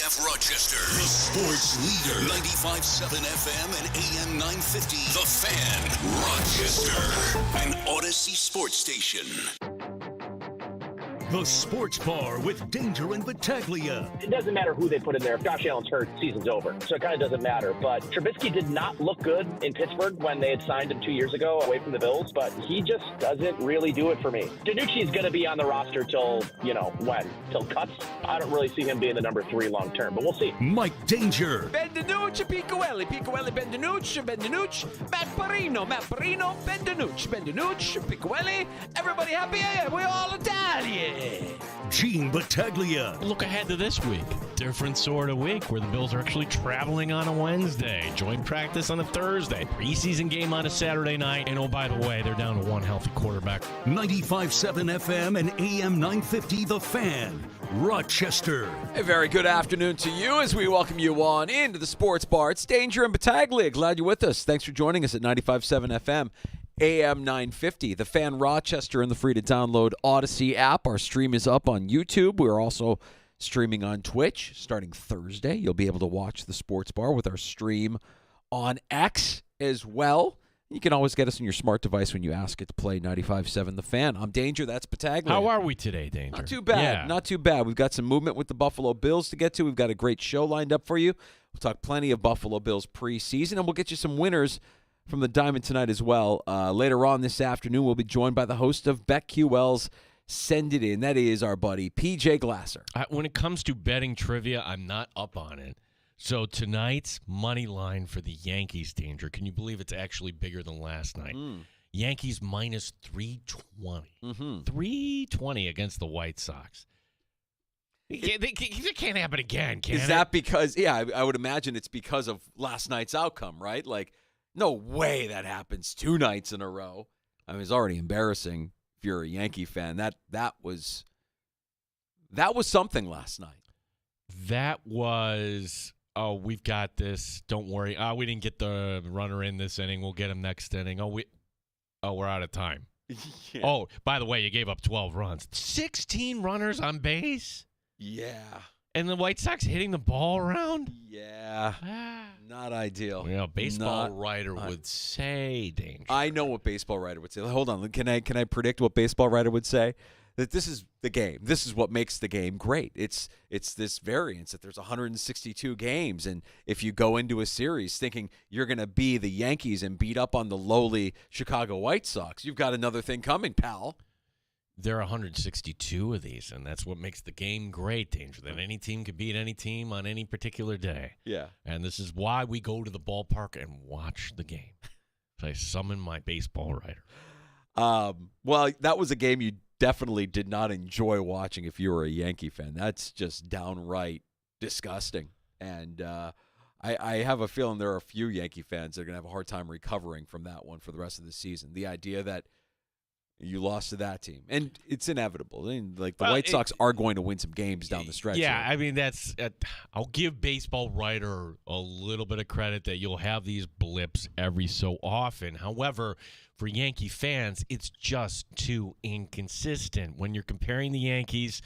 WPTF Rochester, the sports leader. 95.7 FM and AM 950. The Fan, Rochester, an Odyssey sports station. The Sports Bar with Danger and Battaglia. It doesn't matter who they put in there. If Josh Allen's hurt, season's over. So it kind of doesn't matter. But Trubisky did not look good in Pittsburgh when they had signed him 2 years ago away from the Bills. But he just doesn't really do it for me. DiNucci's going to be on the roster till, when? Till cuts? I don't really see him being the number 3 long term, but we'll see. Mike Danger. Ben DiNucci, Picoelli, Ben DiNucci, Matt Parino, Ben DiNucci, Picoelli. Everybody happy? Yeah, we're all Italian. Gene Battaglia. Look ahead to this week. Different sort of week where the Bills are actually traveling on a Wednesday. Joint practice on a Thursday. Preseason game on a Saturday night. And oh, by the way, they're down to one healthy quarterback. 95.7 FM and AM 950 The Fan, Rochester. A very good afternoon to you as we welcome you on into the Sports Bar. It's Danger and Battaglia. Glad you're with us. Thanks for joining us at 95.7 FM. AM 950, The Fan Rochester, and the free-to-download Odyssey app. Our stream is up on YouTube. We're also streaming on Twitch starting Thursday. You'll be able to watch the Sports Bar with our stream on X as well. You can always get us on your smart device when you ask it to play 95.7 The Fan. I'm Danger. That's Battaglia. How are we today, Danger? Not too bad. Yeah. Not too bad. We've got some movement with the Buffalo Bills to get to. We've got a great show lined up for you. We'll talk plenty of Buffalo Bills preseason, and we'll get you some winners from the Diamond tonight as well. Later on this afternoon, we'll be joined by the host of BetQL's Send It In. That is our buddy, PJ Glasser. When it comes to betting trivia, I'm not up on it. So tonight's money line for the Yankees, Danger, can you believe it's actually bigger than last night? Yankees minus 320. 320 against the White Sox. It can't happen again, can it? Is that because, I would imagine it's because of last night's outcome, right? Like, no way that happens 2 nights in a row. I mean, it's already embarrassing if you're a Yankee fan. That was something last night. That was, we've got this. Don't worry. We didn't get the runner in this inning. We'll get him next inning. We're out of time. Yeah. Oh, by the way, you gave up 12 runs. 16 runners on base? Yeah. And the White Sox hitting the ball around? Yeah. Not ideal. Yeah, baseball writer would say, Danger. I know what baseball writer would say. Hold on. Can I predict what baseball writer would say? That this is the game. This is what makes the game great. It's this variance that there's 162 games, and if you go into a series thinking you're going to be the Yankees and beat up on the lowly Chicago White Sox, you've got another thing coming, pal. There are 162 of these, and that's what makes the game great, Danger, that any team can beat any team on any particular day. Yeah. And this is why we go to the ballpark and watch the game. So I summon my baseball writer. Well, that was a game you definitely did not enjoy watching if you were a Yankee fan. That's just downright disgusting. And I have a feeling there are a few Yankee fans that are going to have a hard time recovering from that one for the rest of the season. The idea that you lost to that team. And it's inevitable. I mean, the White Sox are going to win some games down the stretch. Yeah, I mean, I'll give baseball writer a little bit of credit that you'll have these blips every so often. However, for Yankee fans, it's just too inconsistent when you're comparing the Yankees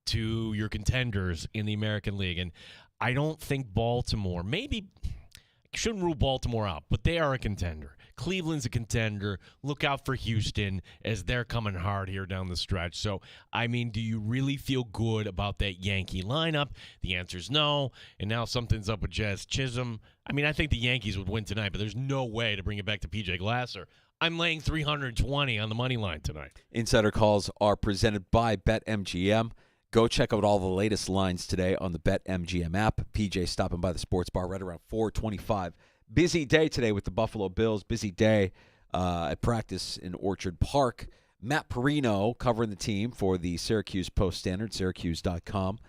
to your contenders in the American League. And I don't think Baltimore, maybe I shouldn't rule Baltimore out, but they are a contender. Cleveland's a contender. Look out for Houston as they're coming hard here down the stretch. So, I mean, do you really feel good about that Yankee lineup? The answer is no. And now something's up with Jazz Chisholm. I mean, I think the Yankees would win tonight, but there's no way to bring it back to PJ Glasser. I'm laying 320 on the money line tonight. Insider calls are presented by BetMGM. Go check out all the latest lines today on the BetMGM app. PJ stopping by the sports bar right around 4:25. Busy day today with the Buffalo Bills. Busy day at practice in Orchard Park. Matt Parino covering the team for the Syracuse Post-Standard, syracuse.com.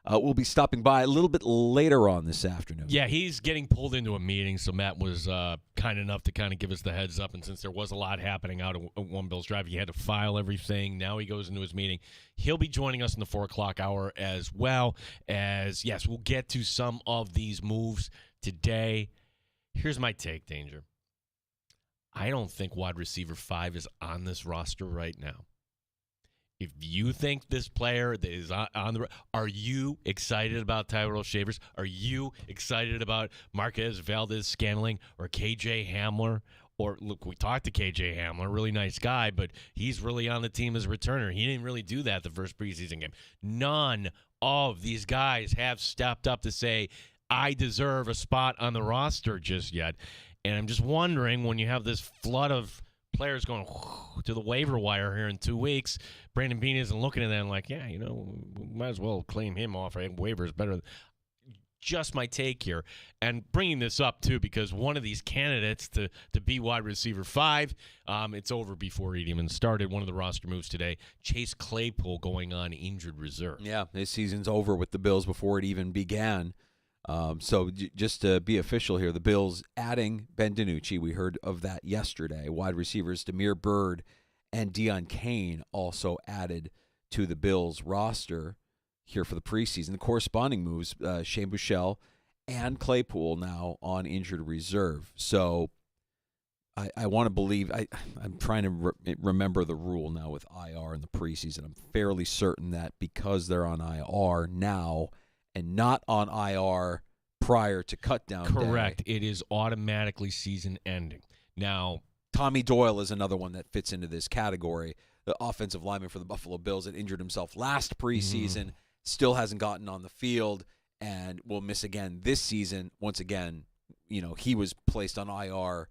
We'll be stopping by a little bit later on this afternoon. Yeah, he's getting pulled into a meeting, so Matt was kind enough to kind of give us the heads up. And since there was a lot happening out at One Bills Drive, he had to file everything. Now he goes into his meeting. He'll be joining us in the 4 o'clock hour as well as, yes, we'll get to some of these moves today. Here's my take, Danger. I don't think wide receiver 5 is on this roster right now. If you think this player that is on the – are you excited about Tyrell Shavers? Are you excited about Marquez Valdez-Scantling or K.J. Hamler? Or, look, we talked to K.J. Hamler, really nice guy, but he's really on the team as a returner. He didn't really do that the first preseason game. None of these guys have stepped up to say, I deserve a spot on the roster just yet. And I'm just wondering, when you have this flood of players going to the waiver wire here in 2 weeks, Brandon Beane isn't looking at that and like, yeah, we might as well claim him off. Right? Waivers better. Just my take here. And bringing this up, too, because one of these candidates to be wide receiver 5, it's over before it even started. One of the roster moves today, Chase Claypool going on injured reserve. Yeah, his season's over with the Bills before it even began. So just to be official here, the Bills adding Ben DiNucci. We heard of that yesterday. Wide receivers Demir Bird and Deion Kane also added to the Bills roster here for the preseason. The corresponding moves, Shane Buechele and Claypool now on injured reserve. So I want to believe, I'm trying to remember the rule now with IR in the preseason. I'm fairly certain that because they're on IR now and not on IR prior to cutdown Correct. day. It is automatically season ending. Now, Tommy Doyle is another one that fits into this category. The offensive lineman for the Buffalo Bills that injured himself last preseason, still hasn't gotten on the field, and will miss again this season. Once again, he was placed on IR,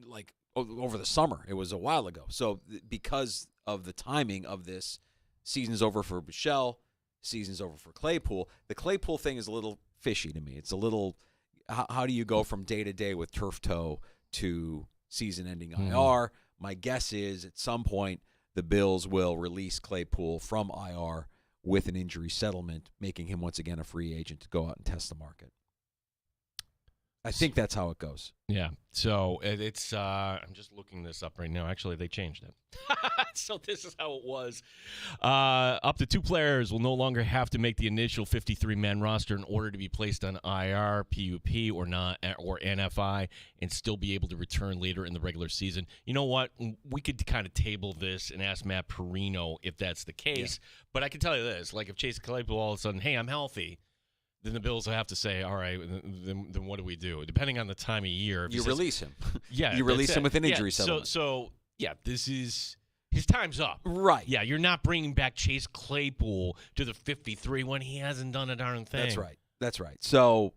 like over the summer. It was a while ago. So because of the timing of this, season's over for Buechele, season's over for Claypool. The Claypool thing is a little fishy to me. It's a little, how do you go from day to day with turf toe to season-ending IR? My guess is at some point the Bills will release Claypool from IR with an injury settlement, making him once again a free agent to go out and test the market. I think that's how it goes. Yeah. So it's I'm just looking this up right now. Actually, they changed it. So this is how it was. Up to 2 players will no longer have to make the initial 53-man roster in order to be placed on IR, PUP, or NFI, and still be able to return later in the regular season. You know what? We could kind of table this and ask Matt Perino if that's the case. Yeah. But I can tell you this: like if Chase Claypool all of a sudden, hey, I'm healthy, then the Bills will have to say, all right, then what do we do? Depending on the time of year. You release him. Yeah. You release him with an injury settlement. So, this is his time's up. Right. Yeah, you're not bringing back Chase Claypool to the 53 when he hasn't done a darn thing. That's right. So,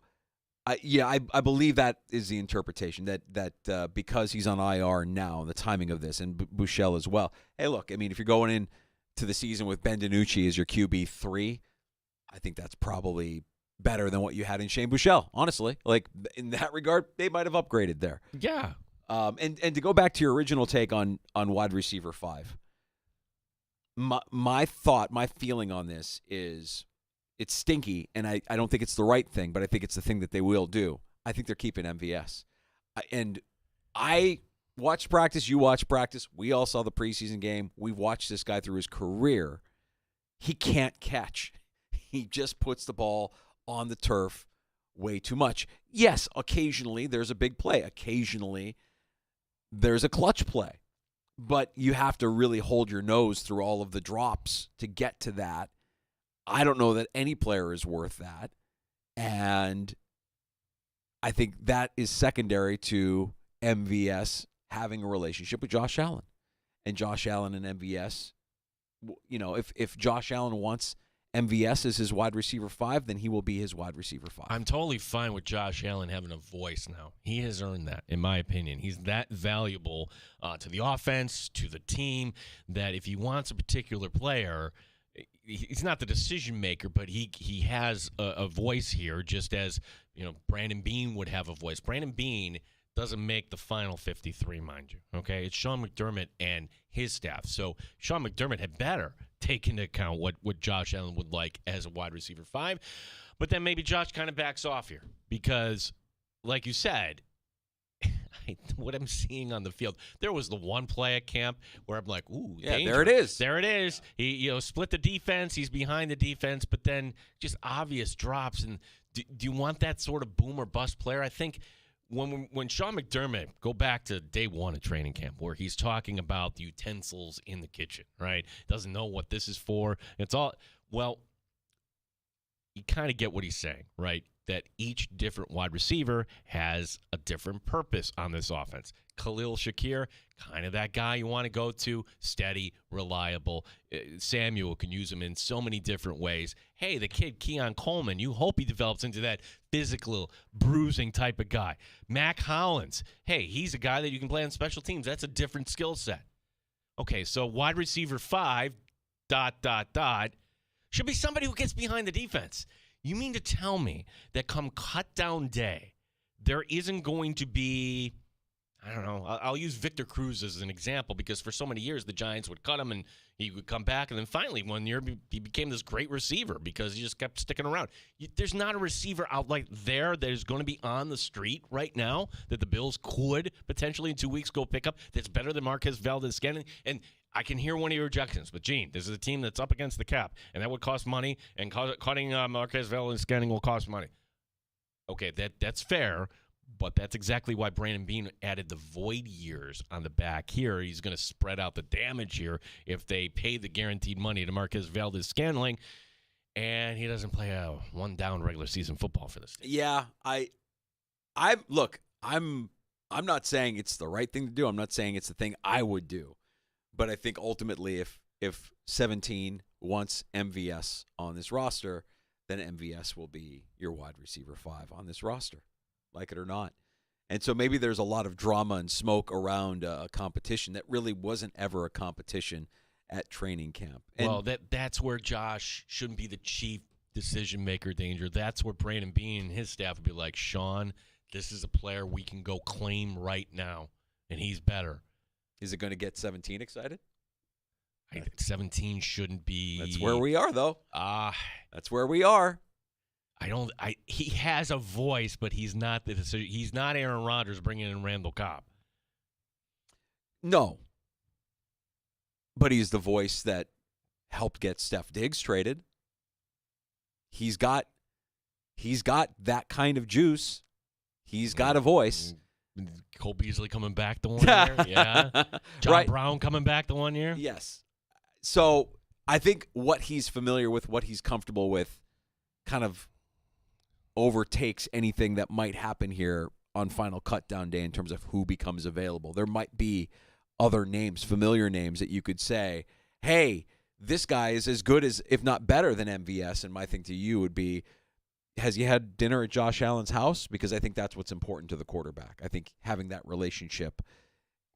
I believe that is the interpretation, that because he's on IR now, the timing of this, and Buechele as well. Hey, look, I mean, if you're going into the season with Ben DiNucci as your QB3, I think that's probably better than what you had in Shane Buechele, honestly. Like, in that regard, they might have upgraded there. Yeah. And to go back to your original take on wide receiver 5, my feeling on this is it's stinky, and I don't think it's the right thing, but I think it's the thing that they will do. I think they're keeping MVS. And I watched practice, you watched practice, we all saw the preseason game. We've watched this guy through his career. He can't catch. He just puts the ball on the turf way too much. Yes, occasionally there's a big play. Occasionally there's a clutch play. But you have to really hold your nose through all of the drops to get to that. I don't know that any player is worth that. And I think that is secondary to MVS having a relationship with Josh Allen. And Josh Allen and MVS, if Josh Allen wants MVS is his wide receiver 5, then he will be his wide receiver 5. I'm totally fine with Josh Allen having a voice now. He has earned that, in my opinion. He's that valuable to the offense, to the team, that if he wants a particular player, he's not the decision maker, but he has a voice here, just as Brandon Beane would have a voice. Brandon Beane doesn't make the final 53, mind you. Okay, it's Sean McDermott and his staff. So Sean McDermott had better take into account what Josh Allen would like as a wide receiver 5. But then maybe Josh kind of backs off here because, like you said, what I'm seeing on the field, there was the one play at camp where I'm like, ooh, yeah, danger. there it is. There it is. He split the defense. He's behind the defense, but then just obvious drops. And do you want that sort of boom or bust player? I think when Sean McDermott, go back to day one of training camp, where he's talking about the utensils in the kitchen, right? Doesn't know what this is for. It's all, well, you kind of get what he's saying, right? That each different wide receiver has a different purpose on this offense. Khalil Shakir, kind of that guy you want to go to, steady, reliable. Samuel can use him in so many different ways. Hey, the kid Keon Coleman, you hope he develops into that physical, bruising type of guy. Mac Hollins, hey, he's a guy that you can play on special teams. That's a different skill set. Okay, so wide receiver 5, ... should be somebody who gets behind the defense. You mean to tell me that come cut-down day, there isn't going to be, I don't know, I'll use Victor Cruz as an example, because for so many years the Giants would cut him and he would come back, and then finally one year he became this great receiver because he just kept sticking around. There's not a receiver out like there that is going to be on the street right now that the Bills could potentially in 2 weeks go pick up that's better than Marquez Valdez-Scantling. And I can hear one of your objections, but Gene, this is a team that's up against the cap, and that would cost money, and cutting Marquez Valdez-Scantling will cost money. Okay, that's fair, but that's exactly why Brandon Beane added the void years on the back here. He's going to spread out the damage here if they pay the guaranteed money to Marquez Valdez-Scantling, and he doesn't play a one-down regular season football for this team. Yeah, I'm not saying it's the right thing to do. I'm not saying it's the thing I would do. But I think ultimately if 17 wants MVS on this roster, then MVS will be your wide receiver 5 on this roster, like it or not. And so maybe there's a lot of drama and smoke around a competition that really wasn't ever a competition at training camp. And well, that's where Josh shouldn't be the chief decision maker, Danger. That's where Brandon Beane and his staff would be like, Sean, this is a player we can go claim right now, and he's better. Is it going to get 17 excited? 17 shouldn't be. That's where we are, though. That's where we are. He has a voice, but he's not the decision. He's not Aaron Rodgers bringing in Randall Cobb. No. But he's the voice that helped get Steph Diggs traded. He's got that kind of juice. He's got a voice. Cole Beasley coming back the 1 year. Yeah. John right. Brown coming back the 1 year. Yes. So I think what he's familiar with, what he's comfortable with, kind of overtakes anything that might happen here on final cutdown day in terms of who becomes available. There might be other names, familiar names that you could say, hey, this guy is as good as, if not better than MVS. And my thing to you would be, has he had dinner at Josh Allen's house? Because I think that's what's important to the quarterback. I think having that relationship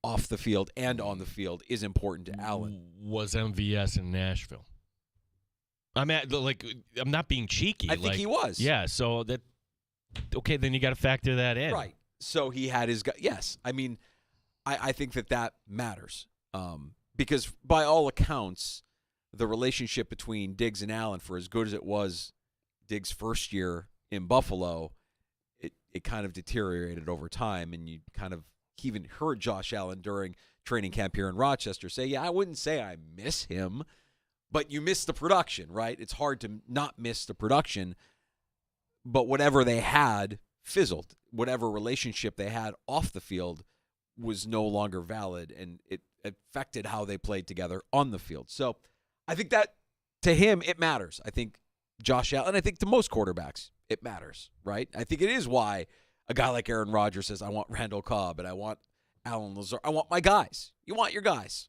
off the field and on the field is important to Allen. Was MVS in Nashville? I'm not being cheeky. I think he was. Yeah, so that okay, then you got to factor that in. Right. So he had his guy. Yes. I mean, I think that matters. Because by all accounts, the relationship between Diggs and Allen, for as good as it was Diggs' first year in Buffalo, it kind of deteriorated over time, and you kind of even heard Josh Allen during training camp here in Rochester say, yeah, I wouldn't say I miss him, but you miss the production, right? It's hard to not miss the production, but whatever they had fizzled. Whatever relationship they had off the field was no longer valid, and it affected how they played together on the field. So I think that, to him, it matters. I think Josh Allen, and I think to most quarterbacks, it matters, right? I think it is why a guy like Aaron Rodgers says, I want Randall Cobb and I want Allen Lazard. I want my guys. You want your guys.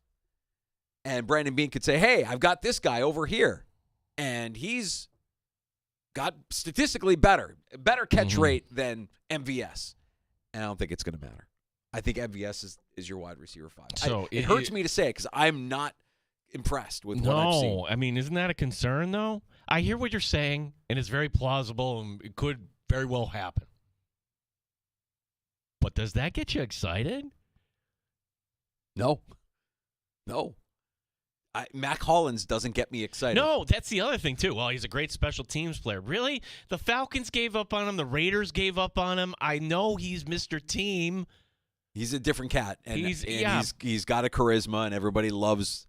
And Brandon Beane could say, hey, I've got this guy over here, and he's got statistically better catch rate than MVS. And I don't think it's going to matter. I think MVS is your wide receiver 5. So it hurts me to say it because I'm not impressed with what I've seen. No, I mean, isn't that a concern, though? I hear what you're saying, and it's very plausible, and it could very well happen. But does that get you excited? No. Mac Hollins doesn't get me excited. No, that's the other thing, too. Well, he's a great special teams player. Really? The Falcons gave up on him. The Raiders gave up on him. I know he's Mr. Team. He's a different cat. And he's got a charisma, and everybody loves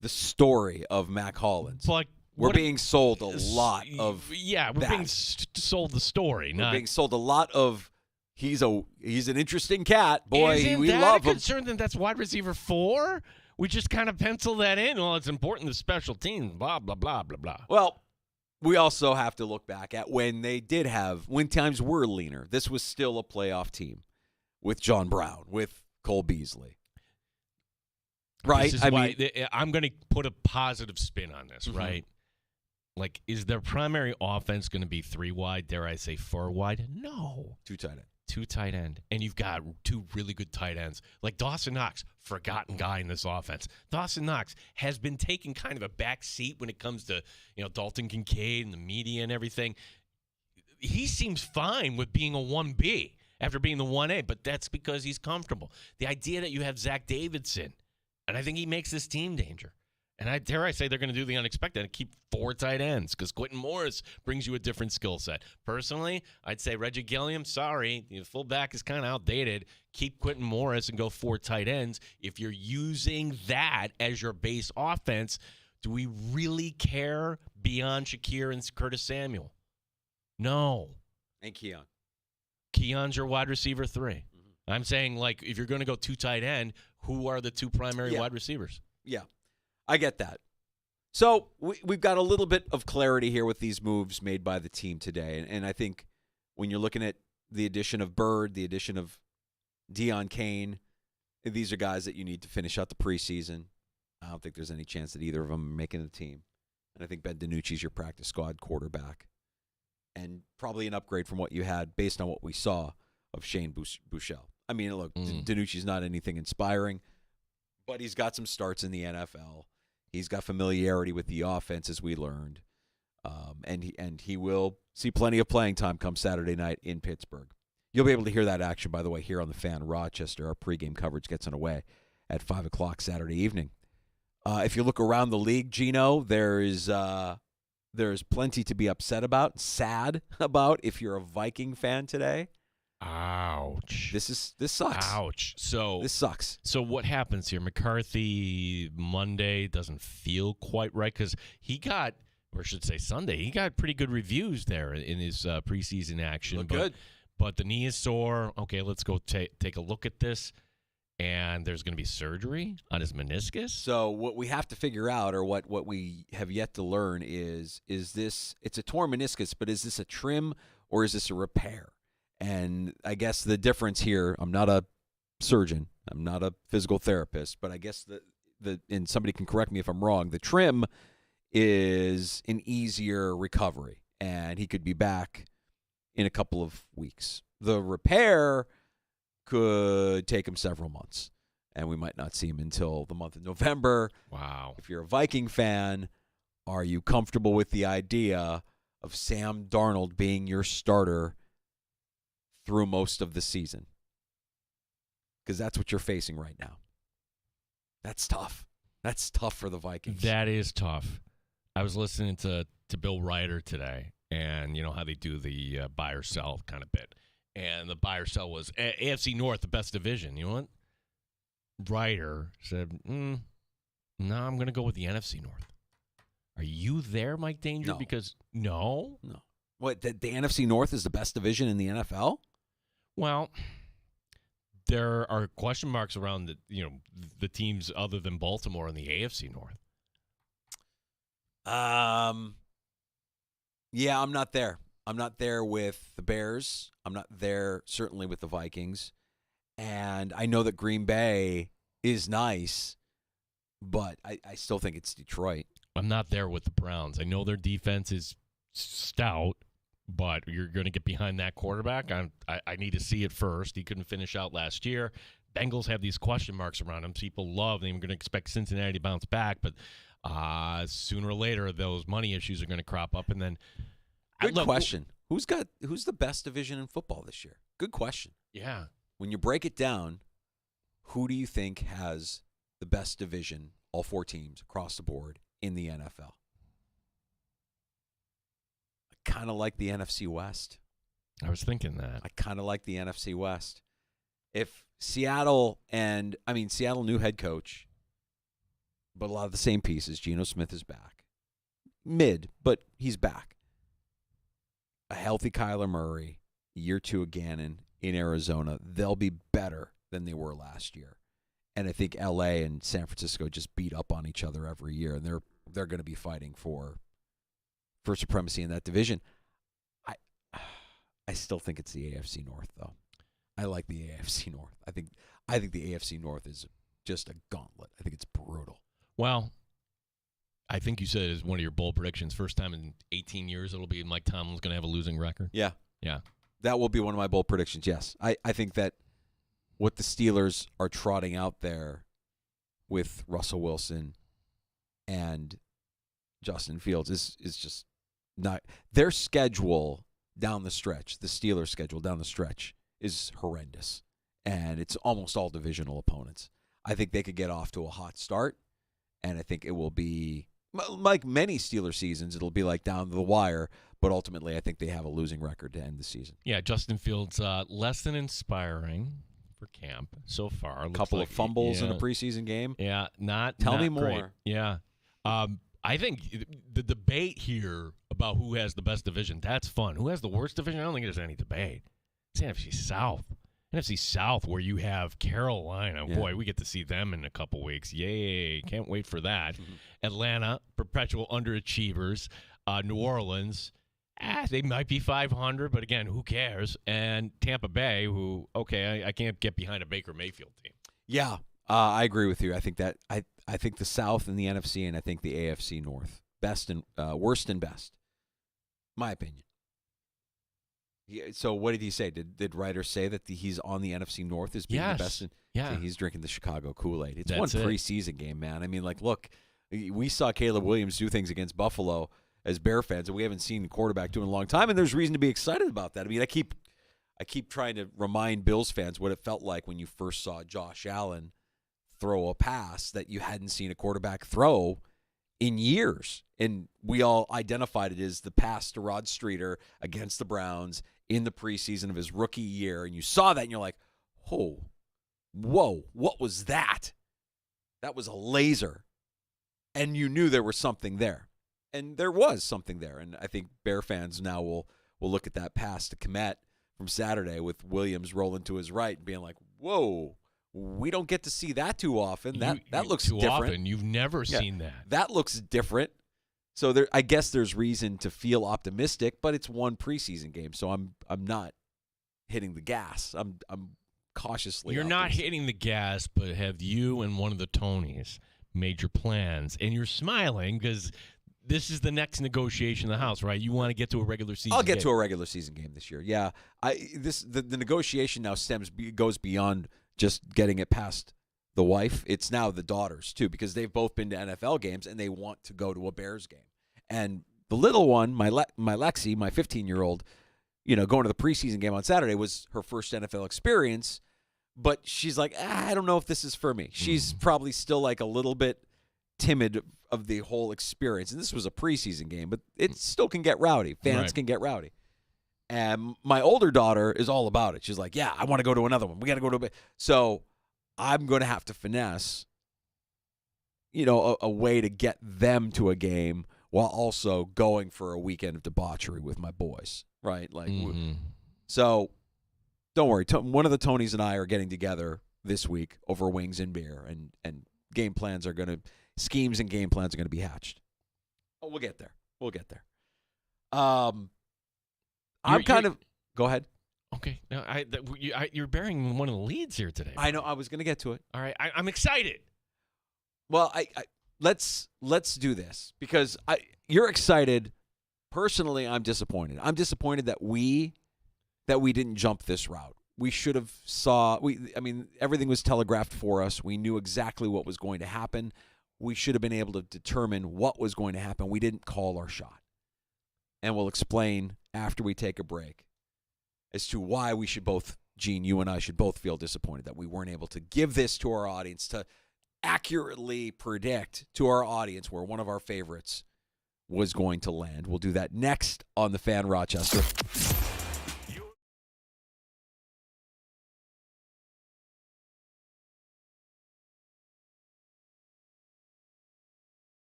the story of Mac Hollins. But we're being sold a lot of we're being sold the story. We're being sold a lot of he's an interesting cat. Boy, Isn't we that love a him. concern that that's wide receiver 4? We just kind of pencil that in. Well, it's important to special teams, blah, blah, blah, blah, blah. Well, we also have to look back at when times were leaner. This was still a playoff team with John Brown, with Cole Beasley. Right? This is why I'm going to put a positive spin on this, right? Like, is their primary offense going to be 3 wide, dare I say 4 wide? No. 2 tight end. 2 tight end. And you've got 2 really good tight ends. Like Dawson Knox, forgotten guy in this offense. Dawson Knox has been taking kind of a back seat when it comes to, Dalton Kincaid and the media and everything. He seems fine with being a 1B after being the 1A, but that's because he's comfortable. The idea that you have Zach Davidson, and I think he makes this team danger. And dare I say they're going to do the unexpected and keep 4 tight ends because Quentin Morris brings you a different skill set. Personally, I'd say Reggie Gilliam, sorry, the fullback is kind of outdated. Keep Quentin Morris and go 4 tight ends. If you're using that as your base offense, do we really care beyond Shakir and Curtis Samuel? No. And Keon. Keon's your wide receiver 3. I'm saying, like, if you're going to go 2 tight end, who are the 2 primary wide receivers? Yeah. I get that. So we've got a little bit of clarity here with these moves made by the team today. And I think when you're looking at the addition of Bird, the addition of Deion Kane, these are guys that you need to finish out the preseason. I don't think there's any chance that either of them are making the team. And I think Ben DiNucci's your practice squad quarterback. And probably an upgrade from what you had based on what we saw of Shane Buechele. I mean, look, DiNucci's not anything inspiring, but he's got some starts in the NFL. He's got familiarity with the offense, as we learned, and he will see plenty of playing time come Saturday night in Pittsburgh. You'll be able to hear that action, by the way, here on the Fan Rochester. Our pregame coverage gets underway at 5 o'clock Saturday evening. If you look around the league, Gino, there's plenty to be upset about, sad about if you're a Viking fan today. Ouch. This sucks. Ouch. This sucks. So what happens here? McCarthy Monday doesn't feel quite right because he got, or I should say Sunday, he got pretty good reviews there in his preseason action. Good. But the knee is sore. Okay, let's go take a look at this. And there's going to be surgery on his meniscus. So what we have to figure out, or what we have yet to learn, is this, it's a torn meniscus, but is this a trim or is this a repair? And I guess the difference here, I'm not a surgeon, I'm not a physical therapist, but I guess and somebody can correct me if I'm wrong, the trim is an easier recovery, and he could be back in a couple of weeks. The repair could take him several months, and we might not see him until the month of November. Wow. If you're a Viking fan, are you comfortable with the idea of Sam Darnold being your starter through most of the season? Because that's what you're facing right now. That's tough. That's tough for the Vikings. That is tough. I was listening to Bill Ryder today, and you know how they do the buy or sell kind of bit. And the buy or sell was AFC North, the best division. You know what? Ryder said, no, I'm going to go with the NFC North. Are you there, Mike Danger? No. Because no. What, the NFC North is the best division in the NFL? Well, there are question marks around the teams other than Baltimore in the AFC North. Yeah, I'm not there. I'm not there with the Bears. I'm not there certainly with the Vikings. And I know that Green Bay is nice, but I still think it's Detroit. I'm not there with the Browns. I know their defense is stout, but you're going to get behind that quarterback. I need to see it first. He couldn't finish out last year. Bengals have these question marks around him. People love them. We're going to expect Cincinnati to bounce back, but sooner or later, those money issues are going to crop up. And then, Good question. Who's the best division in football this year? Good question. Yeah. When you break it down, who do you think has the best division, all 4 teams across the board, in the NFL? I kind of like the NFC West. I was thinking that. I kind of like the NFC West. If Seattle new head coach, but a lot of the same pieces. Geno Smith is back. Mid, but he's back. A healthy Kyler Murray, year 2 of Gannon. in Arizona, they'll be better than they were last year. And I think LA and San Francisco just beat up on each other every year, and they're going to be fighting for supremacy in that division. I still think it's the AFC North, though. I like the AFC North. I think the AFC North is just a gauntlet. I think it's brutal. Well, I think you said it's one of your bold predictions. First time in 18 years it'll be Mike Tomlin's going to have a losing record. Yeah. Yeah. That will be one of my bold predictions, yes. I think that what the Steelers are trotting out there with Russell Wilson and Justin Fields is just not – their schedule down the stretch, the Steelers' schedule down the stretch is horrendous, and it's almost all divisional opponents. I think they could get off to a hot start, and I think it will be like many Steelers seasons. It'll be like down to the wire, but ultimately I think they have a losing record to end the season. Yeah, Justin Fields less than inspiring for camp so far. A couple of fumbles in a preseason game. Yeah, Tell me great. more. Yeah. I think the debate here about who has the best division, that's fun. Who has the worst division? I don't think there's any debate. It's NFC South. NFC South, where you have Carolina. Yeah. Boy, we get to see them in a couple weeks. Yay. Can't wait for that. Mm-hmm. Atlanta, perpetual underachievers. New Orleans, they might be 500, but again, who cares? And Tampa Bay, who, I can't get behind a Baker Mayfield team. Yeah, I agree with you. I think that I think the South and the NFC, and I think the AFC North, best and worst and best. My opinion. Yeah, so what did he say? Did Ryder say that he's on the NFC North as being the best? Yeah. See, he's drinking the Chicago Kool-Aid. It's That's one preseason game, man. I mean, like, look, we saw Caleb Williams do things against Buffalo as Bear fans that we haven't seen a quarterback do in a long time, and there's reason to be excited about that. I mean, I keep trying to remind Bills fans what it felt like when you first saw Josh Allen throw a pass that you hadn't seen a quarterback throw in years. And we all identified it as the pass to Rod Streeter against the Browns in the preseason of his rookie year. And you saw that and you're like, oh, whoa, what was that? That was a laser. And you knew there was something there. And there was something there. And I think Bear fans now will look at that pass to Kmet from Saturday with Williams rolling to his right and being like, whoa, we don't get to see that too often. That looks too different. Often. You've never seen that. That looks different. So I guess there's reason to feel optimistic, but it's one preseason game, so I'm not hitting the gas. I'm cautiously. You're not hitting the gas, but have you and one of the Tonys made your plans? And you're smiling because this is the next negotiation in the house, right? You want to get to a regular season. I'll get to a regular season game this year. Yeah, the negotiation now goes beyond just getting it past the wife. It's now the daughters too, because they've both been to NFL games and they want to go to a Bears game. And the little one, my Lexi, my 15-year-old, going to the preseason game on Saturday was her first NFL experience. But she's like, I don't know if this is for me. She's probably still like a little bit timid of the whole experience. And this was a preseason game, but it still can get rowdy. Fans can get rowdy. And my older daughter is all about it. She's like, yeah, I want to go to another one. We got to go to so I'm going to have to finesse, a way to get them to a game while also going for a weekend of debauchery with my boys, right? Like, so don't worry. One of the Tonys and I are getting together this week over wings and beer, and schemes and game plans are going to be hatched. Oh, we'll get there. Go ahead. Okay. No, you're bearing one of the leads here today. I know. I was going to get to it. All right. I'm excited. Well, let's do this because you're excited. Personally, I'm disappointed. I'm disappointed that we didn't jump this route. We should have everything was telegraphed for us. We knew exactly what was going to happen. We should have been able to determine what was going to happen. We didn't call our shot. And we'll explain after we take a break as to why we should both, Gene, you and I should both feel disappointed that we weren't able to give this to our audience, to accurately predict to our audience where one of our favorites was going to land. We'll do that next on The Fan Rochester.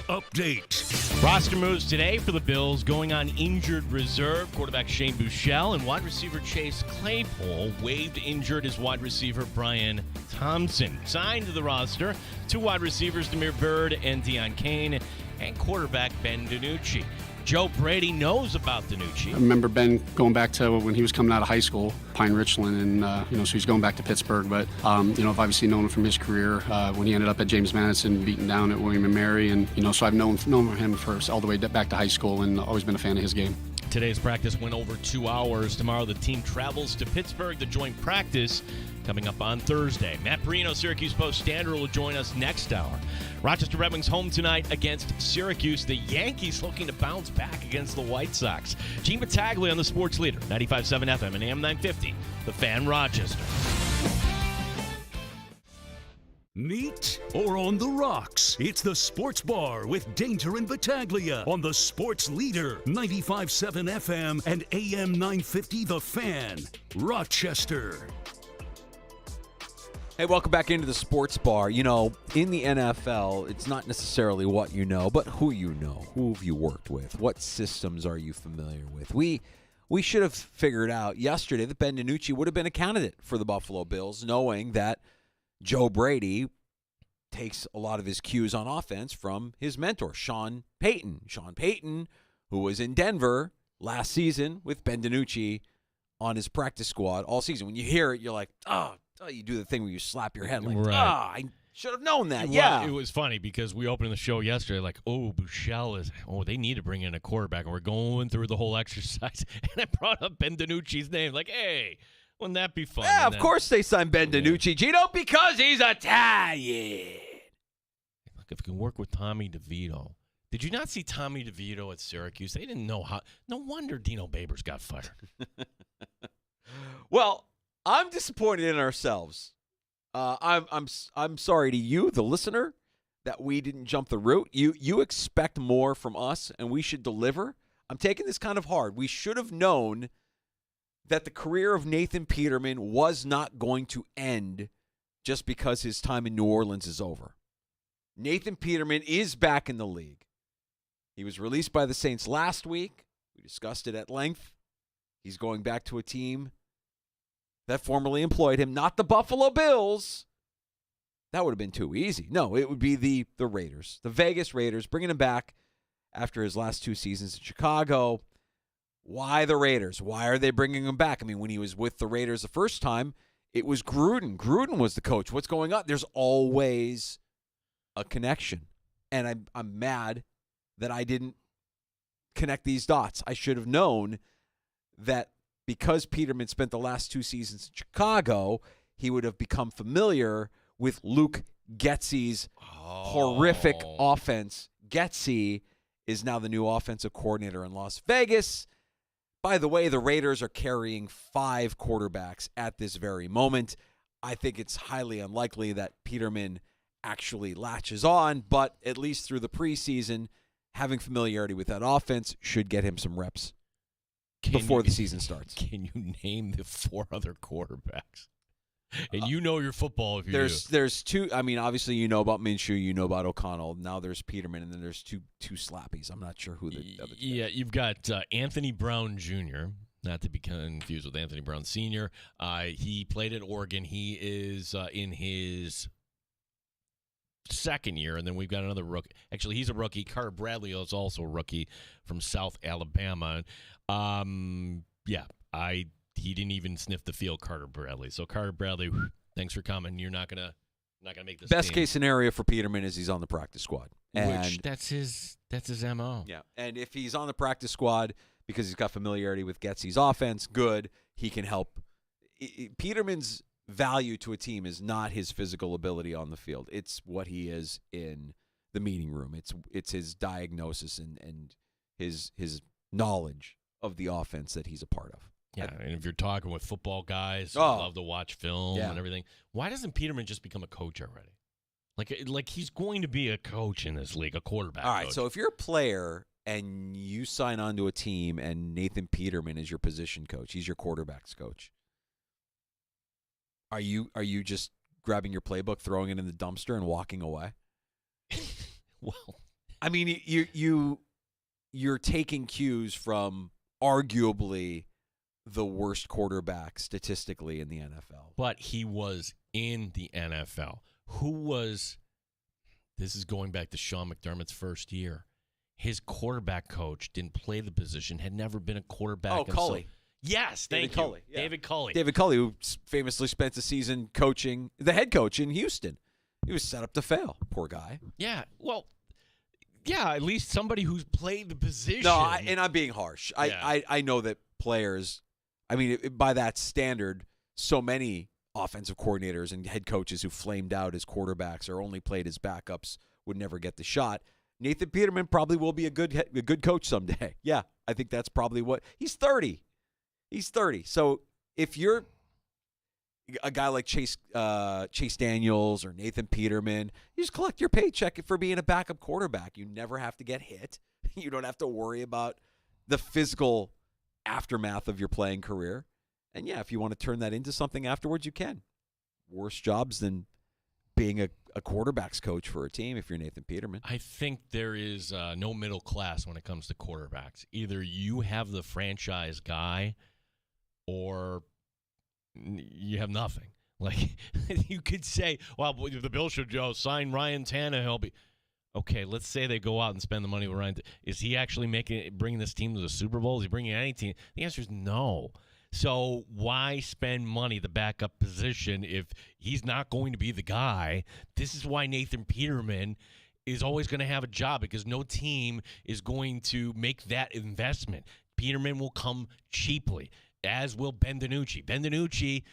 update. Roster moves today for the Bills, going on injured reserve. Quarterback Shane Buechele and wide receiver Chase Claypool waived injured as wide receiver Brian Thompson. Signed to the roster, 2 wide receivers, Demir Bird and Deion Kane, and quarterback Ben DiNucci. Joe Brady knows about DiNucci. I remember Ben going back to when he was coming out of high school, Pine Richland, and so he's going back to Pittsburgh. But I've obviously known him from his career when he ended up at James Madison, beaten down at William and Mary, and so I've known him all the way back to high school, and always been a fan of his game. Today's practice went over 2 hours. Tomorrow the team travels to Pittsburgh. The joint practice coming up on Thursday. Matt Perino, Syracuse Post-Standard, will join us next hour. Rochester Red Wings home tonight against Syracuse. The Yankees looking to bounce back against the White Sox. Gene Battaglia on the Sports Leader, 95.7 FM and AM 950, The Fan Rochester. Neat or on the rocks? It's the Sports Bar with Danger and Battaglia on the Sports Leader, 95.7 FM and AM 950 The Fan, Rochester. Hey, welcome back into the Sports Bar. In the NFL, it's not necessarily what you know, but who you know. Who have you worked with? What systems are you familiar with? We should have figured out yesterday that Ben DiNucci would have been a candidate for the Buffalo Bills, knowing that Joe Brady takes a lot of his cues on offense from his mentor, Sean Payton. Sean Payton, who was in Denver last season with Ben DiNucci on his practice squad all season. When you hear it, you're like, you do the thing where you slap your head like, right. I should have known that. Well, yeah. It was funny because we opened the show yesterday like, Buechele they need to bring in a quarterback. And we're going through the whole exercise. And I brought up Ben DiNucci's name. Like, hey, wouldn't that be fun? Yeah, of course they signed Ben DiNucci, Gino, because he's Italian. Look, if you can work with Tommy DeVito. Did you not see Tommy DeVito at Syracuse? They didn't know how. No wonder Dino Babers got fired. Well, I'm disappointed in ourselves. I'm sorry to you, the listener, that we didn't jump the route. You expect more from us, and we should deliver. I'm taking this kind of hard. We should have known that the career of Nathan Peterman was not going to end just because his time in New Orleans is over. Nathan Peterman is back in the league. He was released by the Saints last week. We discussed it at length. He's going back to a team that formerly employed him, not the Buffalo Bills. That would have been too easy. No, it would be the Raiders, the Vegas Raiders, bringing him back after his last 2 seasons in Chicago. Why the Raiders? Why are they bringing him back? I mean, when he was with the Raiders the first time, it was Gruden. Gruden was the coach. What's going on? There's always a connection. And I'm mad that I didn't connect these dots. I should have known that because Peterman spent the last 2 seasons in Chicago, he would have become familiar with Luke Getsy's horrific offense. Getsy is now the new offensive coordinator in Las Vegas. By the way, the Raiders are carrying 5 quarterbacks at this very moment. I think it's highly unlikely that Peterman actually latches on, but at least through the preseason, having familiarity with that offense should get him some reps before the season starts. Can you name the 4 other quarterbacks? And you know your football if you There's 2. I mean, obviously you know about Minshew, you know about O'Connell. Now there's Peterman, and then there's two slappies. I'm not sure who the other 2 Yeah, you've got Anthony Brown Jr., not to be confused with Anthony Brown Sr. He played at Oregon. He is in his second year, and then we've got another rookie. Actually, he's a rookie. Carter Bradley is also a rookie from South Alabama. He didn't even sniff the field, Carter Bradley. So Carter Bradley, thanks for coming. You're not gonna make this. Best team. case scenario for Peterman is he's on the practice squad, Which that's his MO. Yeah, and if he's on the practice squad because he's got familiarity with Getsy's offense, good. He can help. Peterman's value to a team is not his physical ability on the field. It's what he is in the meeting room. It's his diagnosis and his knowledge of the offense that he's a part of. Yeah, and if you're talking with football guys who love to watch film and everything, why doesn't Peterman just become a coach already? Like he's going to be a coach in this league, a quarterback. All right, coach. so if you're a player and you sign on to a team and Nathan Peterman is your position coach, he's your quarterback's coach, are you just grabbing your playbook, throwing it in the dumpster, and walking away? Well, I mean, you're taking cues from arguably the worst quarterback statistically in the NFL. But he was in the NFL. This is going back to Sean McDermott's first year. His quarterback coach didn't play the position, had never been a quarterback himself. Culley. Yes, David thank you. Culley, yeah. David Culley. David Culley, who famously spent the season coaching the head coach in Houston. He was set up to fail. Poor guy. Yeah, well, yeah, at least somebody who's played the position. No, and I'm being harsh. Yeah. I know that players, I mean, by that standard, so many offensive coordinators and head coaches who flamed out as quarterbacks or only played as backups would never get the shot. Nathan Peterman probably will be a good coach someday. Yeah, I think that's probably what – he's 30. He's 30. So if you're a guy like Chase Daniels or Nathan Peterman, you just collect your paycheck for being a backup quarterback. You never have to get hit. You don't have to worry about the physical aftermath of your playing career. And, yeah, if you want to turn that into something afterwards, you can. Worse jobs than being a quarterback's coach for a team if you're Nathan Peterman. I think there is no middle class when it comes to quarterbacks. Either you have the franchise guy or you have nothing. Like, you could say, well, the Bills should sign Ryan Tannehill. Okay, let's say they go out and spend the money with Ryan. Is he actually bringing this team to the Super Bowl? Is he bringing any team? The answer is no. So why spend money the backup position if he's not going to be the guy? This is why Nathan Peterman is always going to have a job, because no team is going to make that investment. Peterman will come cheaply, as will Ben DiNucci. Ben DiNucci,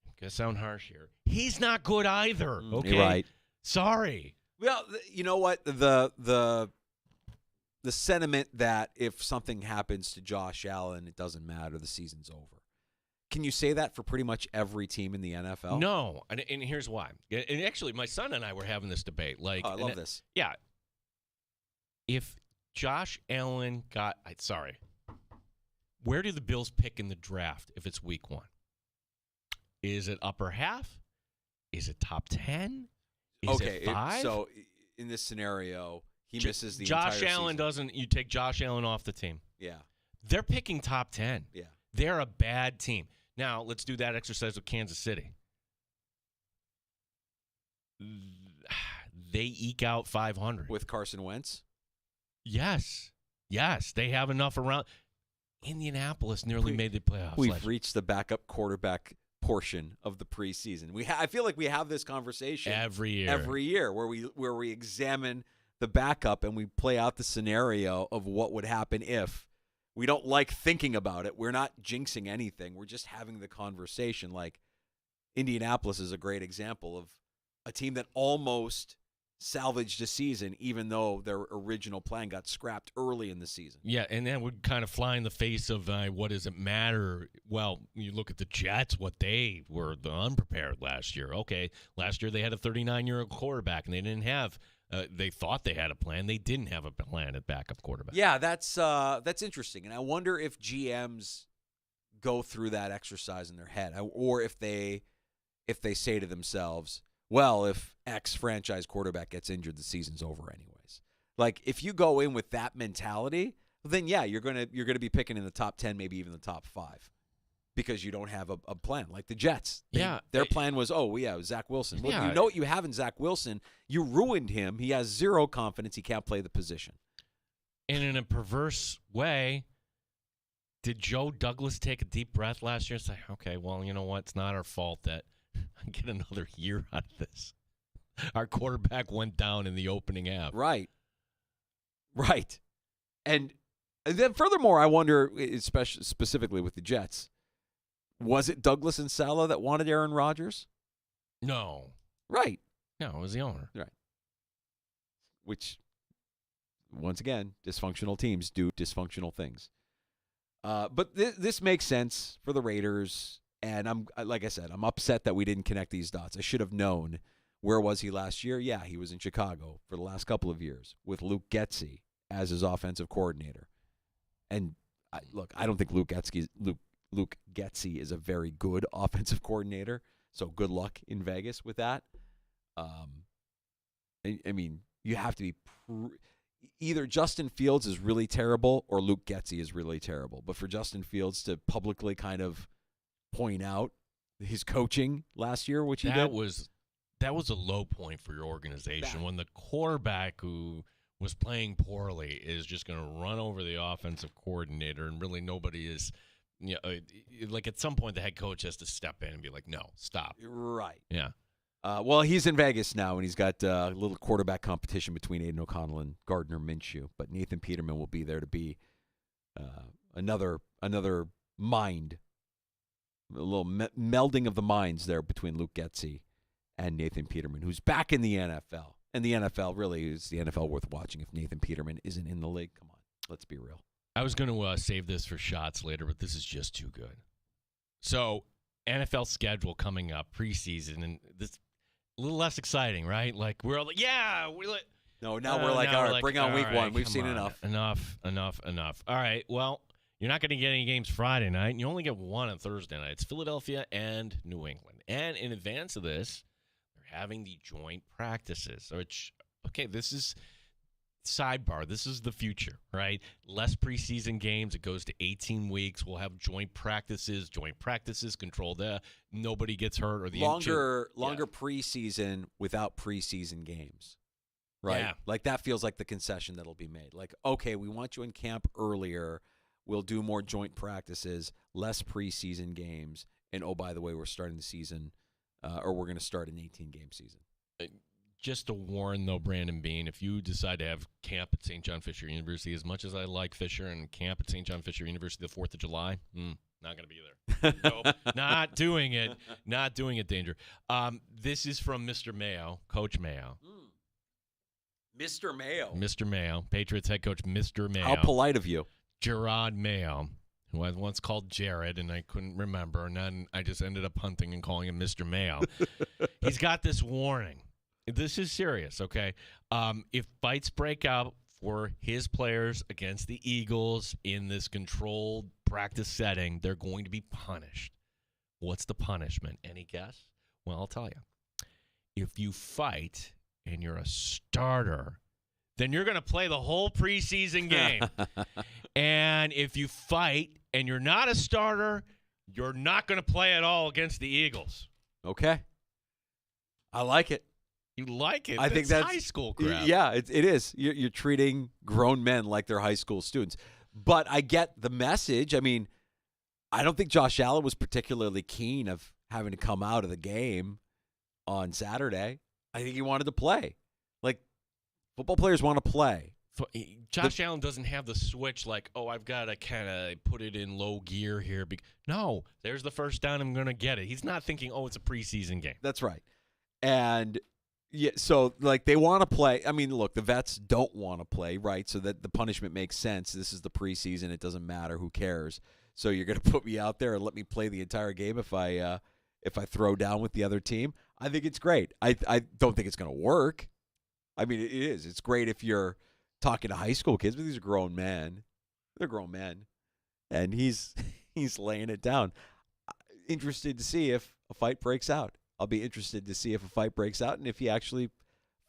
I'm going to sound harsh here, he's not good either. Okay, You're right. Sorry. Well, you know what? The sentiment that if something happens to Josh Allen, it doesn't matter, the season's over. Can you say that for pretty much every team in the NFL? No, and here's why. And actually, my son and I were having this debate. Like, I love this. Yeah. If Josh Allen where do the Bills pick in the draft if it's week 1? Is it upper half? Is it top 10? Is it 5? So in this scenario, he misses the entire Josh season. Allen doesn't. You take Josh Allen off the team. Yeah. They're picking top 10. Yeah. They're a bad team. Now, let's do that exercise with Kansas City. They eke out 500. With Carson Wentz? Yes. They have enough around. Indianapolis nearly made the playoffs. We've reached the backup quarterback portion of the preseason. I feel like we have this conversation every year where we examine the backup and we play out the scenario of what would happen if. We don't like thinking about it. We're not jinxing anything. We're just having the conversation. Like, Indianapolis is a great example of a team that almost salvaged a season, even though their original plan got scrapped early in the season. Yeah, and that would kind of fly in the face of what does it matter? Well, you look at the Jets, what they were unprepared last year. Okay, last year they had a 39-year-old quarterback, and they didn't have they thought they had a plan. They didn't have a plan at backup quarterback. Yeah, that's interesting. And I wonder if GMs go through that exercise in their head, or if they say to themselves, well, if X franchise quarterback gets injured, the season's over anyways. Like, if you go in with that mentality, then yeah, you're gonna be picking in the top 10, maybe even the top 5. Because you don't have a plan, like the Jets. Their plan was, Zach Wilson. Well, you know what you have in Zach Wilson. You ruined him. He has zero confidence. He can't play the position. And in a perverse way, did Joe Douglas take a deep breath last year and say, okay, well, you know what? It's not our fault that I get another year out of this. Our quarterback went down in the opening half. Right. And then furthermore, I wonder, especially specifically with the Jets, was it Douglas and Saleh that wanted Aaron Rodgers? No. Right. No, it was the owner. Right. Which, once again, dysfunctional teams do dysfunctional things. But this makes sense for the Raiders, and like I said, I'm upset that we didn't connect these dots. I should have known. Where was he last year? Yeah, he was in Chicago for the last couple of years with Luke Getsy as his offensive coordinator. And I don't think Luke Getsy is a very good offensive coordinator, so good luck in Vegas with that. I mean, you have to be either Justin Fields is really terrible or Luke Getsy is really terrible. But for Justin Fields to publicly kind of point out his coaching last year, which he did. That was a low point for your organization when the quarterback who was playing poorly is just going to run over the offensive coordinator, and really nobody is, like at some point the head coach has to step in and be like, no, stop. Right. Yeah. Well, he's in Vegas now, and he's got a little quarterback competition between Aiden O'Connell and Gardner Minshew. But Nathan Peterman will be there to be another mind, a little melding of the minds there between Luke Getsy and Nathan Peterman, who's back in the NFL. And the NFL, really, is the NFL worth watching if Nathan Peterman isn't in the league? Come on, let's be real. I was going to save this for shots later, but this is just too good. So, NFL schedule coming up, preseason, and this a little less exciting, right? Like, we're all like, yeah. No, now we're like, all right, bring on week one. We've seen enough. Enough. All right, well, you're not going to get any games Friday night, and you only get one on Thursday night. It's Philadelphia and New England. And in advance of this, having the joint practices, which, okay, this is sidebar. This is the future, right? Less preseason games. It goes to 18 weeks. We'll have joint practices. Joint practices control the nobody gets hurt or the longer preseason without preseason games, right? Yeah. Like that feels like the concession that'll be made. Like, okay, we want you in camp earlier. We'll do more joint practices, less preseason games, and oh, by the way, we're starting the season. Or we're going to start an 18-game season. Just to warn, though, Brandon Bean, if you decide to have camp at St. John Fisher University, as much as I like Fisher and camp at St. John Fisher University the 4th of July, not going to be there. Nope, not doing it. Not doing it, Danger. This is from Mr. Mayo, Coach Mayo. Mr. Mayo. Mr. Mayo, Patriots head coach Mr. Mayo. How polite of you. Gerard Mayo, who I once called Jared, and I couldn't remember, and then I just ended up hunting and calling him Mr. Mayo. He's got this warning. This is serious, okay? If fights break out for his players against the Eagles in this controlled practice setting, they're going to be punished. What's the punishment? Any guess? Well, I'll tell you. If you fight and you're a starter, then you're going to play the whole preseason game. And if you fight and you're not a starter, you're not going to play at all against the Eagles. Okay. I like it. You like it? I think that's high school crap. Yeah, it is. You're treating grown men like they're high school students. But I get the message. I mean, I don't think Josh Allen was particularly keen of having to come out of the game on Saturday. I think he wanted to play. Like, football players want to play. Josh Allen doesn't have the switch like, oh, I've got to kind of put it in low gear here. No, there's the first down. I'm going to get it. He's not thinking, oh, it's a preseason game. That's right. And, yeah, so, like, they want to play. I mean, look, the vets don't want to play, right? So that the punishment makes sense. This is the preseason. It doesn't matter. Who cares? So you're going to put me out there and let me play the entire game if I throw down with the other team? I think it's great. I don't think it's going to work. I mean, it is. It's great if you're talking to high school kids, but these are grown men. They're grown men. And he's laying it down. Interested to see if a fight breaks out. I'll be interested to see if a fight breaks out and if he actually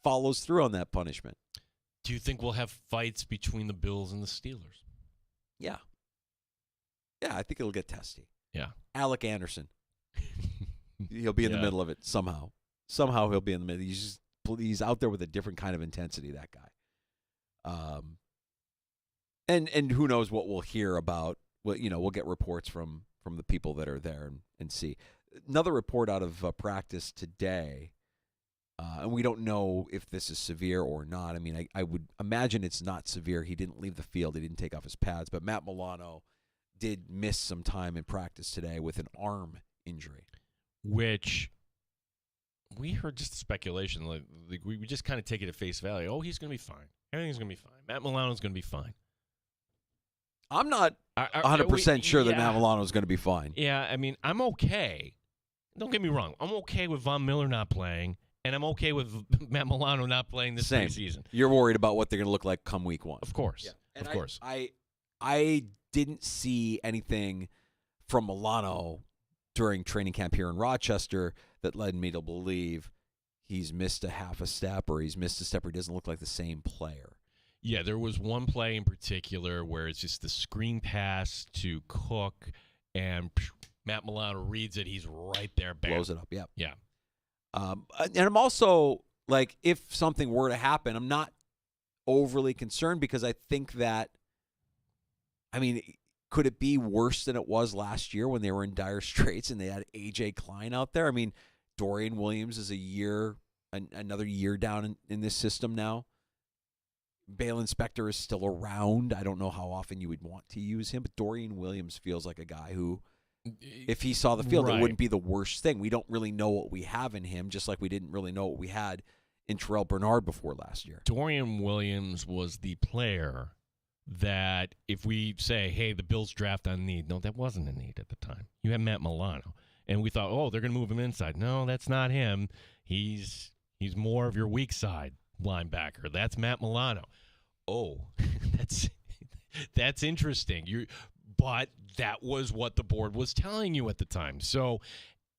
follows through on that punishment. Do you think we'll have fights between the Bills and the Steelers? Yeah. Yeah, I think it'll get testy. Yeah. Alec Anderson. He'll be in the middle of it somehow. Somehow he'll be in the middle. He's out there with a different kind of intensity, that guy. And who knows what we'll hear about. Well, we'll get reports from the people that are there and see. Another report out of practice today, and we don't know if this is severe or not. I mean, I would imagine it's not severe. He didn't leave the field. He didn't take off his pads. But Matt Milano did miss some time in practice today with an arm injury. Which we heard just speculation. Like we just kind of take it at face value. Oh, he's going to be fine. Everything's going to be fine. Matt Milano's going to be fine. I'm not 100% sure that Matt Milano is going to be fine. Yeah, I mean, I'm okay. Don't get me wrong. I'm okay with Von Miller not playing, and I'm okay with Matt Milano not playing this preseason. You're worried about what they're going to look like come week one. Of course. Yeah. Of course. I didn't see anything from Milano during training camp here in Rochester that led me to believe he's missed a half a step or he's missed a step or he doesn't look like the same player. Yeah, there was one play in particular where it's just the screen pass to Cook, and Matt Milano reads it. He's right there. Bam. Blows it up, yeah. Yeah. And I'm also, like, if something were to happen, I'm not overly concerned because I think that, I mean, could it be worse than it was last year when they were in dire straits and they had A.J. Klein out there? I mean, Dorian Williams is another year down in this system now. Balin Spector is still around. I don't know how often you would want to use him, but Dorian Williams feels like a guy who, if he saw the field, Right. it wouldn't be the worst thing. We don't really know what we have in him, just like we didn't really know what we had in Terrell Bernard before last year. Dorian Williams was the player that if we say, hey, the Bills draft on need, no, that wasn't a need at the time. You had Matt Milano. And we thought, oh, they're going to move him inside. No, that's not him. He's more of your weak side linebacker. That's Matt Milano. Oh, that's interesting. But that was what the board was telling you at the time. So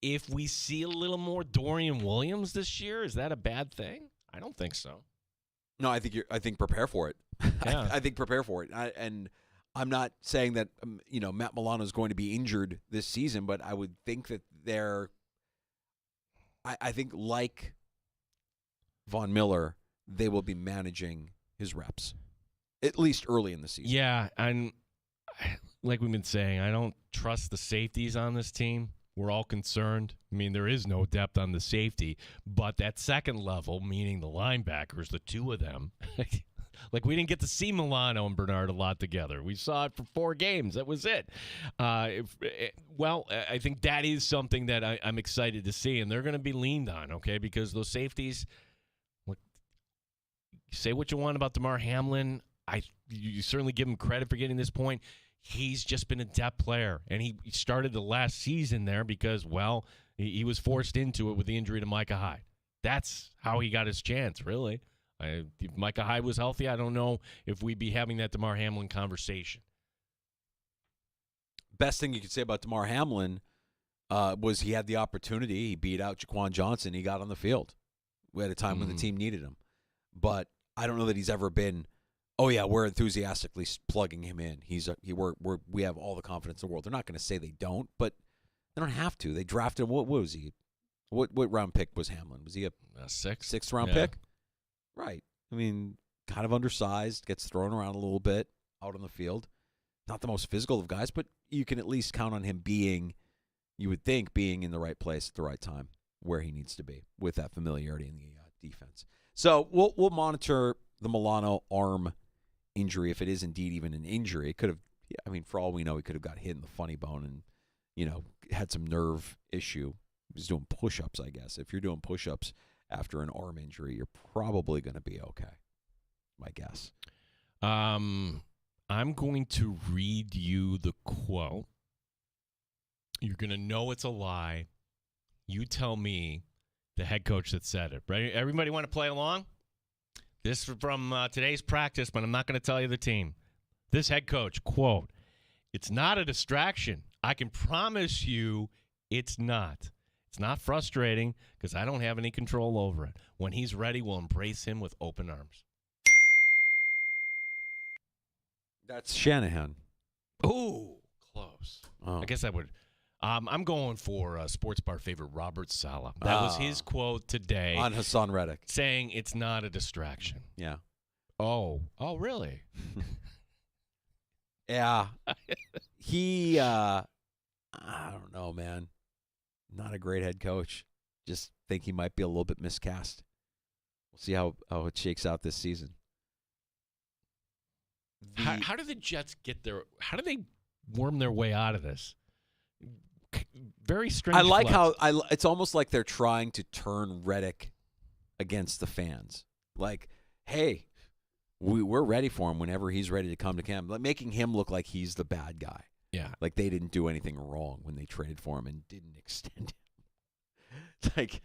if we see a little more Dorian Williams this year, is that a bad thing? I don't think so. No, I think prepare for it. Yeah. I think prepare for it. And I'm not saying that Matt Milano is going to be injured this season, but I would think that I think like Von Miller, they will be managing his reps, at least early in the season. Yeah, and like we've been saying, I don't trust the safeties on this team. We're all concerned. I mean, there is no depth on the safety, but that second level, meaning the linebackers, the two of them, like we didn't get to see Milano and Bernard a lot together. We saw it for 4 games. That was it. I think that is something that I'm excited to see, and they're going to be leaned on, okay, because those safeties, look, say what you want about Damar Hamlin. You certainly give him credit for getting this point. He's just been a depth player, and he started the last season there because, well, he was forced into it with the injury to Micah Hyde. That's how he got his chance, really. If Micah Hyde was healthy, I don't know if we'd be having that Damar Hamlin conversation. Best thing you could say about Damar Hamlin was he had the opportunity. He beat out Jaquan Johnson. He got on the field at a time when the team needed him. But I don't know that he's ever been, oh, yeah, we're enthusiastically plugging him in. We have all the confidence in the world. They're not going to say they don't, but they don't have to. They drafted him. What was he? What round pick was Hamlin? Was he a sixth round pick? Right. I mean, kind of undersized, gets thrown around a little bit out on the field. Not the most physical of guys, but you can at least count on him being in the right place at the right time where he needs to be with that familiarity in the defense. So we'll monitor the Milano arm injury if it is indeed even an injury. It could have, I mean, for all we know, he could have got hit in the funny bone and, had some nerve issue. He was doing push-ups, I guess. If you're doing push-ups after an arm injury, you're probably going to be okay, my guess. I'm going to read you the quote. You're going to know it's a lie. You tell me the head coach that said it. Right? Everybody want to play along? This is from today's practice, but I'm not going to tell you the team. This head coach, quote, "It's not a distraction. I can promise you it's not. It's not frustrating because I don't have any control over it. When he's ready, we'll embrace him with open arms." That's Shanahan. Ooh, close. Oh. I guess I would. I'm going for sports bar favorite Robert Saleh. That was his quote today On Hassan Reddick. saying it's not a distraction. Yeah. Oh, really? Yeah. He, I don't know, man. Not a great head coach. Just think he might be a little bit miscast. We'll see how it shakes out this season. How do the Jets get their? How do they worm their way out of this? Very strange. I like flex. how it's almost like they're trying to turn Reddick against the fans. Like, hey, we're ready for him whenever he's ready to come to camp. Like, making him look like he's the bad guy. Yeah. Like they didn't do anything wrong when they traded for him and didn't extend him. It's like,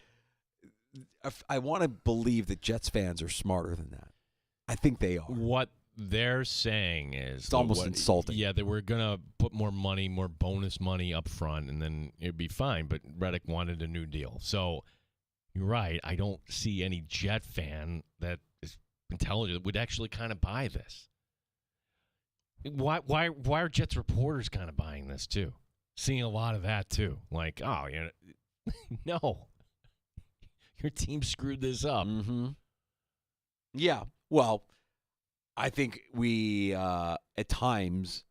I want to believe that Jets fans are smarter than that. I think they are. What they're saying is It's almost insulting. Yeah, they were gonna put more money, more bonus money up front, and then it'd be fine. But Reddick wanted a new deal, so you're right. I don't see any Jet fan that is been telling you, would actually kind of buy this. Why are Jets reporters kind of buying this too? Seeing a lot of that too. Like, oh, no, your team screwed this up. Mm-hmm. Yeah. Well, I think we at times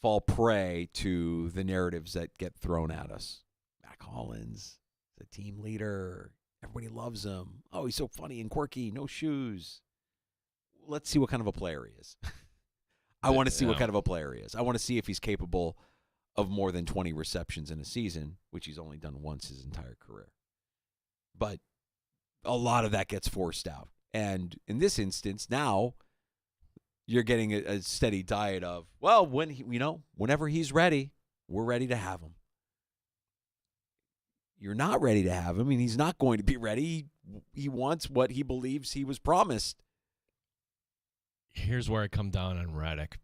fall prey to the narratives that get thrown at us. Mac Hollins, the team leader. Everybody loves him. Oh, he's so funny and quirky. No shoes. Let's see what kind of a player he is. I want to see what kind of a player he is. I want to see if he's capable of more than 20 receptions in a season, which he's only done once his entire career. But a lot of that gets forced out. And in this instance, now you're getting a steady diet of, well, whenever he's ready, we're ready to have him. You're not ready to have him, and he's not going to be ready. He wants what he believes he was promised. Here's where I come down on Reddick.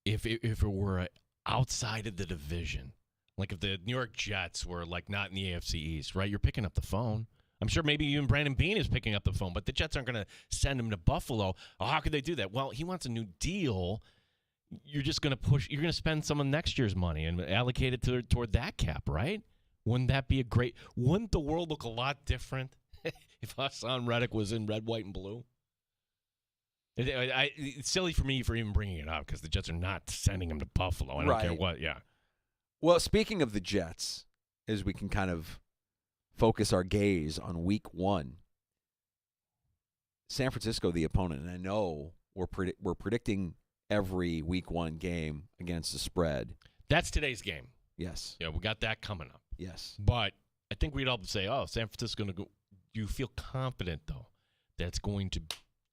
If it were outside of the division, like if the New York Jets were like not in the AFC East, right? You're picking up the phone. I'm sure maybe even Brandon Beane is picking up the phone, but the Jets aren't going to send him to Buffalo. Oh, how could they do that? Well, he wants a new deal. You're just going to push. You're going to spend some of next year's money and allocate it toward that cap, right? Wouldn't that be wouldn't the world look a lot different if Hassan Reddick was in red, white, and blue? It's silly for me for even bringing it up because the Jets are not sending him to Buffalo. I don't care what, yeah. Well, speaking of the Jets, as we can kind of focus our gaze on week 1, San Francisco, the opponent, and I know we're predicting every week 1 game against the spread. That's today's game. Yes. Yeah, we got that coming up. Yes. But I think we'd all say, oh, San Francisco's going to go. Do you feel confident, though, that it's going to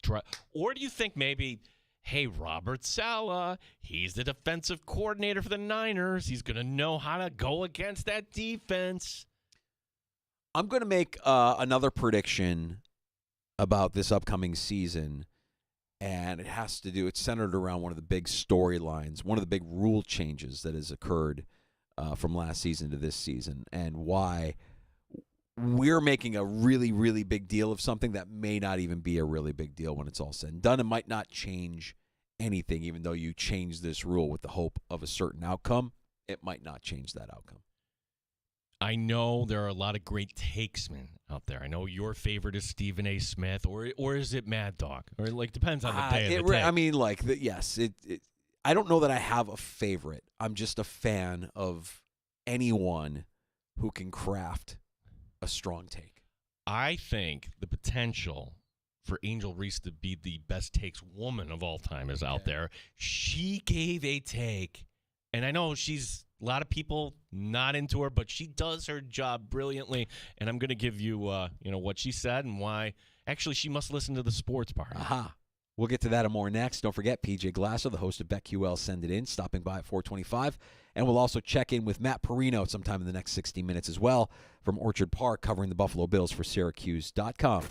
try? Or do you think maybe, hey, Robert Saleh, he's the defensive coordinator for the Niners. He's going to know how to go against that defense. I'm going to make another prediction about this upcoming season, and it's centered around one of the big storylines, one of the big rule changes that has occurred from last season to this season, and why we're making a really, really big deal of something that may not even be a really big deal when it's all said and done. It might not change anything, even though you change this rule with the hope of a certain outcome. It might not change that outcome. I know there are a lot of great takesmen out there. I know your favorite is Stephen A. Smith, or is it Mad Dog? Or depends on the day of the take. I mean, yes. I don't know that I have a favorite. I'm just a fan of anyone who can craft a strong take. I think the potential for Angel Reese to be the best takes woman of all time is out there. She gave a take, and I know she's a lot of people not into her, but she does her job brilliantly. And I'm going to give you, what she said and why. Actually, she must listen to the Sports Bar. Aha. We'll get to that and more next. Don't forget, PJ Glasser, the host of BetQL Send It In, stopping by at 425. And we'll also check in with Matt Perino sometime in the next 60 minutes as well from Orchard Park, covering the Buffalo Bills for Syracuse.com.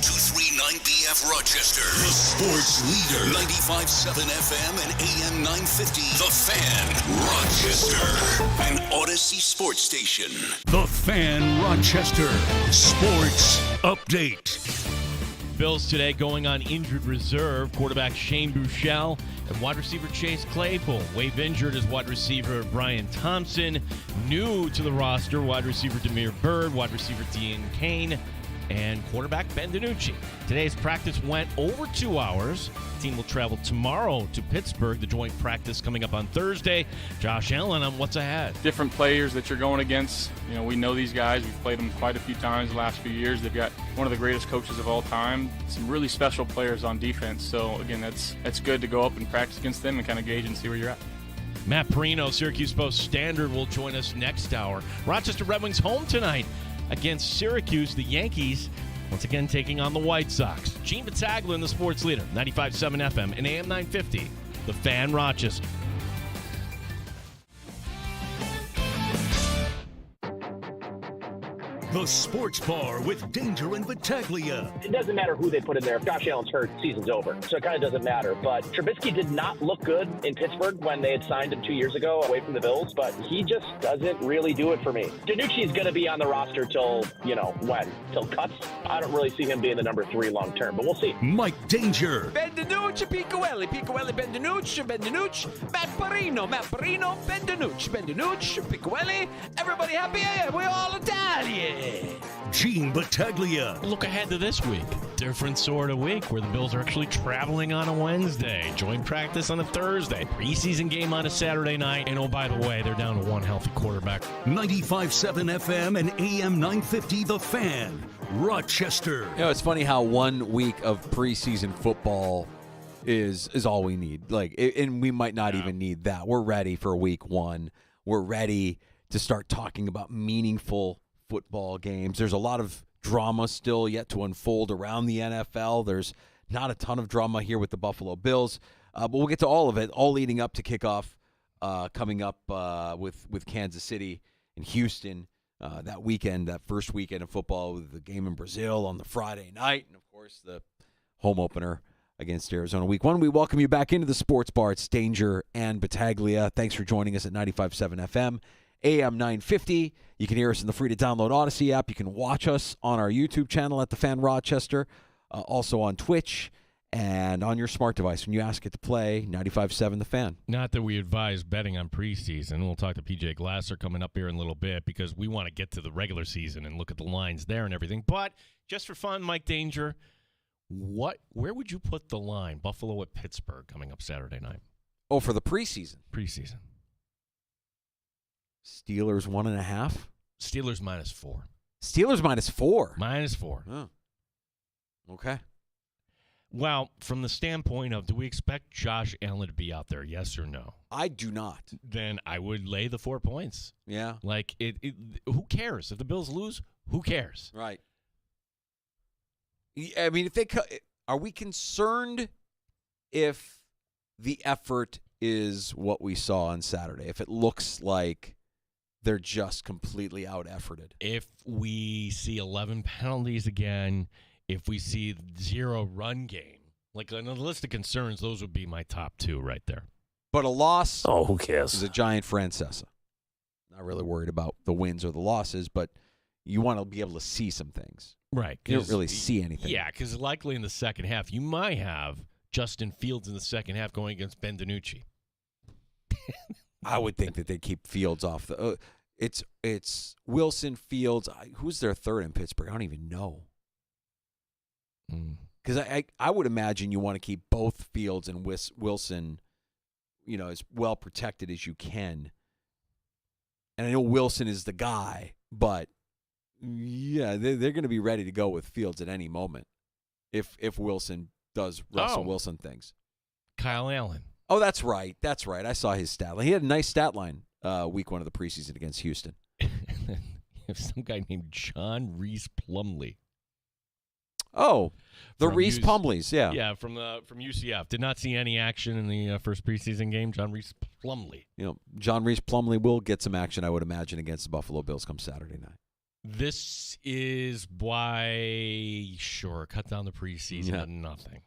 92.3 9BF Rochester. The sports leader. 95.7 FM and AM 950. The Fan, Rochester. An Odyssey sports station. The Fan Rochester Sports Update. Bills today going on injured reserve. Quarterback Shane Buechele and wide receiver Chase Claypool. Wave injured is wide receiver Brian Thompson. New to the roster, wide receiver Demir Bird, wide receiver Dean Kane, and quarterback Ben DiNucci. Today's practice went over 2 hours. The team will travel tomorrow to Pittsburgh. The joint practice coming up on Thursday. Josh Allen on what's ahead. Different players that you're going against. You know, we know these guys. We've played them quite a few times the last few years. They've got one of the greatest coaches of all time. Some really special players on defense. So, again, that's good to go up and practice against them and kind of gauge and see where you're at. Matt Perino, Syracuse Post Standard, will join us next hour. Rochester Red Wings home tonight against Syracuse. The Yankees once again taking on the White Sox. Gene Battaglia in the sports leader, 95.7 FM and AM 950, The Fan, Rochester. The Sports Bar with Danger and Battaglia. It doesn't matter who they put in there. If Josh Allen's hurt, season's over. So it kind of doesn't matter. But Trubisky did not look good in Pittsburgh when they had signed him 2 years ago away from the Bills, but he just doesn't really do it for me. DiNucci's going to be on the roster till, when? Till cuts? I don't really see him being the number 3 long term, but we'll see. Mike Danger. Ben DiNucci, Picoelli, Ben DiNucci, Matt Perino, Ben DiNucci, Picoelli. Everybody happy? Yeah, we're all Italian. Gene Battaglia. Look ahead to this week. Different sort of week where the Bills are actually traveling on a Wednesday. Joint practice on a Thursday. Preseason game on a Saturday night. And oh, by the way, they're down to one healthy quarterback. 95.7 FM and AM 950 The Fan, Rochester. You know, it's funny how 1 week of preseason football is all we need. And we might not even need that. We're ready for week 1. We're ready to start talking about meaningful football games. There's a lot of drama still yet to unfold around the NFL. There's not a ton of drama here with the Buffalo Bills, but we'll get to all of it, all leading up to kickoff coming up with Kansas City and Houston that weekend, that first weekend of football with the game in Brazil on the Friday night, and, of course, the home opener against Arizona week 1. We welcome you back into the Sports Bar. It's Danger and Battaglia. Thanks for joining us at 95.7 FM. AM 950. You can hear us in the free-to-download Odyssey app. You can watch us on our YouTube channel at The Fan Rochester, also on Twitch, and on your smart device when you ask it to play 95.7 The Fan. Not that we advise betting on preseason. We'll talk to PJ Glasser coming up here in a little bit because we want to get to the regular season and look at the lines there and everything. But just for fun, Mike Danger, where would you put the line? Buffalo at Pittsburgh coming up Saturday night. Oh, for the preseason? Preseason. Steelers 1.5? Steelers -4. Steelers -4? -4. Oh. Okay. Well, from the standpoint of, do we expect Josh Allen to be out there, yes or no? I do not. Then I would lay the 4 points. Yeah. Who cares? If the Bills lose, who cares? Right. I mean, are we concerned if the effort is what we saw on Saturday? If it looks like they're just completely out-efforted? If we see 11 penalties again, if we see 0 run game, on the list of concerns, those would be my top 2 right there. But a loss who cares? Is a giant for Francesa. Not really worried about the wins or the losses, but you want to be able to see some things. Right. You don't really see anything. Yeah, because likely in the second half, you might have Justin Fields in the second half going against Ben DiNucci. I would think that they'd keep Fields off the. It's Wilson, Fields. Who's their third in Pittsburgh? I don't even know. Because I would imagine you want to keep both Fields and Wilson, as well protected as you can. And I know Wilson is the guy, but yeah, they're going to be ready to go with Fields at any moment if Wilson does Russell Wilson things. Kyle Allen. Oh, that's right. That's right. I saw his stat line. He had a nice stat line week 1 of the preseason against Houston. You have some guy named John Reese Plumlee. Oh, the Reese Plumlees, yeah. Yeah, from UCF. Did not see any action in the first preseason game. John Reese Plumlee. John Reese Plumlee will get some action, I would imagine, against the Buffalo Bills come Saturday night. This is why, sure, cut down the preseason to nothing.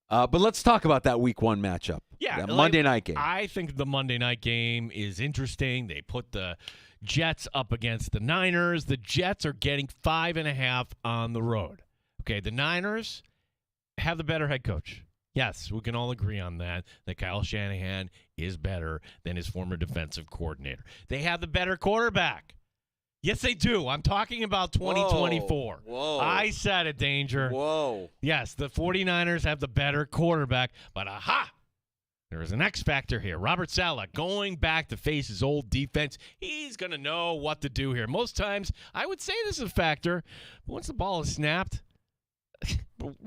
But let's talk about that week 1 matchup. Yeah, that Monday night game. I think the Monday night game is interesting. They put the Jets up against the Niners. The Jets are getting 5.5 on the road. Okay, the Niners have the better head coach. Yes, we can all agree on that Kyle Shanahan is better than his former defensive coordinator. They have the better quarterback. Yes, they do. I'm talking about 2024. Whoa. I said it, Danger. Whoa. Yes, the 49ers have the better quarterback, but there is an X factor here. Robert Saleh going back to face his old defense. He's going to know what to do here. Most times, I would say this is a factor, but once the ball is snapped,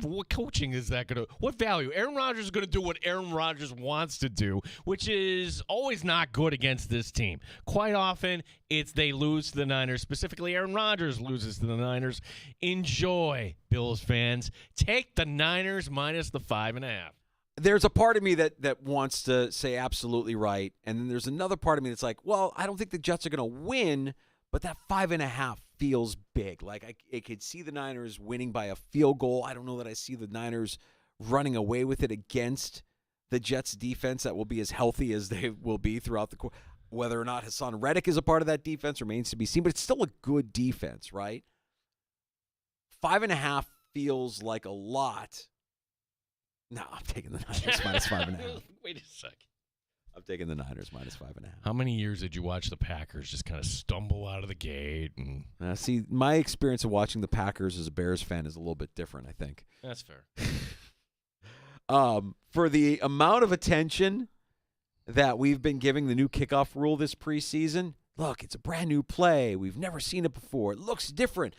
what coaching is that going to – what value? Aaron Rodgers is going to do what Aaron Rodgers wants to do, which is always not good against this team. Quite often, it's they lose to the Niners. Specifically, Aaron Rodgers loses to the Niners. Enjoy, Bills fans. Take the Niners minus the 5.5. There's a part of me that wants to say absolutely right, and then there's another part of me that's like, well, I don't think the Jets are going to win, but that 5.5 feels big. Like I could see the Niners winning by a field goal. I don't know that I see the Niners running away with it against the Jets defense that will be as healthy as they will be throughout the course. Whether or not Hassan Reddick is a part of that defense remains to be seen, but it's still a good defense, right? 5.5 feels like a lot. No, I'm taking the Niners minus 5.5. Wait a second. I'm taking the Niners minus 5.5. How many years did you watch the Packers just kind of stumble out of the gate? And See, my experience of watching the Packers as a Bears fan is a little bit different, I think. that's fair. For the amount of attention that we've been giving the new kickoff rule this preseason, look, it's a brand new play. We've never seen it before. It looks different.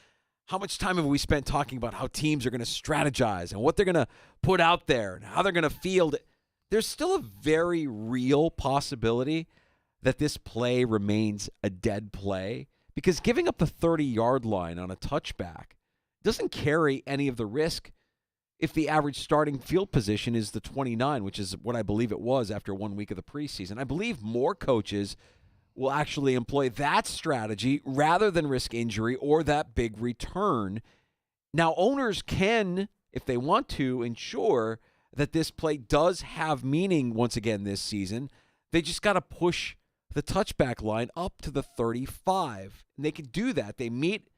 How much time have we spent talking about how teams are going to strategize and what they're going to put out there and how they're going to field it? There's still a very real possibility that this play remains a dead play because giving up the 30-yard line on a touchback doesn't carry any of the risk if the average starting field position is the 29, which is what I believe it was after 1 week of the preseason. I believe more coaches will actually employ that strategy rather than risk injury or that big return. Now, owners can, if they want to, ensure that this play does have meaning once again this season. They just got to push the touchback line up to the 35. And they can do that. They meet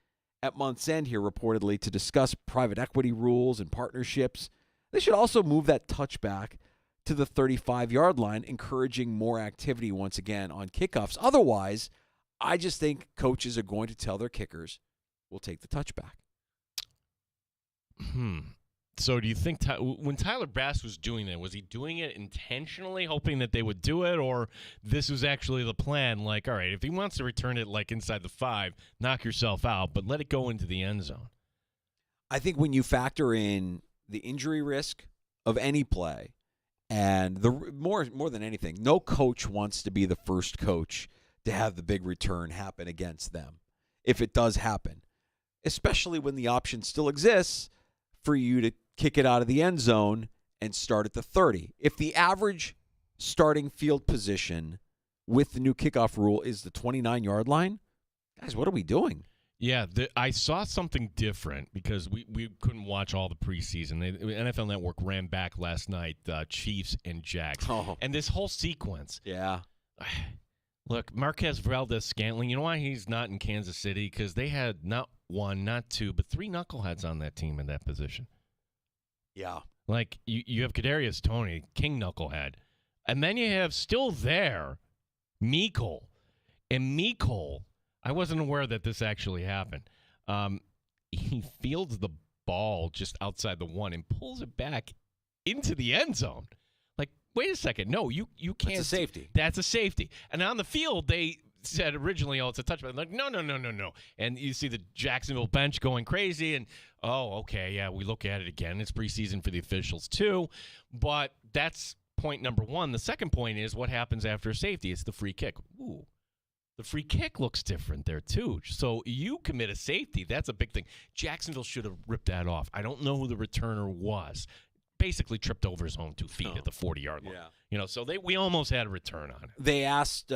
at month's end here reportedly to discuss private equity rules and partnerships. They should also move that touchback to the 35-yard line, encouraging more activity once again on kickoffs. Otherwise, I just think coaches are going to tell their kickers, we'll take the touchback. So do you think when Tyler Bass was doing that, was he doing it intentionally, hoping that they would do it, or this was actually the plan? Like, all right, if he wants to return it like inside the 5, knock yourself out, but let it go into the end zone. I think when you factor in the injury risk of any play, and the more than anything, no coach wants to be the first coach to have the big return happen against them, if it does happen, especially when the option still exists for you to kick it out of the end zone and start at the 30. If the average starting field position with the new kickoff rule is the 29-yard line, guys, what are we doing? Yeah, I saw something different because we couldn't watch all the preseason. NFL Network ran back last night, Chiefs and Jags. Oh. And this whole sequence. Yeah. Look, Marquez Valdez-Scantling, you know why he's not in Kansas City? Because they had not one, not two, but 3 knuckleheads on that team in that position. Yeah. Like, you have Kadarius Toney, king knucklehead. And then you have still there Mecole. And Mecole, I wasn't aware that this actually happened. He fields the ball just outside the 1 and pulls it back into the end zone. Like, wait a second. No, you can't. That's a safety. That's a safety. And on the field, they said originally, it's a touchback. Like, no. And you see the Jacksonville bench going crazy. And, okay, yeah, we look at it again. It's preseason for the officials, too. But that's point number 1. The second point is what happens after a safety. It's the free kick. Ooh. The free kick looks different there, too. So you commit a safety. That's a big thing. Jacksonville should have ripped that off. I don't know who the returner was. Basically tripped over his own 2 feet at the 40-yard line. Yeah. So we almost had a return on it. They asked,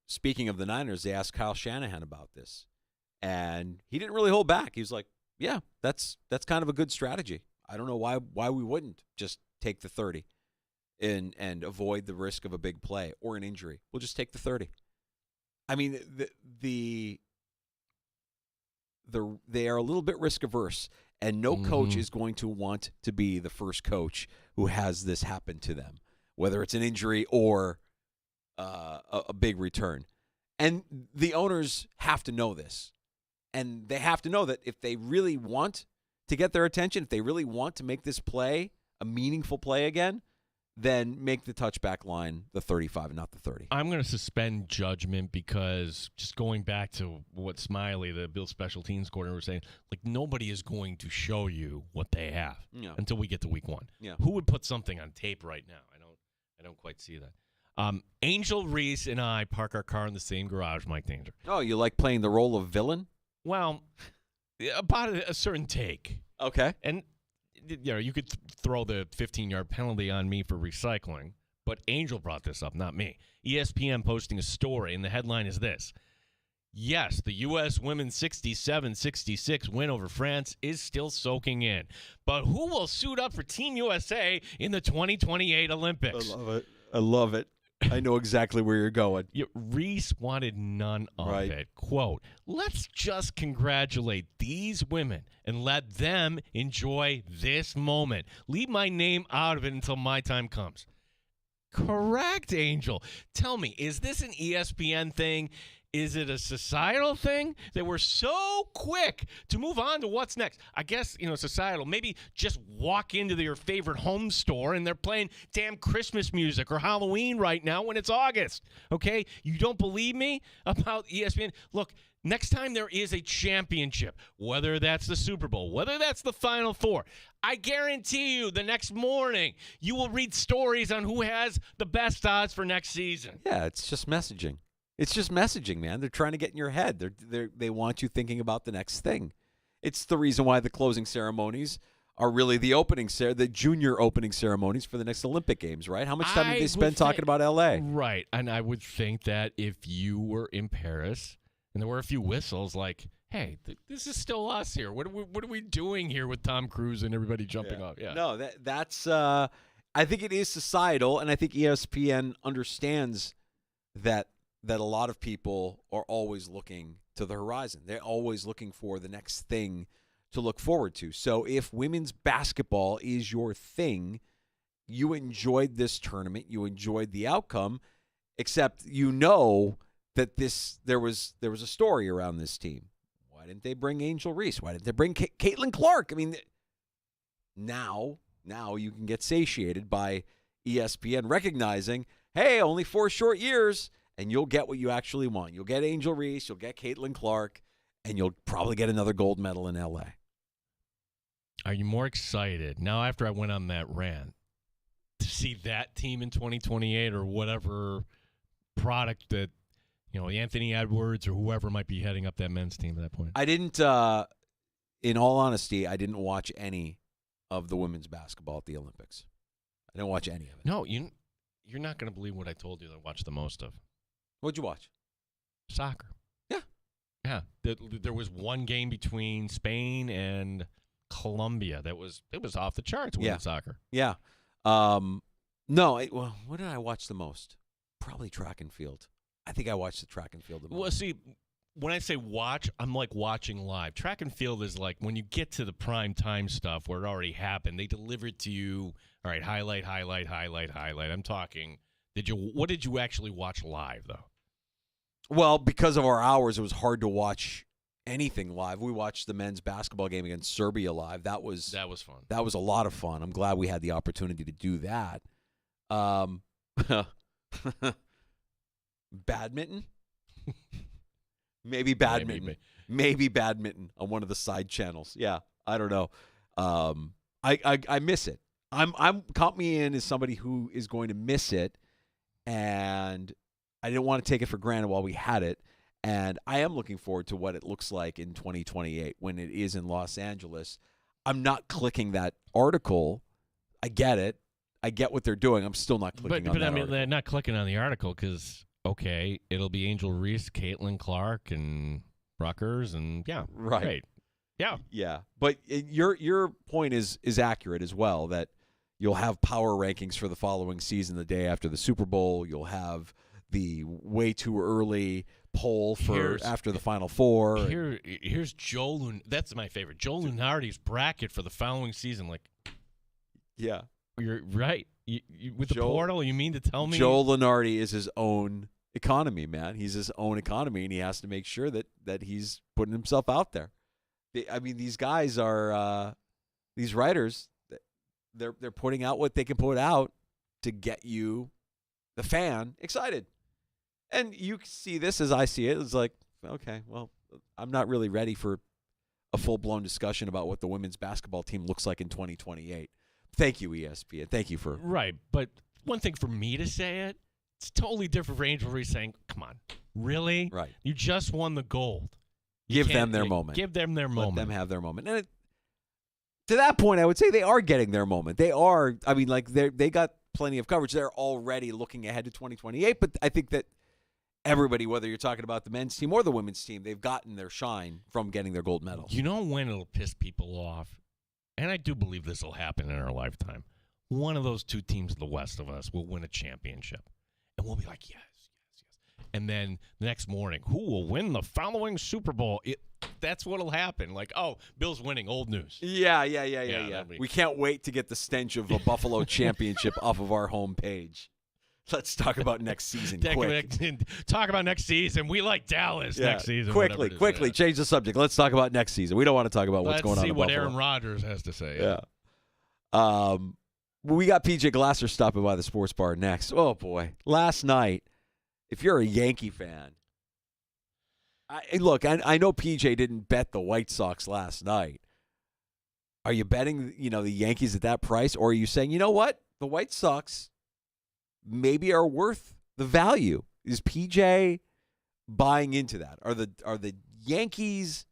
speaking of the Niners, they asked Kyle Shanahan about this. And he didn't really hold back. He was like, yeah, that's kind of a good strategy. I don't know why we wouldn't just take the 30 and avoid the risk of a big play or an injury. We'll just take the 30. I mean, they are a little bit risk averse, and no coach is going to want to be the first coach who has this happen to them, whether it's an injury or a big return. And the owners have to know this. And they have to know that if they really want to get their attention, if they really want to make this play a meaningful play again, then make the touchback line the 35 and not the 30. I'm going to suspend judgment because just going back to what Smiley, the Bill special teams coordinator, was saying, like, nobody is going to show you what they have until we get to week 1. Yeah. Who would put something on tape right now? I don't quite see that. Angel Reese and I park our car in the same garage, Mike Danger. Oh, you like playing the role of villain? Well, about a certain take. Okay. And, you could throw the 15-yard penalty on me for recycling, but Angel brought this up, not me. ESPN posting a story, and the headline is this. Yes, the U.S. women's 67-66 win over France is still soaking in. But who will suit up for Team USA in the 2028 Olympics? I love it. I know exactly where you're going. Reese wanted none of it. Quote, let's just congratulate these women and let them enjoy this moment. Leave my name out of it until my time comes. Correct, Angel. Tell me, is this an ESPN thing? Is it a societal thing that we're so quick to move on to what's next? I guess, societal. Maybe just walk into your favorite home store and they're playing damn Christmas music or Halloween right now when it's August. Okay? You don't believe me about ESPN? Look, next time there is a championship, whether that's the Super Bowl, whether that's the Final Four, I guarantee you the next morning you will read stories on who has the best odds for next season. Yeah, it's just messaging. It's just messaging, man. They're trying to get in your head. They want you thinking about the next thing. It's the reason why the closing ceremonies are really the junior opening ceremonies for the next Olympic Games, right? How much time did they spend talking about L.A.? Right, and I would think that if you were in Paris and there were a few whistles like, hey, this is still us here. What are we doing here with Tom Cruise and everybody jumping off? Yeah. No, that's I think it is societal, and I think ESPN understands that a lot of people are always looking to the horizon. They're always looking for the next thing to look forward to. So if women's basketball is your thing, you enjoyed this tournament, you enjoyed the outcome, except that there was a story around this team. Why didn't they bring Angel Reese? Why didn't they bring Caitlin Clark? I mean, now you can get satiated by ESPN recognizing, hey, only 4 short years, and you'll get what you actually want. You'll get Angel Reese, you'll get Caitlin Clark, and you'll probably get another gold medal in L.A. Are you more excited now after I went on that rant to see that team in 2028 or whatever product that, Anthony Edwards or whoever might be heading up that men's team at that point? I didn't, in all honesty, I didn't watch any of the women's basketball at the Olympics. I didn't watch any of it. No, you're not going to believe what I told you that I watched the most of. What'd you watch? Soccer. Yeah. Yeah. There was one game between Spain and Colombia it was off the charts. Women's soccer. Yeah. No. What did I watch the most? Probably track and field. I think I watched the track and field the most. Well, see, when I say watch, I'm like watching live. Track and field is like when you get to the prime time stuff where it already happened. They deliver it to you. All right, highlight. I'm talking. What did you actually watch live though? Well, because of our hours, it was hard to watch anything live. We watched the men's basketball game against Serbia live. That was fun. That was a lot of fun. I'm glad we had the opportunity to do that. Badminton? Maybe badminton. Maybe badminton on one of the side channels. Yeah, I don't know. I miss it. I'm count me in as somebody who is going to miss it, and I didn't want to take it for granted while we had it. And I am looking forward to what it looks like in 2028 when it is in Los Angeles. I'm not clicking that article. I get it. I get what they're doing. I'm still not clicking on that article. They're not clicking on the article because, okay, it'll be Angel Reese, Caitlin Clark, and Rutgers, and Right. great. Yeah. Yeah, but your point is accurate as well, that you'll have power rankings for the following season the day after the Super Bowl. You'll have the way too early poll for after the Final Four. Here's Joe That's my favorite. Joe Lunardi's bracket for the following season. Like, yeah, you're right. With the portal, you mean to tell me Joe Lunardi is his own economy, man? He's his own economy, and he has to make sure that he's putting himself out there. I mean, these guys are these writers. They're putting out what they can put out to get you, the fan, excited. And you see this as I see it. It's like, okay, well, I'm not really ready for a full-blown discussion about what the women's basketball team looks like in 2028. Thank you, ESPN. Thank you for right. But one thing for me to say it, it's totally different range where he's saying, "Come on, really? Right? You just won the gold." Give them their moment. Give them their moment. Let them have their moment. And to that point, I would say they are getting their moment. They are. I mean, like they got plenty of coverage. They're already looking ahead to 2028. But I think that everybody, whether you're talking about the men's team or the women's team, they've gotten their shine from getting their gold medals. You know when it'll piss people off, and I do believe this will happen in our lifetime. One of those two teams in the West of us will win a championship, and we'll be like, yes. And then the next morning, who will win the following Super Bowl? That's what'll happen. Like, oh, Bill's winning. Old news. Yeah. We can't wait to get the stench of a Buffalo championship off of our homepage. Let's talk about next season. Talk about next season. We like Dallas next season. Quickly, change the subject. Let's talk about next season. We don't want to talk about what's going on in Buffalo. Let's see Buffalo. what Aaron Rodgers has to say. Yeah. We got PJ Glasser stopping by the sports bar next. Oh, boy. Last night, if you're a Yankee fan, look, I know PJ didn't bet the White Sox last night. Are you betting, the Yankees at that price, or are you saying, you know what, the White Sox maybe are worth the value? Is PJ buying into that? Are the Yankees?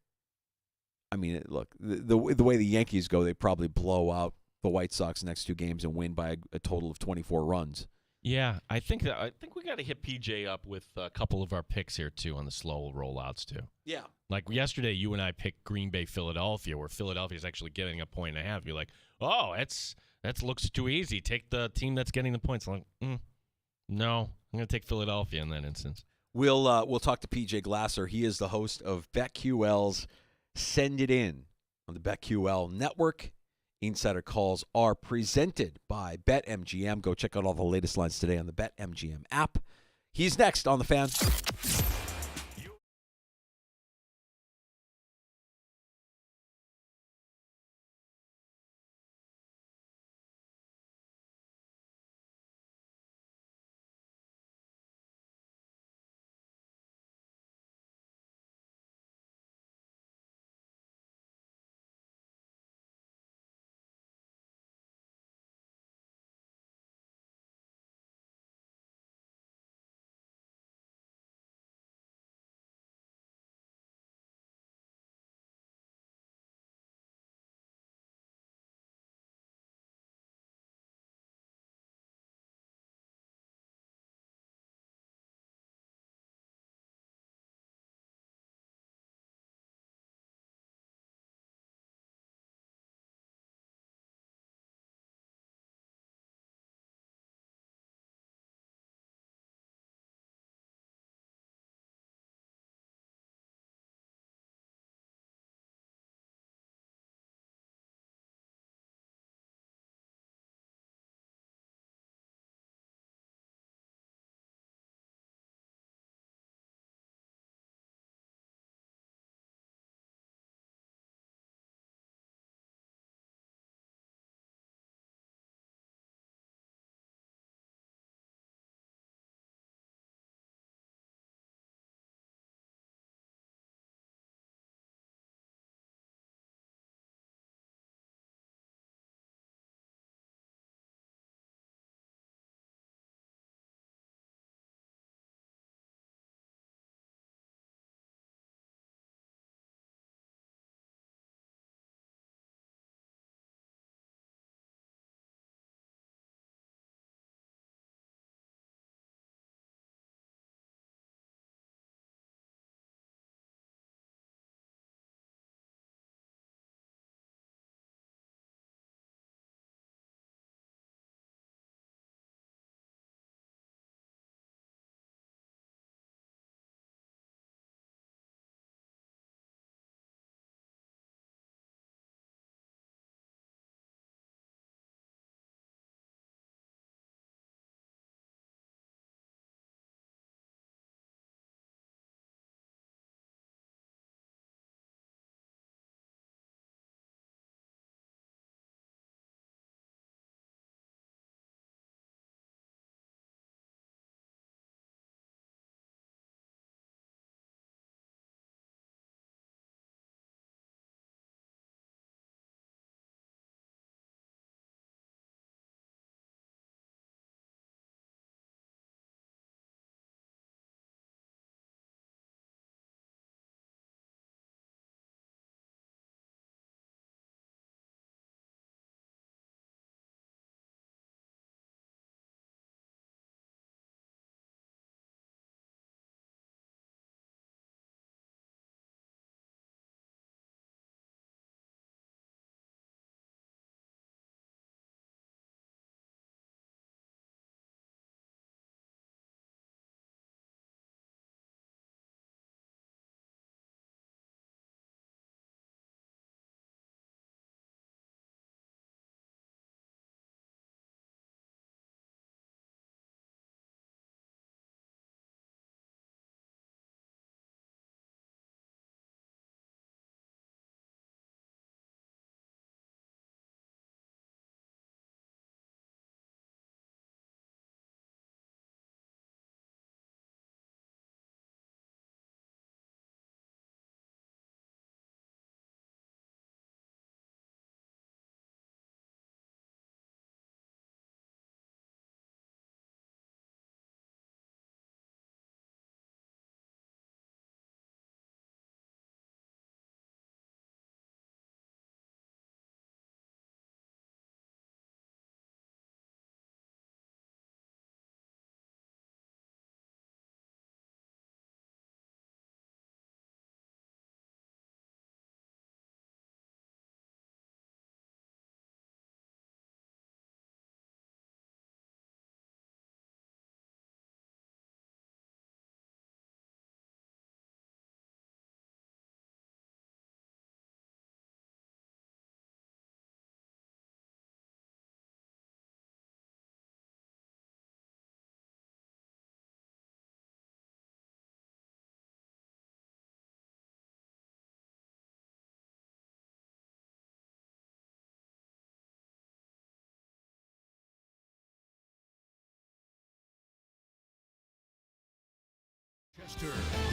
I mean, look, the way the Yankees go, they probably blow out the White Sox next two games and win by a total of 24 runs. Yeah, I think we got to hit PJ up with a couple of our picks here too on the slow rollouts too. Yeah, like yesterday, you and I picked Green Bay, Philadelphia, where Philadelphia is actually getting a point and a half. You're like, oh, that looks too easy. Take the team that's getting the points. I'm like, no, I'm going to take Philadelphia in that instance. We'll talk to PJ Glasser. He is the host of BetQL's Send It In on the BetQL network. Insider calls are presented by BetMGM. Go check out all the latest lines today on the BetMGM app. He's next on The Fan.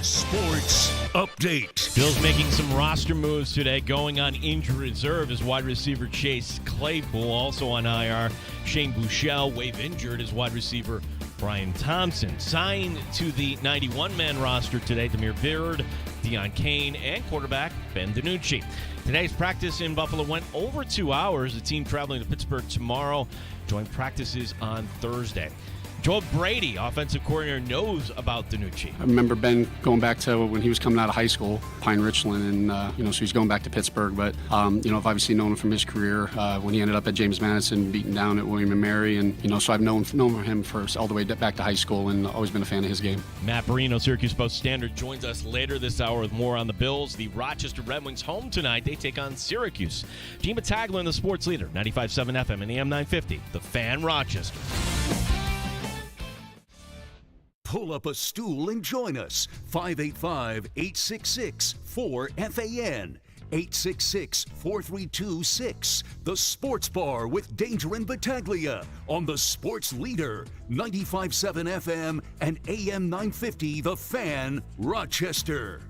Sports Update. Bills making some roster moves today, going on injury reserve as wide receiver Chase Claypool, also on IR. Shane Buechele, wave injured, as wide receiver Brian Thompson. Signed to the 91-man roster today, Demir Beard, Deion Kane, and quarterback Ben DiNucci. Today's practice in Buffalo went over 2 hours. The team traveling to Pittsburgh tomorrow. Joint practices on Thursday. Joel Brady, offensive coordinator, knows about DiNucci. I remember Ben going back to when he was coming out of high school, Pine Richland, and so he's going back to Pittsburgh. But I've obviously known him from his career when he ended up at James Madison, beaten down at William and Mary, and so I've known him all the way back to high school, and always been a fan of his game. Matt Barino, Syracuse Post-Standard, joins us later this hour with more on the Bills. The Rochester Red Wings home tonight. They take on Syracuse. Gene Battaglia, the sports leader, 95.7 FM and AM 950. The Fan, Rochester. Pull up a stool and join us. 585-866-4FAN. 866-432-6. The Sports Bar with Danger and Battaglia on the Sports Leader, 95.7 FM and AM 950, The Fan, Rochester.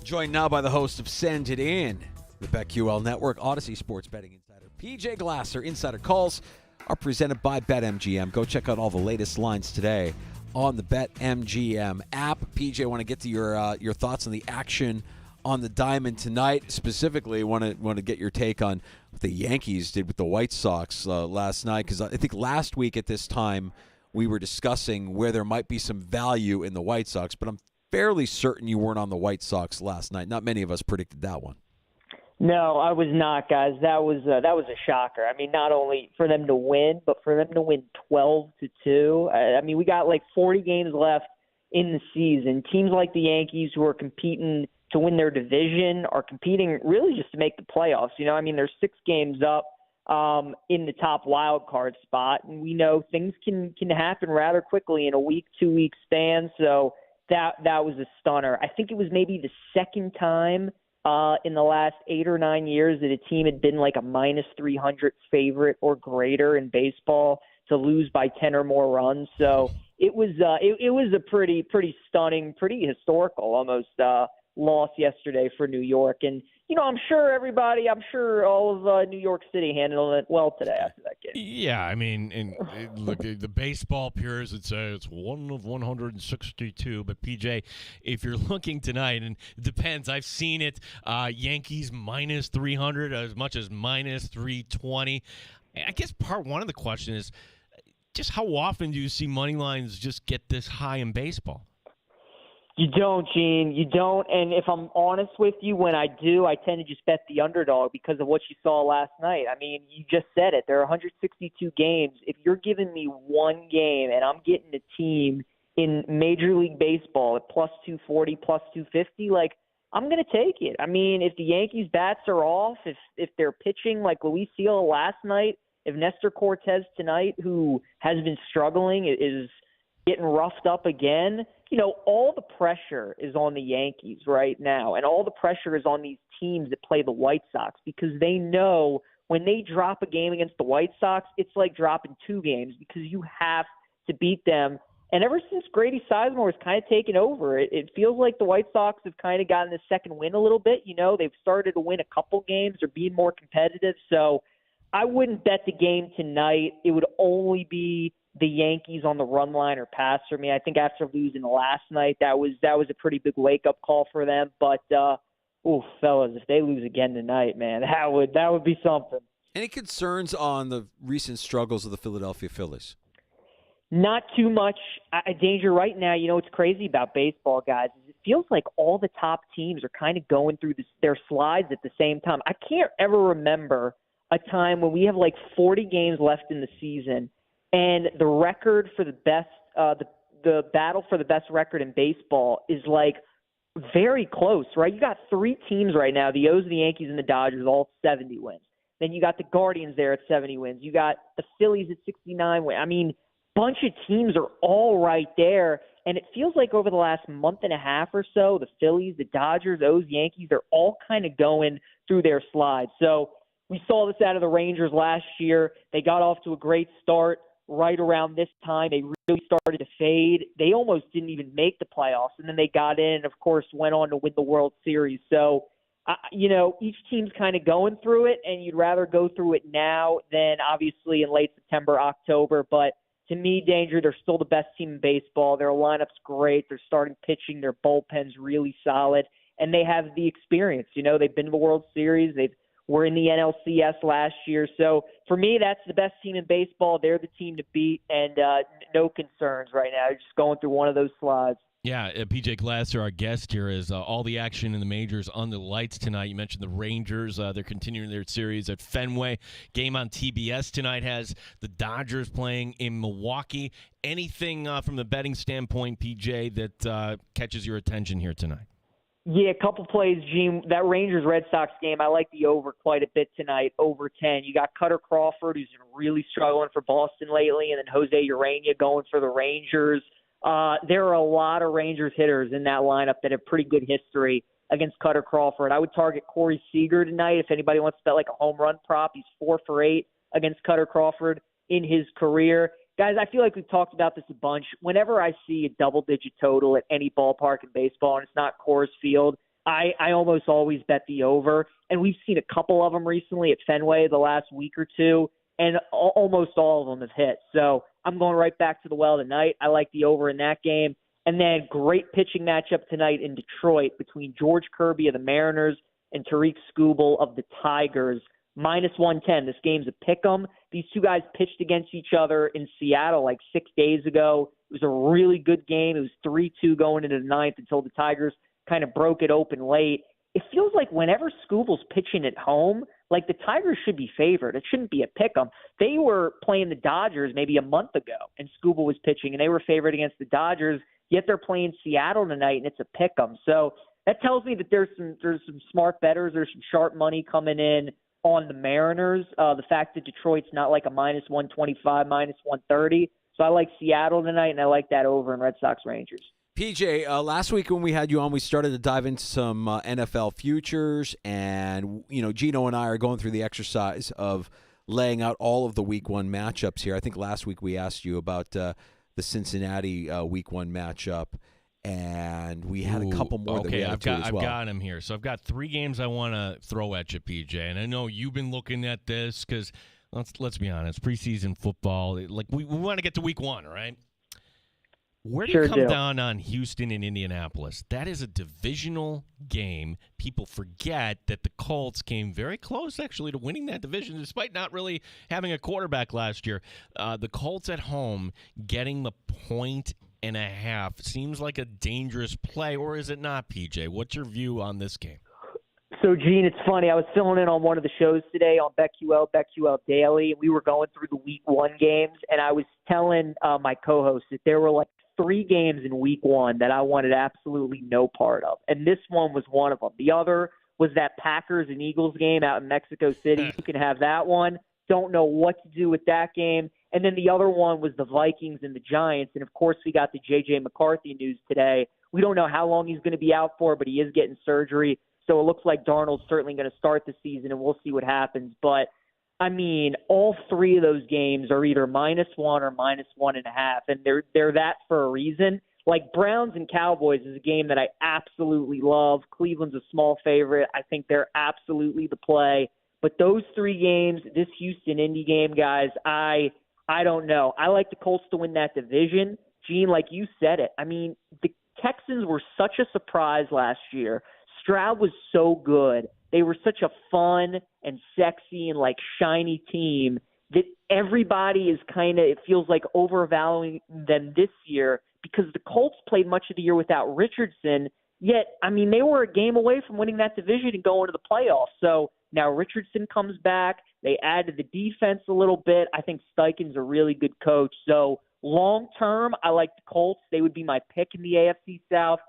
Joined now by the host of Send It In, the BetQL Network, Odyssey Sports Betting Insider, PJ Glasser. Insider calls are presented by BetMGM. Go check out all the latest lines today on the BetMGM app. PJ, I want to get to your thoughts on the action on the diamond tonight. Specifically, want to get your take on what the Yankees did with the White Sox last night, because I think last week at this time we were discussing where there might be some value in the White Sox, but I'm fairly certain you weren't on the White Sox last night. Not many of us predicted that one. No, I was not, guys. That was a shocker. I mean, not only for them to win, but for them to win 12-2. I mean, we got like 40 games left in the season. Teams like the Yankees, who are competing to win their division, are competing really just to make the playoffs. I mean, they're 6 games up in the top wild card spot, and we know things can happen rather quickly in a week, 2 week span. So that was a stunner. I think it was maybe the second time in the last 8 or 9 years that a team had been like a minus 300 favorite or greater in baseball to lose by 10 or more runs. So it was a pretty stunning, pretty historical almost loss yesterday for New York. And I'm sure all of New York City handled it well today after that game. Yeah, I mean, look, the baseball purists would say it's 1 of 162. But, PJ, if you're looking tonight, and it depends, I've seen it, Yankees minus 300, as much as minus 320. I guess part one of the question is just how often do you see money lines just get this high in baseball? You don't, Gene. You don't. And if I'm honest with you, when I do, I tend to just bet the underdog because of what you saw last night. I mean, you just said it. There are 162 games. If you're giving me one game and I'm getting a team in Major League Baseball at plus 240, plus 250, like, I'm going to take it. I mean, if the Yankees' bats are off, if they're pitching like Luis Sila last night, if Nestor Cortez tonight, who has been struggling, is getting roughed up again, all the pressure is on the Yankees right now, and all the pressure is on these teams that play the White Sox, because they know when they drop a game against the White Sox, it's like dropping 2 games because you have to beat them. And ever since Grady Sizemore has kind of taken over, it feels like the White Sox have kind of gotten the second win a little bit. They've started to win a couple games. They're being more competitive. So I wouldn't bet the game tonight. It would only be the Yankees on the run line or pass for me. I think after losing last night, that was a pretty big wake-up call for them. But, fellas, if they lose again tonight, man, that would be something. Any concerns on the recent struggles of the Philadelphia Phillies? Not too much. Danger right now, what's crazy about baseball, guys, is it feels like all the top teams are kind of going through their slides at the same time. I can't ever remember a time when we have like 40 games left in the season and the record for the best, the battle for the best record in baseball is like very close, right? You got 3 teams right now, the O's, the Yankees, and the Dodgers, all 70 wins. Then you got the Guardians there at 70 wins. You got the Phillies at 69 wins. I mean, bunch of teams are all right there. And it feels like over the last month and a half or so, the Phillies, the Dodgers, O's, Yankees, they're all kind of going through their slides. So we saw this out of the Rangers last year. They got off to a great start. right around this time, they really started to fade. They almost didn't even make the playoffs, and then they got in and, of course, went on to win the World Series. So, each team's kind of going through it, and you'd rather go through it now than obviously in late September, October. But to me, Danger, they're still the best team in baseball. Their lineup's great. They're starting pitching. Their bullpen's really solid, and they have the experience. They've been to the World Series. They were in the NLCS last year. So for me, that's the best team in baseball. They're the team to beat, and no concerns right now. Just going through one of those slides. Yeah, PJ Glasser, our guest here, is all the action in the majors on the lights tonight. You mentioned the Rangers. They're continuing their series at Fenway. Game on TBS tonight has the Dodgers playing in Milwaukee. Anything from the betting standpoint, PJ, that catches your attention here tonight? Yeah, a couple plays, Gene. That Rangers-Red Sox game, I like the over quite a bit tonight, over 10. You got Cutter Crawford, who's been really struggling for Boston lately, and then Jose Urena going for the Rangers. There are a lot of Rangers hitters in that lineup that have pretty good history against Cutter Crawford. I would target Corey Seager tonight if anybody wants to bet like a home run prop. He's 4 for 8 against Cutter Crawford in his career. Guys, I feel like we've talked about this a bunch. Whenever I see a double-digit total at any ballpark in baseball and it's not Coors Field, I almost always bet the over. And we've seen a couple of them recently at Fenway the last week or two, and almost all of them have hit. So I'm going right back to the well tonight. I like the over in that game. And then great pitching matchup tonight in Detroit between George Kirby of the Mariners and Tariq Skubal of the Tigers. -110. This game's a pick'em. These two guys pitched against each other in Seattle like 6 days ago. It was a really good game. It was 3-2 going into the ninth until the Tigers kind of broke it open late. It feels like whenever Skubal's pitching at home, like the Tigers should be favored. It shouldn't be a pick'em. They were playing the Dodgers maybe a month ago, and Skubal was pitching, and they were favored against the Dodgers. Yet they're playing Seattle tonight, and it's a pick'em. So that tells me that there's some smart bettors. There's some sharp money coming in on the Mariners. The fact that Detroit's not like a -125, -130. So I like Seattle tonight, and I like that over in Red Sox Rangers. PJ, last week when we had you on, we started to dive into some NFL futures, and Gino and I are going through the exercise of laying out all of the Week 1 matchups here. I think last week we asked you about the Cincinnati Week 1 matchup, and we had a couple more that we had to as well. I've got them here. So I've got 3 games I want to throw at you, PJ, and I know you've been looking at this because let's be honest, preseason football, like we want to get to Week 1, right? Where do you come down on Houston and Indianapolis? That is a divisional game. People forget that the Colts came very close, actually, to winning that division, despite not really having a quarterback last year. The Colts at home getting the 1.5 seems like a dangerous play, or is it not, PJ? What's your view on this game? So, Gene, it's funny. I was filling in on one of the shows today on BetQL Daily, and we were going through the Week 1 games, and I was telling my co-host that there were like 3 games in Week 1 that I wanted absolutely no part of, and this one was one of them. The other was that Packers and Eagles game out in Mexico City. You can have that one. Don't know what to do with that game. And then the other one was the Vikings and the Giants, and, of course, we got the J.J. McCarthy news today. We don't know how long he's going to be out for, but he is getting surgery. So it looks like Darnold's certainly going to start the season, and we'll see what happens. But, I mean, all 3 of those games are either -1 or -1.5, and they're that for a reason. Like Browns and Cowboys is a game that I absolutely love. Cleveland's a small favorite. I think they're absolutely the play. But those 3 games, this Houston-Indy game, guys, I don't know. I like the Colts to win that division. Gene, like you said it. I mean, the Texans were such a surprise last year. Stroud was so good. They were such a fun and sexy and like shiny team that everybody is kind of, it feels like, overvaluing them this year because the Colts played much of the year without Richardson. Yet, I mean, they were a game away from winning that division and going to the playoffs. So now Richardson comes back. They added the defense a little bit. I think Steichen's a really good coach. So long term, I like the Colts. They would be my pick in the AFC South.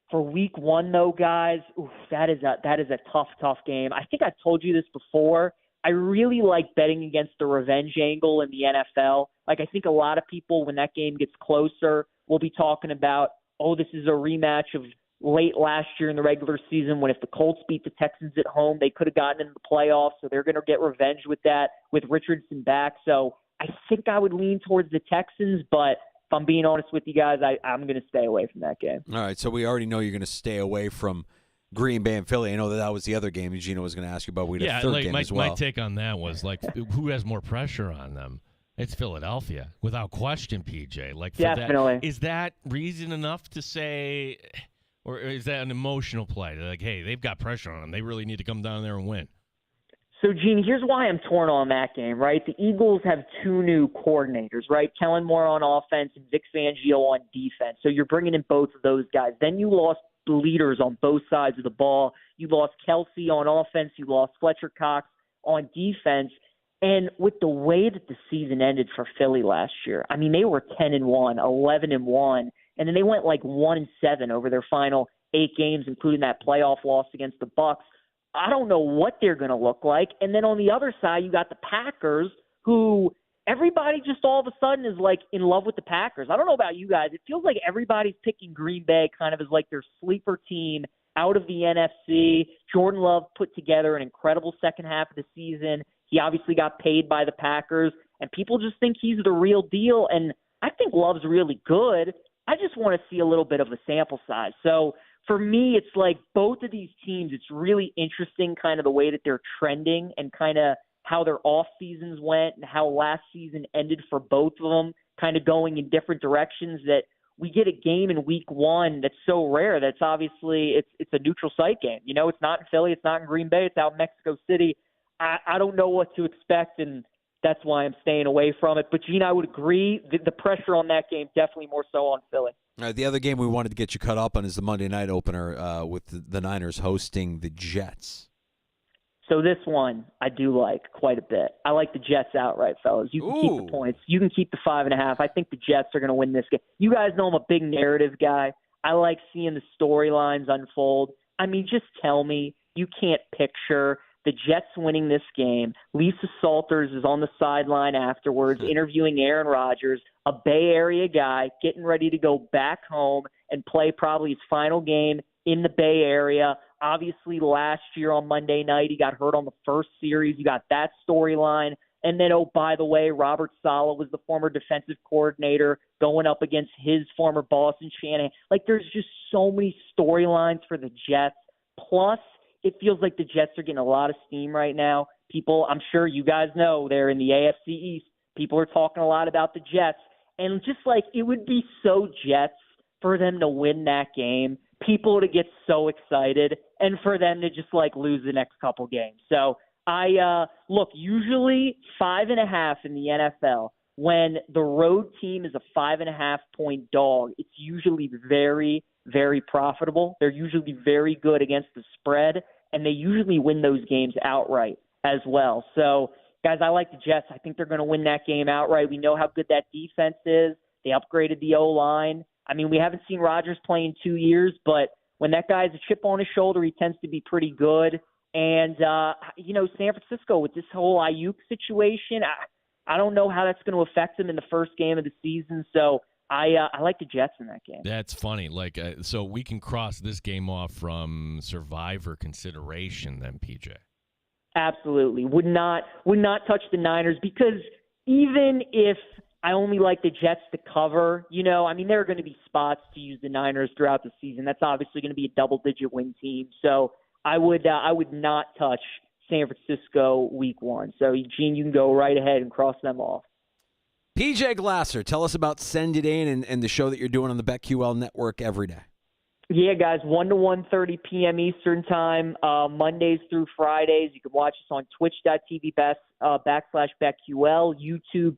For Week 1, though, guys, that is a tough game. I think I've told you this before. I really like betting against the revenge angle in the NFL. Like, I think a lot of people, when that game gets closer, will be talking about, this is a rematch of late last year in the regular season when if the Colts beat the Texans at home, they could have gotten into the playoffs. So they're going to get revenge with that, with Richardson back. So I think I would lean towards the Texans, but if I'm being honest with you guys, I'm going to stay away from that game. All right, so we already know you're going to stay away from Green Bay and Philly. I know that was the other game Gino was going to ask you about. We had a third game as well. My take on that was, who has more pressure on them? It's Philadelphia, without question, PJ. Definitely. Is that reason enough to say, or is that an emotional play? Like, hey, they've got pressure on them. They really need to come down there and win. So, Gene, here's why I'm torn on that game, right? The Eagles have two new coordinators, right? Kellen Moore on offense and Vic Fangio on defense. So you're bringing in both of those guys. Then you lost leaders on both sides of the ball. You lost Kelsey on offense. You lost Fletcher Cox on defense. And with the way that the season ended for Philly last year, I mean, they were 10-1, 11-1, and then they went 1-7 over their final 8 games, including that playoff loss against the Bucks. I don't know what they're going to look like. And then on the other side, you got the Packers, who everybody just all of a sudden is in love with the Packers. I don't know about you guys. It feels like everybody's picking Green Bay kind of as their sleeper team out of the NFC. Jordan Love put together an incredible second half of the season. He obviously got paid by the Packers, and people just think he's the real deal. And I think Love's really good. I just want to see a little bit of a sample size. So for me, it's both of these teams, it's really interesting kind of the way that they're trending and kind of how their off seasons went and how last season ended for both of them, kind of going in different directions, that we get a game in week 1 that's so rare. That's obviously it's a neutral site game. It's not in Philly. It's not in Green Bay. It's out in Mexico City. I don't know what to expect, and that's why I'm staying away from it. But, Gene, I would agree. The pressure on that game definitely more so on Philly. All right, the other game we wanted to get you caught up on is the Monday night opener with the Niners hosting the Jets. So this one I do like quite a bit. I like the Jets outright, fellas. You can keep the points. You can keep the 5.5. I think the Jets are going to win this game. You guys know I'm a big narrative guy. I like seeing the storylines unfold. I mean, just tell me you can't picture the Jets winning this game. Lisa Salters is on the sideline afterwards interviewing Aaron Rodgers, a Bay Area guy getting ready to go back home and play probably his final game in the Bay Area. Obviously, last year on Monday night, he got hurt on the first series. You got that storyline. And then, oh, by the way, Robert Saleh was the former defensive coordinator going up against his former boss in Shanahan. There's just so many storylines for the Jets. Plus, it feels like the Jets are getting a lot of steam right now. People, I'm sure you guys know, they're in the AFC East. People are talking a lot about the Jets. And just it would be so Jets for them to win that game, people to get so excited, and for them to just lose the next couple games. So look, usually 5.5 in the NFL, when the road team is a 5.5-point dog, it's usually very, very profitable. They're usually very good against the spread, and they usually win those games outright as well. So, guys, I like the Jets. I think they're going to win that game outright. We know how good that defense is. They upgraded the O-line. I mean, we haven't seen Rodgers play in 2 years, but when that guy has a chip on his shoulder, he tends to be pretty good. And, San Francisco with this whole Ayuk situation, I don't know how that's going to affect them in the first game of the season. So I like the Jets in that game. That's funny. So we can cross this game off from survivor consideration then, PJ. Absolutely. Would not touch the Niners, because even if I only like the Jets to cover, there are going to be spots to use the Niners throughout the season. That's obviously going to be a double-digit win team. So I would not touch San Francisco week 1. So, Gene, you can go right ahead and cross them off. PJ Glasser, tell us about Send It In and the show that you're doing on the BetQL network every day. Yeah, guys, 1 to 1:30 p.m. Eastern time, Mondays through Fridays. You can watch us on twitch.tv /BetQL, YouTube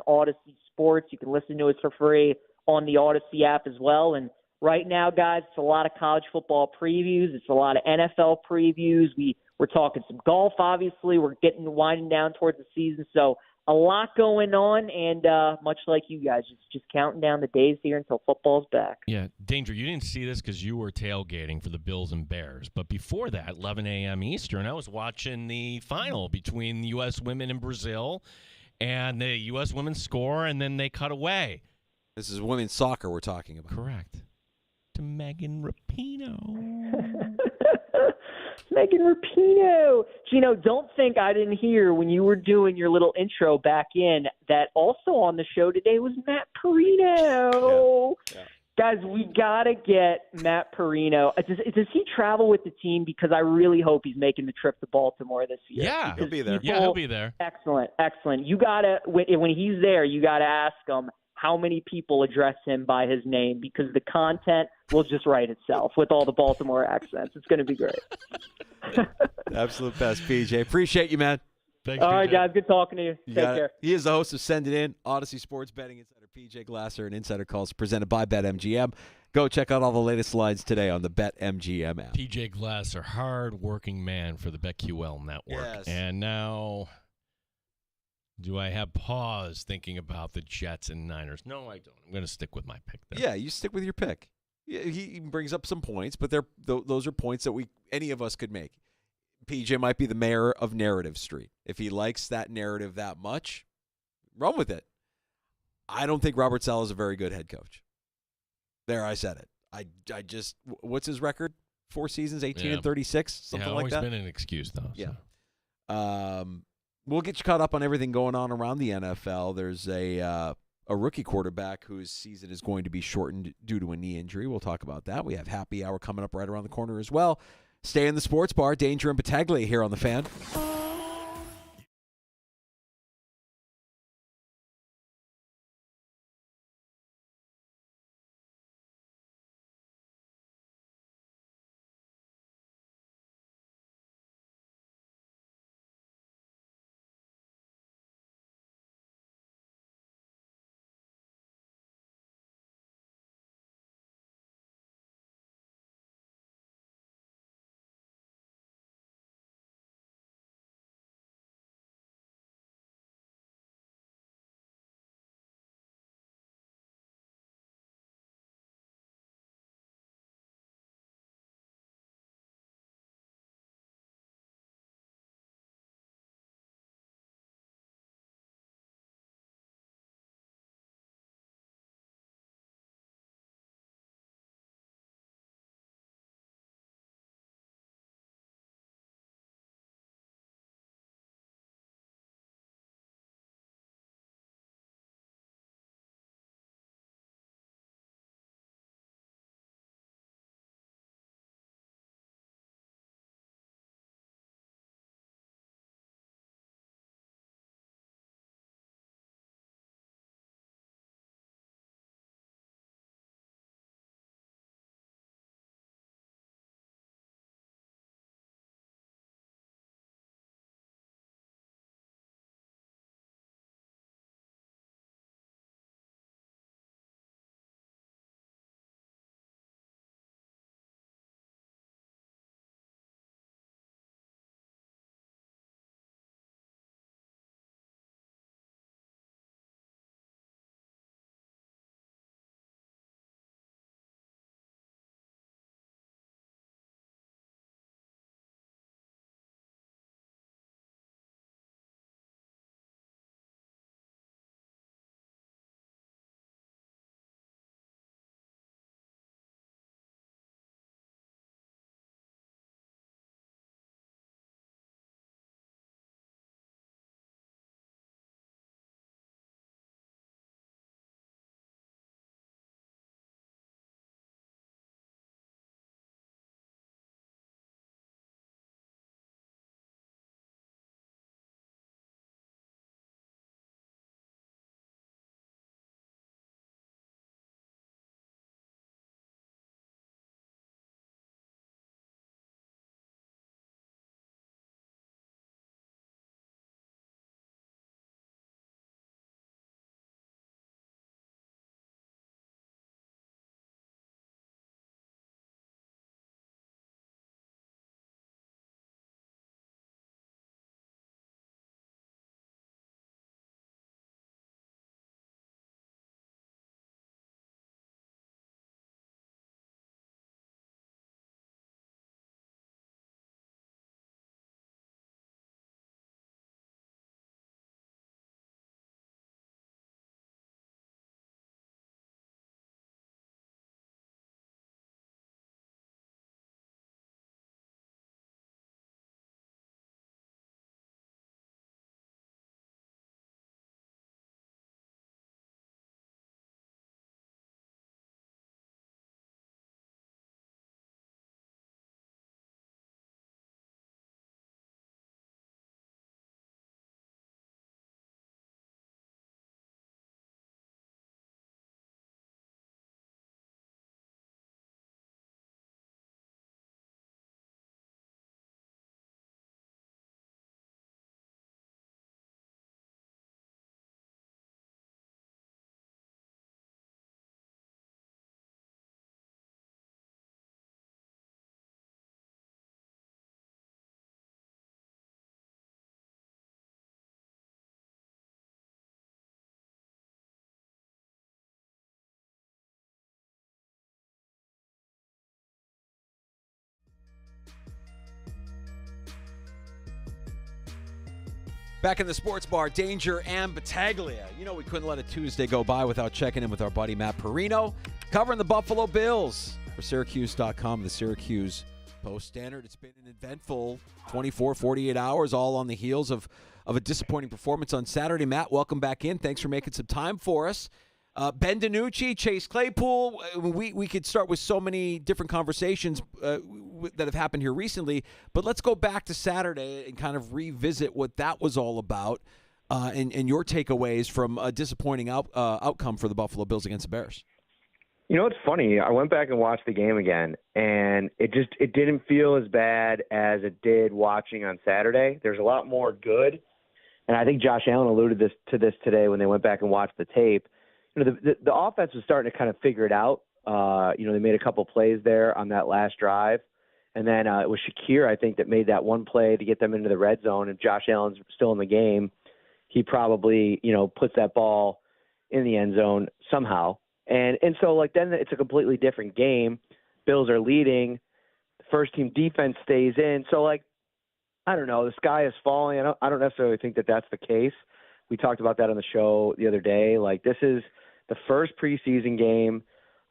/Odyssey Sports. You can listen to us for free on the Odyssey app as well. And right now, guys, it's a lot of college football previews. It's a lot of NFL previews. We're talking some golf, obviously. We're winding down towards the season. So a lot going on, and much like you guys, just counting down the days here until football's back. Yeah, Danger, you didn't see this because you were tailgating for the Bills and Bears. But before that, 11 a.m. Eastern, I was watching the final between the U.S. women and Brazil, and the U.S. women score, and then they cut away. This is women's soccer we're talking about. Correct. To Megan Rapinoe. Megan Rapinoe. Gino, don't think I didn't hear when you were doing your little intro back in that also on the show today was Matt Perino. Yeah. Guys, we got to get Matt Perino. Does he travel with the team? Because I really hope he's making the trip to Baltimore this year. Yeah, He'll be there. Yeah, he'll be there. Excellent. You got to, when he's there, you got to ask him how many people address him by his name, because the content will just write itself with all the Baltimore accents. It's going to be great. Absolute best, PJ. Appreciate you, man. Thanks, All right, PJ. guys. Good talking to you. Take care. He is the host of Send It In, Odyssey Sports Betting Insider PJ Glasser, and Insider Calls presented by BetMGM. Go check out all the latest lines today on the BetMGM app. PJ Glasser, hard-working man for the BetQL network. Yes. And now, do I have pause thinking about the Jets and Niners? No, I don't. I'm going to stick with my pick there. Yeah, you stick with your pick. Yeah, he brings up some points, but those are points that any of us could make. PJ might be the mayor of Narrative Street. If he likes that narrative that much, run with it. I don't think Robert Saleh is a very good head coach. There, I said it. I just, what's his record? 4 seasons, 18 and 36, something like that. Always been an excuse, though. Yeah. So. We'll get you caught up on everything going on around the NFL. There's a rookie quarterback whose season is going to be shortened due to a knee injury. We'll talk about that. We have happy hour coming up right around the corner as well. Stay in the sports bar. Danger and Battaglia here on The Fan. Back in the sports bar, Danger and Battaglia. You know we couldn't let a Tuesday go by without checking in with our buddy Matt Perino, covering the Buffalo Bills for Syracuse.com, the Syracuse Post-Standard. It's been an eventful 24, 48 hours, all on the heels of a disappointing performance on Saturday. Matt, welcome back in. Thanks for making some time for us. Ben DiNucci, Chase Claypool, we could start with so many different conversations that have happened here recently, but let's go back to Saturday and kind of revisit what that was all about and your takeaways from a disappointing outcome for the Buffalo Bills against the Bears. You know, it's funny. I went back and watched the game again, and it didn't feel as bad as it did watching on Saturday. There's a lot more good, and I think Josh Allen alluded to this today when they went back and watched the tape. You know, the offense was starting to kind of figure it out. You know, they made a couple plays there on that last drive. And then it was Shakir, I think, that made that one play to get them into the red zone. If Josh Allen's still in the game, he probably, you know, puts that ball in the end zone somehow. And so, like, then it's a completely different game. Bills are leading. The first-team defense stays in. So, like, I don't know. The sky is falling. I don't necessarily think that that's the case. We talked about that on the show the other day. Like, this is the first preseason game.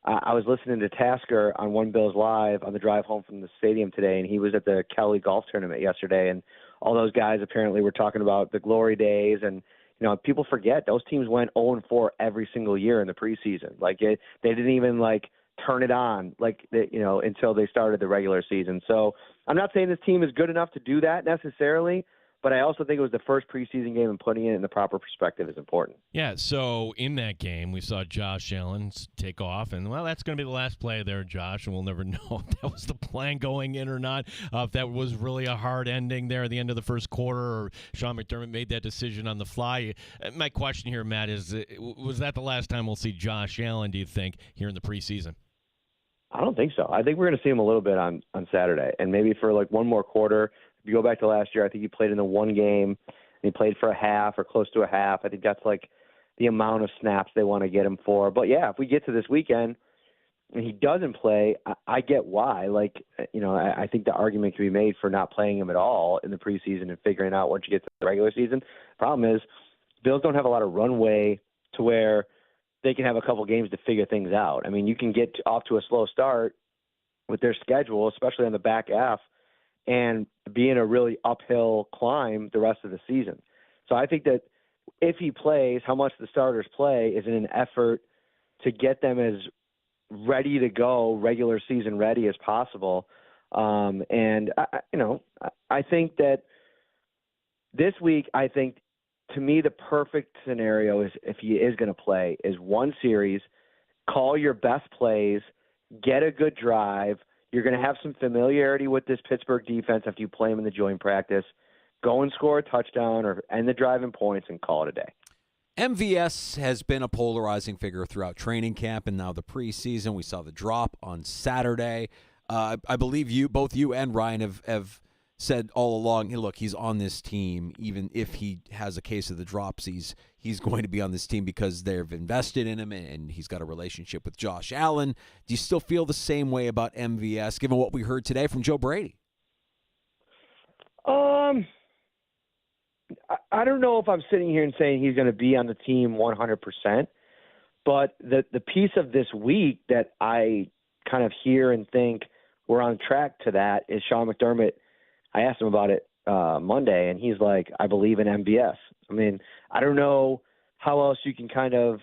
I was listening to Tasker on One Bills Live on the drive home from the stadium today, and he was at the Kelly Golf Tournament yesterday, and all those guys apparently were talking about the glory days. And, you know, people forget those teams went 0-4 every single year in the preseason. Like, they didn't even, like, turn it on, like, you know, until they started the regular season. So I'm not saying this team is good enough to do that necessarily, but I also think it was the first preseason game, and putting it in the proper perspective is important. Yeah, so in that game, we saw Josh Allen take off, and, well, that's going to be the last play there, Josh, and we'll never know if that was the plan going in or not, if that was really a hard ending there at the end of the first quarter, or Sean McDermott made that decision on the fly. My question here, Matt, is was that the last time we'll see Josh Allen, do you think, here in the preseason? I don't think so. I think we're going to see him a little bit on Saturday, and maybe for, like, one more quarter. If you go back to last year, I think he played in the one game, and he played for a half or close to a half. I think that's like the amount of snaps they want to get him for. But, yeah, if we get to this weekend and he doesn't play, I get why. Like, you know, I think the argument can be made for not playing him at all in the preseason and figuring out once you get to the regular season. Problem is, Bills don't have a lot of runway to where they can have a couple games to figure things out. I mean, you can get off to a slow start with their schedule, especially on the back half, and be in a really uphill climb the rest of the season. So I think that if he plays, how much the starters play is in an effort to get them as ready to go, regular season ready as possible. And I think that this week, I think to me the perfect scenario is, if he is going to play, is one series, call your best plays, get a good drive. You're going to have some familiarity with this Pittsburgh defense after you play them in the joint practice. Go and score a touchdown or end the drive in points and call it a day. MVS has been a polarizing figure throughout training camp and now the preseason. We saw the drop on Saturday. I believe both you and Ryan have said all along, hey, look, he's on this team. Even if he has a case of the drops, he's going to be on this team because they've invested in him and he's got a relationship with Josh Allen. Do you still feel the same way about MVS, given what we heard today from Joe Brady? I don't know if I'm sitting here and saying he's going to be on the team 100%, but the piece of this week that I kind of hear and think we're on track to that is Sean McDermott. I asked him about it Monday, and he's like, I believe in MVS. I mean, I don't know how else you can kind of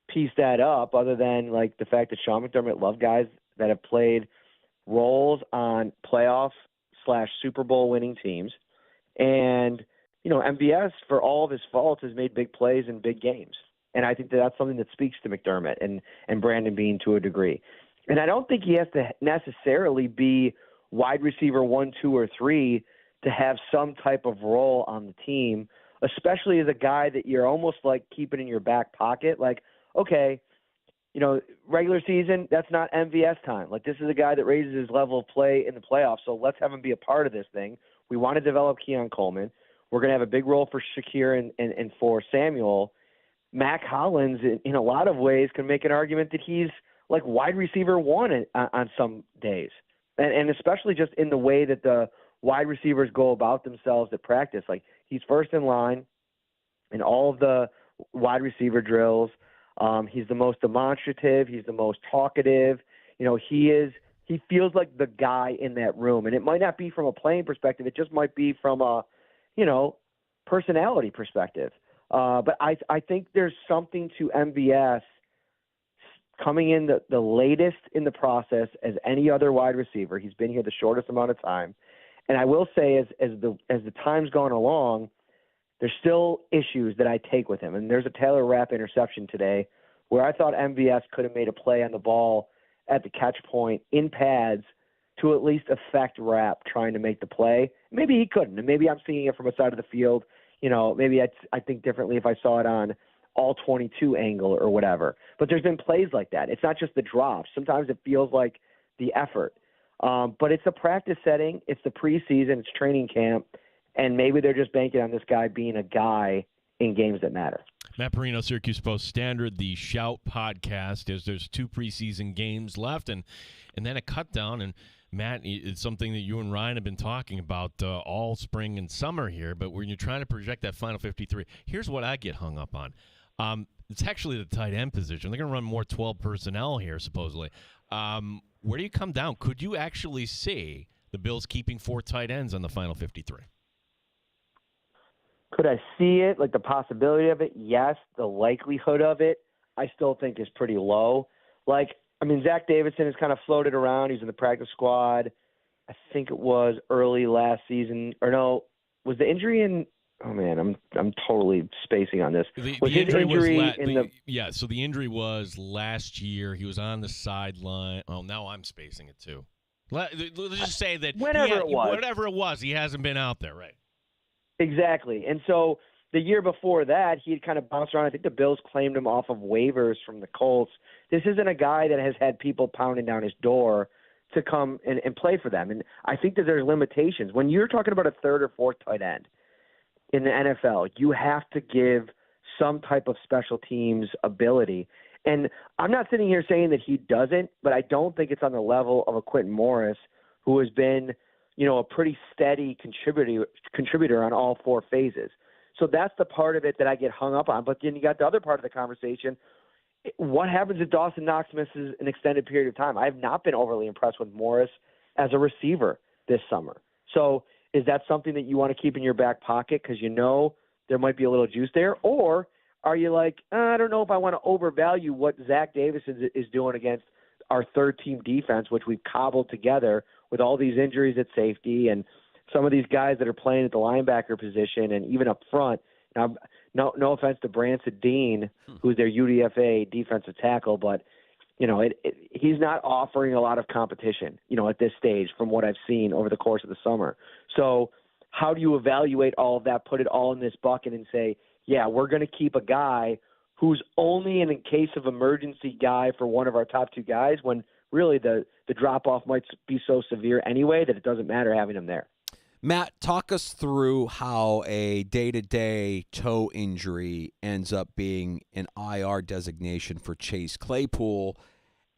piece that up other than, like, the fact that Sean McDermott loved guys that have played roles on playoff/Super Bowl winning teams. And, you know, MVS, for all of his faults, has made big plays in big games. And I think that that's something that speaks to McDermott and Brandon Beane to a degree. And I don't think he has to necessarily be wide receiver 1, 2, or 3 to have some type of role on the team, especially as a guy that you're almost like keeping in your back pocket. Like, okay, you know, regular season, that's not MVS time. Like, this is a guy that raises his level of play in the playoffs, so let's have him be a part of this thing. We want to develop Keon Coleman. We're going to have a big role for Shakir and for Samuel. Mac Hollins, in a lot of ways, can make an argument that he's like wide receiver 1 on some days. And especially just in the way that the wide receivers go about themselves at practice. Like, He's first in line in all of the wide receiver drills. He's the most demonstrative. He's the most talkative. He feels like the guy in that room. And it might not be from a playing perspective. It just might be from a, personality perspective. But I think there's something to MVS coming in the latest in the process as any other wide receiver. He's been here the shortest amount of time. And I will say as the time's gone along, there's still issues that I take with him. And there's a Taylor Rapp interception today where I thought MVS could have made a play on the ball at the catch point in pads to at least affect Rapp trying to make the play. Maybe he couldn't, and maybe I'm seeing it from a side of the field. Maybe I think differently if I saw it on all 22 angle or whatever. But there's been plays like that. It's not just the drops. Sometimes it feels like the effort. But it's a practice setting. It's the preseason. It's training camp. And maybe they're just banking on this guy being a guy in games that matter. Matt Perino, Syracuse Post Standard, the Shout podcast, as there's 2 preseason games left and then a cut down. And, Matt, it's something that you and Ryan have been talking about all spring and summer here. But when you're trying to project that final 53, here's what I get hung up on. It's actually the tight end position. They're going to run more 12 personnel here, supposedly. Where do you come down? Could you actually see the Bills keeping 4 tight ends on the final 53? Could I see it, like the possibility of it? Yes. The likelihood of it, I still think is pretty low. Zach Davidson has kind of floated around. He's in the practice squad. I think it was early last season. Or no, was the injury in – oh, man, I'm totally spacing on this. The injury so the injury was last year. He was on the sideline. Oh, now I'm spacing it too. Let's just say that whatever it was, he hasn't been out there, right? Exactly. And so the year before that, he had kind of bounced around. I think the Bills claimed him off of waivers from the Colts. This isn't a guy that has had people pounding down his door to come and play for them. And I think that there's limitations. When you're talking about a third or fourth tight end in the NFL, you have to give some type of special teams ability. And I'm not sitting here saying that he doesn't, but I don't think it's on the level of a Quentin Morris, who has been – a pretty steady contributor on all 4 phases. So that's the part of it that I get hung up on. But then you got the other part of the conversation. What happens if Dawson Knox misses an extended period of time? I have not been overly impressed with Morris as a receiver this summer. So is that something that you want to keep in your back pocket because there might be a little juice there? Or are you like, I don't know if I want to overvalue what Zach Davis is doing against our third-team defense, which we've cobbled together with all these injuries at safety and some of these guys that are playing at the linebacker position and even up front. Now, no offense to Branson Dean, who's their UDFA defensive tackle, but he's not offering a lot of competition, at this stage from what I've seen over the course of the summer. So how do you evaluate all of that, put it all in this bucket and say, yeah, we're going to keep a guy who's only in a case of emergency guy for one of our top 2 guys when really the drop-off might be so severe anyway that it doesn't matter having him there. Matt, talk us through how a day-to-day toe injury ends up being an IR designation for Chase Claypool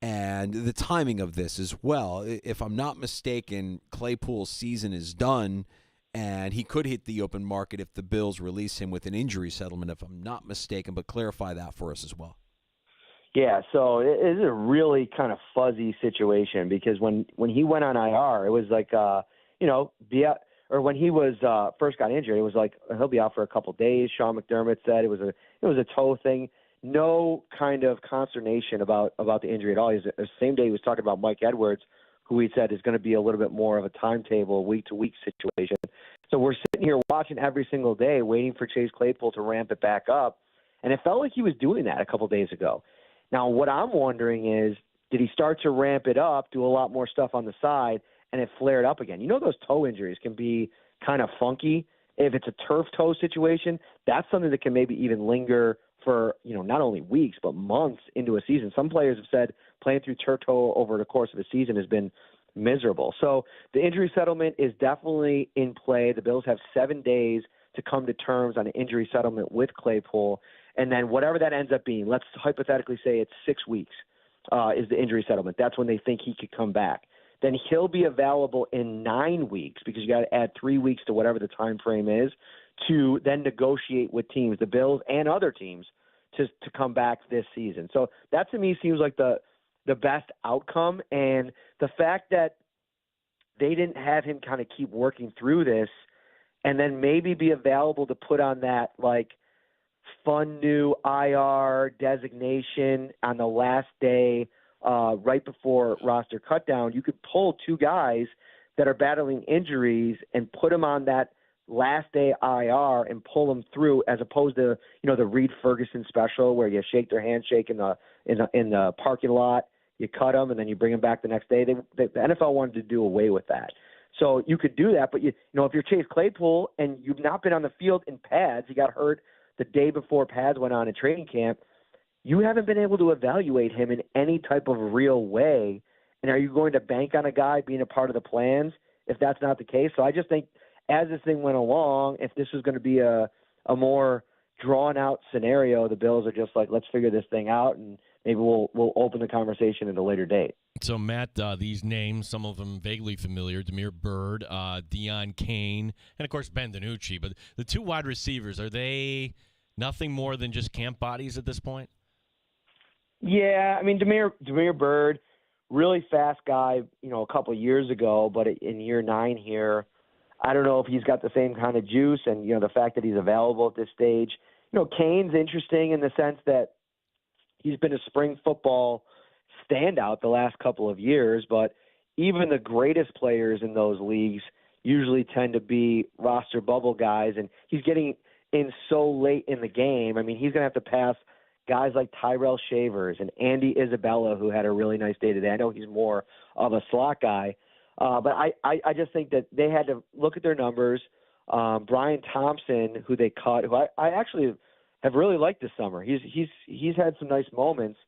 and the timing of this as well. If I'm not mistaken, Claypool's season is done, and he could hit the open market if the Bills release him with an injury settlement, if I'm not mistaken, but clarify that for us as well. Yeah, so it is a really kind of fuzzy situation because when he went on IR, it was like, or when he was first got injured, it was like he'll be out for a couple days. Sean McDermott said it was a toe thing. No kind of consternation about the injury at all. The same day he was talking about Mike Edwards, who he said is going to be a little bit more of a timetable, week-to-week situation. So we're sitting here watching every single day, waiting for Chase Claypool to ramp it back up, and it felt like he was doing that a couple days ago. Now, what I'm wondering is, did he start to ramp it up, do a lot more stuff on the side, and it flared up again? Those toe injuries can be kind of funky. If it's a turf toe situation, that's something that can maybe even linger for, not only weeks, but months into a season. Some players have said playing through turf toe over the course of a season has been miserable. So the injury settlement is definitely in play. The Bills have 7 days to come to terms on an injury settlement with Claypool. And then whatever that ends up being, let's hypothetically say it's 6 weeks is the injury settlement. That's when they think he could come back. Then he'll be available in 9 weeks because you got to add 3 weeks to whatever the time frame is to then negotiate with teams, the Bills and other teams, to come back this season. So that to me seems like the best outcome. And the fact that they didn't have him kind of keep working through this and then maybe be available to put on that like fun new IR designation on the last day right before roster cutdown, you could pull two guys that are battling injuries and put them on that last day IR and pull them through, as opposed to, the Reed Ferguson special where you shake their handshake in the parking lot, you cut them, and then you bring them back the next day. The NFL wanted to do away with that. So you could do that, but if you're Chase Claypool and you've not been on the field in pads, he got hurt the day before pads went on in training camp, you haven't been able to evaluate him in any type of real way. And are you going to bank on a guy being a part of the plans if that's not the case? So I just think as this thing went along, if this was going to be a more drawn-out scenario, the Bills are just like, let's figure this thing out, and maybe we'll open the conversation at a later date. So, Matt, these names, some of them vaguely familiar, Damiere Byrd, Deion Kane, and, of course, Ben DiNucci. But the two wide receivers, are they nothing more than just camp bodies at this point? Yeah, I mean, Damiere Byrd, really fast guy, a couple of years ago, but in year 9 here, I don't know if he's got the same kind of juice and, the fact that he's available at this stage. Kane's interesting in the sense that he's been a spring football standout the last couple of years, but even the greatest players in those leagues usually tend to be roster bubble guys, and he's getting in so late in the game. I mean, he's going to have to pass guys like Tyrell Shavers and Andy Isabella, who had a really nice day today. I know he's more of a slot guy, but I just think that they had to look at their numbers. Brian Thompson, who they cut, who I actually have really liked this summer. He's had some nice moments.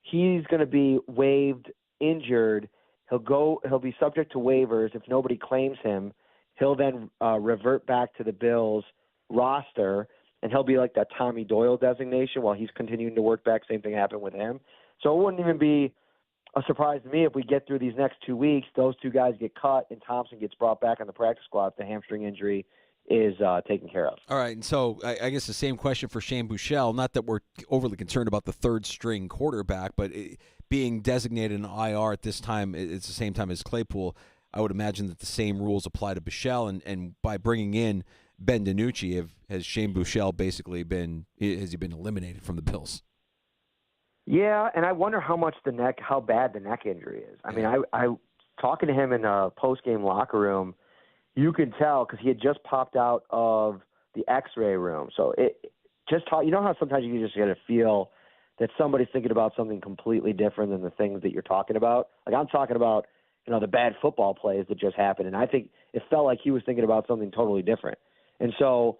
He's going to be waived, injured. He'll be subject to waivers if nobody claims him. He'll then revert back to the Bills roster, and he'll be like that Tommy Doyle designation while he's continuing to work back. Same thing happened with him. So it wouldn't even be a surprise to me if we get through these next 2 weeks, those two guys get cut and Thompson gets brought back on the practice squad if the hamstring injury is taken care of. All right, and so I guess the same question for Shane Buechele. Not that we're overly concerned about the third-string quarterback, but being designated an IR at this time, it's the same time as Claypool. I would imagine that the same rules apply to Buechele, and by bringing in Ben DiNucci, has Shane Buechele basically has he been eliminated from the Bills? Yeah, and I wonder how bad the neck injury is. I mean, I talking to him in a post-game locker room, you could tell because he had just popped out of the X-ray room. So you know how sometimes you just get a feel that somebody's thinking about something completely different than the things that you're talking about. Like I'm talking about, the bad football plays that just happened, and I think it felt like he was thinking about something totally different. And so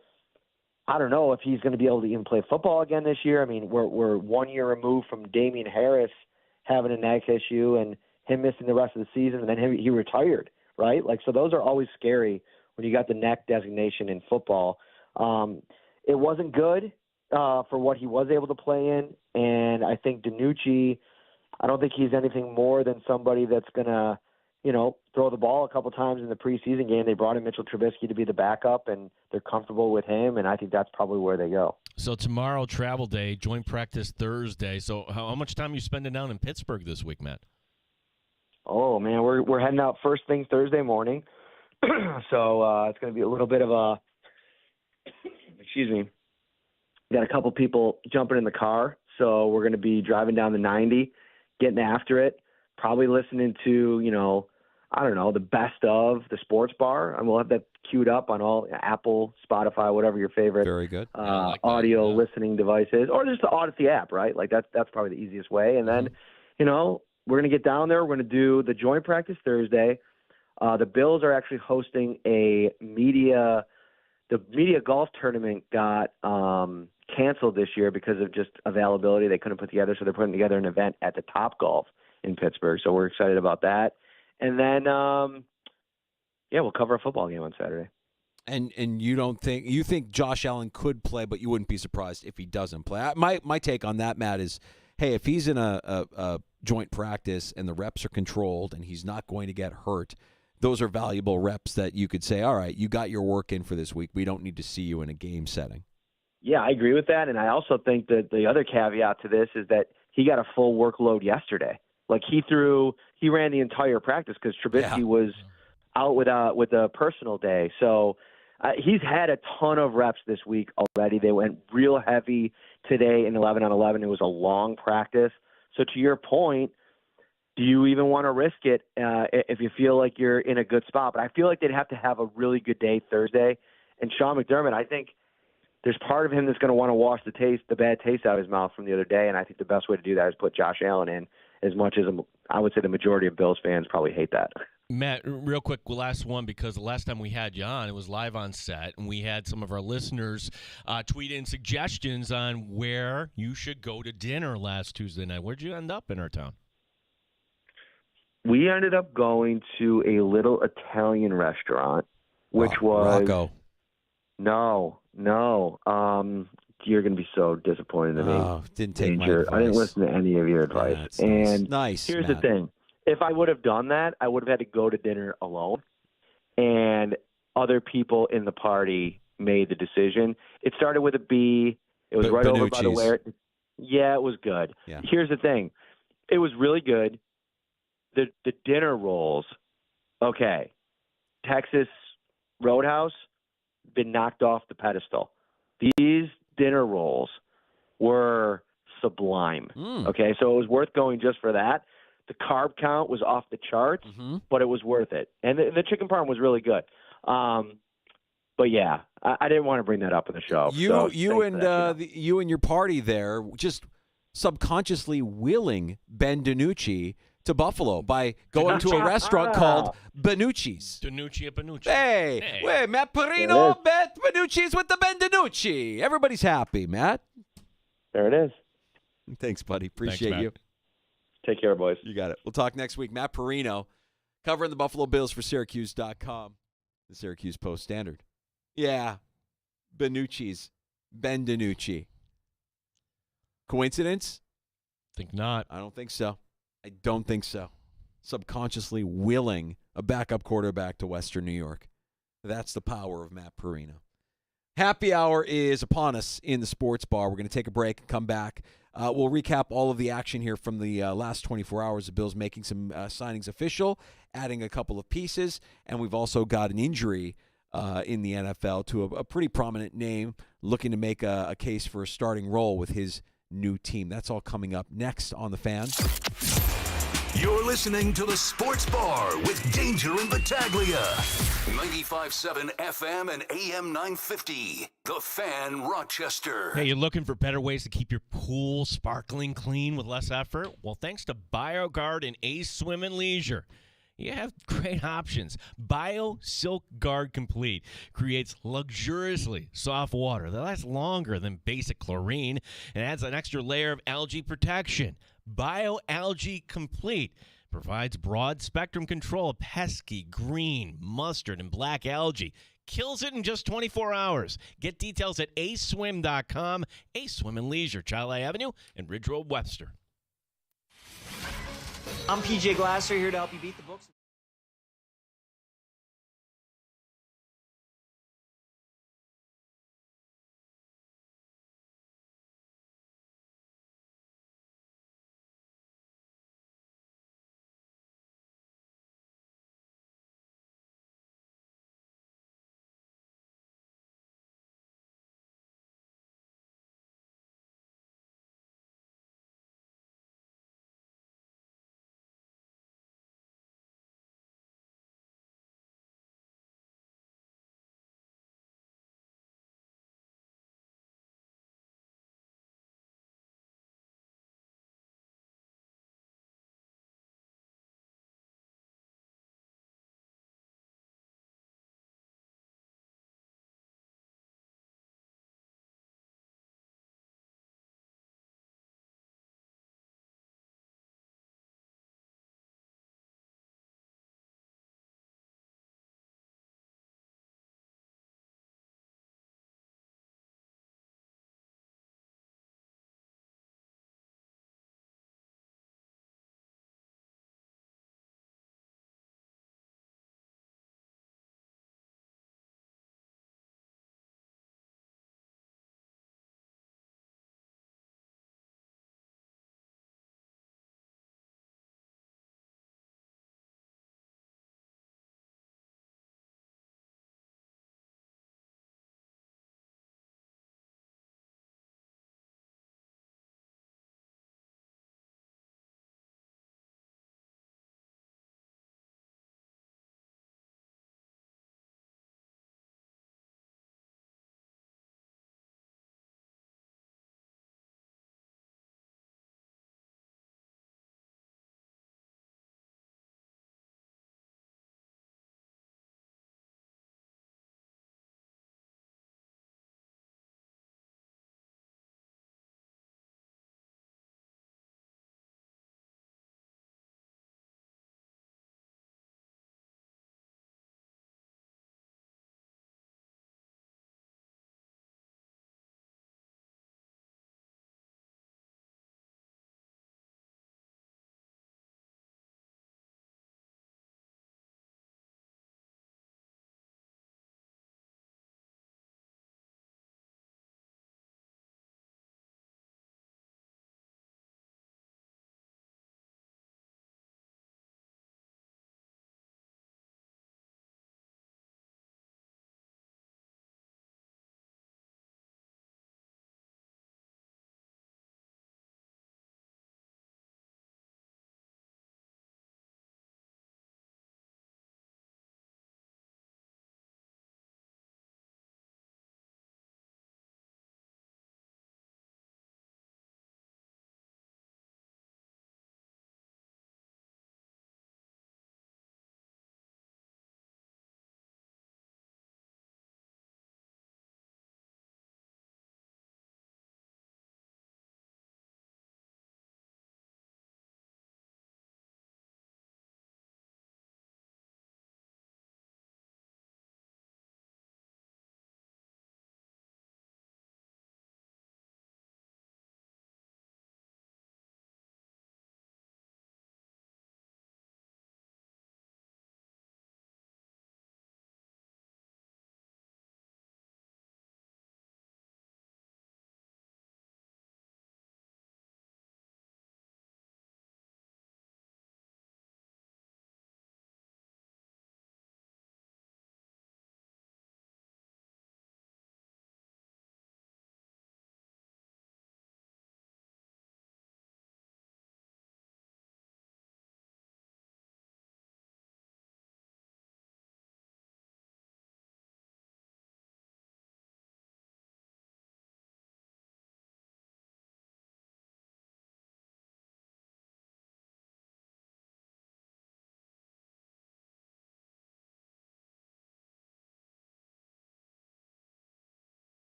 I don't know if he's going to be able to even play football again this year. I mean, we're 1 year removed from Damian Harris having a neck issue and him missing the rest of the season, and then he retired, right? Like, so those are always scary when you got the neck designation in football. It wasn't good for what he was able to play in, and I think DiNucci, I don't think he's anything more than somebody that's going to, throw the ball a couple times in the preseason game. They brought in Mitchell Trubisky to be the backup, and they're comfortable with him, and I think that's probably where they go. So tomorrow, travel day, joint practice Thursday. So how much time are you spending down in Pittsburgh this week, Matt? Oh, man, we're heading out first thing Thursday morning. So it's going to be a little bit of a – excuse me. We got a couple people jumping in the car, so we're going to be driving down the 90, getting after it, probably listening to, I don't know, the best of the sports bar. And we'll have that queued up on all Apple, Spotify, whatever your favorite Very good. audio listening device is, or just the Odyssey app, right? Like that's probably the easiest way. And then, we're going to get down there. We're going to do the joint practice Thursday. The Bills are actually hosting the media golf tournament got canceled this year because of just availability. They couldn't put together, so they're putting together an event at the Top Golf in Pittsburgh. So we're excited about that. And then, we'll cover a football game on Saturday. And you think Josh Allen could play, but you wouldn't be surprised if he doesn't play. My take on that, Matt, is, hey, if he's in a joint practice and the reps are controlled and he's not going to get hurt, those are valuable reps that you could say, all right, you got your work in for this week. We don't need to see you in a game setting. Yeah, I agree with that. And I also think that the other caveat to this is that he got a full workload yesterday. Like he ran the entire practice because Trubisky was out with a personal day. So he's had a ton of reps this week already. They went real heavy today in 11-on-11. It was a long practice. So to your point, do you even want to risk it if you feel like you're in a good spot? But I feel like they'd have to have a really good day Thursday. And Sean McDermott, I think there's part of him that's going to want to wash the bad taste out of his mouth from the other day, and I think the best way to do that is put Josh Allen in, as much as I would say the majority of Bills fans probably hate that. Matt, real quick, last one, because the last time we had you on, it was live on set, and we had some of our listeners tweet in suggestions on where you should go to dinner last Tuesday night. Where'd you end up in our town? We ended up going to a little Italian restaurant, which was Rocco. No. You're going to be so disappointed in me. Oh, didn't take my advice. I didn't listen to any of your advice. Yeah, and nice. Here's Matt. the thing. If I would have done that, I would have had to go to dinner alone, and other people in the party made the decision. It started with a B. It was right over by the where. Yeah, it was good. Yeah. Here's the thing. It was really good. The dinner rolls, okay. Texas Roadhouse, been knocked off the pedestal. These dinner rolls were sublime. Okay, so it was worth going just for that. The carb count was off the charts, but it was worth it. And the chicken parm was really good. But yeah, I didn't want to bring that up in the show. You and your party there just subconsciously willing Ben DiNucci to Buffalo by going to a restaurant called Benucci's. DiNucci at Benucci. Hey, wait, Matt Perino, Bet Benucci's with the Ben DiNucci. Everybody's happy, Matt. There it is. Thanks, buddy. Appreciate you. Take care, boys. You got it. We'll talk next week. Matt Perino covering the Buffalo Bills for Syracuse.com, the Syracuse Post-Standard. Yeah, Benucci's, Ben DiNucci. Coincidence? Think not. I don't think so. I don't think so. Subconsciously willing a backup quarterback to Western New York. That's the power of Matt Perino. Happy hour is upon us in the sports bar. We're going to take a break and come back. We'll recap all of the action here from the last 24 hours. The Bills making some signings official, adding a couple of pieces, and we've also got an injury in the NFL to a pretty prominent name looking to make a case for a starting role with his new team. That's all coming up next on The Fan. You're listening to the Sports Bar with Danger and Battaglia. 95.7 FM and AM 950. The Fan, Rochester. Hey, you're looking for better ways to keep your pool sparkling clean with less effort? Well, thanks to BioGuard and Ace Swim and Leisure, you have great options. Bio Silk Guard Complete creates luxuriously soft water that lasts longer than basic chlorine and adds an extra layer of algae protection. BioAlgae Complete provides broad spectrum control of pesky green, mustard, and black algae. Kills it in just 24 hours. Get details at aceswim.com. Ace Swim and Leisure, Chilai Avenue and Ridge Road, Webster. I'm PJ Glasser here to help you beat the books.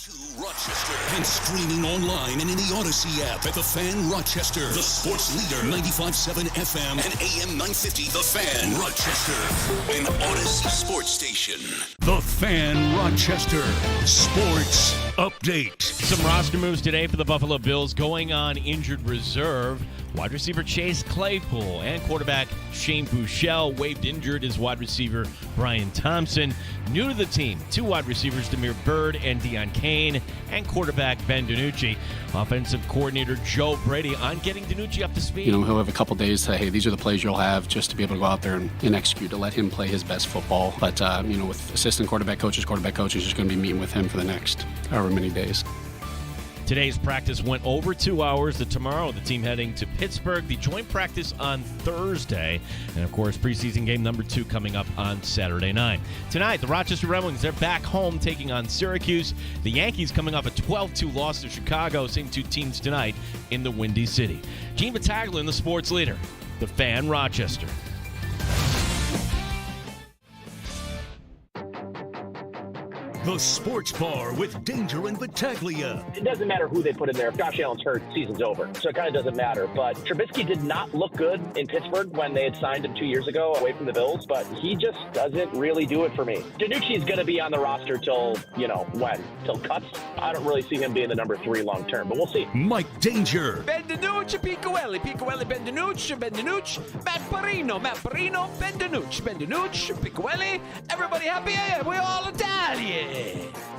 To Rochester and streaming online and in the Odyssey app at The Fan Rochester, the sports leader, 95.7 FM and AM 950, The Fan Rochester, an Odyssey sports station. The Fan Rochester Sports Update. Some roster moves today for the Buffalo Bills going on injured reserve. Wide receiver Chase Claypool and quarterback Shane Buechele waived injured as wide receiver Brian Thompson. New to the team, two wide receivers Demir Bird and Deion Kane, and quarterback Ben DiNucci. Offensive coordinator Joe Brady on getting DiNucci up to speed. You know, he'll have a couple days to, hey, these are the plays you'll have just to be able to go out there and execute, to let him play his best football. But, you know, with assistant quarterback coaches just going to be meeting with him for the next however many days. Today's practice went over 2 hours. Tomorrow, the team heading to Pittsburgh. The joint practice on Thursday. And, of course, preseason game number 2 coming up on Saturday night. Tonight, the Rochester Red Wings, they're back home taking on Syracuse. The Yankees coming off a 12-2 loss to Chicago. Same two teams tonight in the Windy City. Gene Battaglia, the sports leader, the Fan Rochester. The Sports Bar with Danger and Battaglia. It doesn't matter who they put in there. If Josh Allen's hurt, season's over. So it kind of doesn't matter. But Trubisky did not look good in Pittsburgh when they had signed him 2 years ago away from the Bills. But he just doesn't really do it for me. DiNucci's going to be on the roster till, when? Till cuts? I don't really see him being the number 3 long term, but we'll see. Mike Danger. Ben DiNucci, Picoelli, Ben DiNucci, Matt Parino, Ben DiNucci, Picoelli. Everybody happy? Yeah, we're all Italian.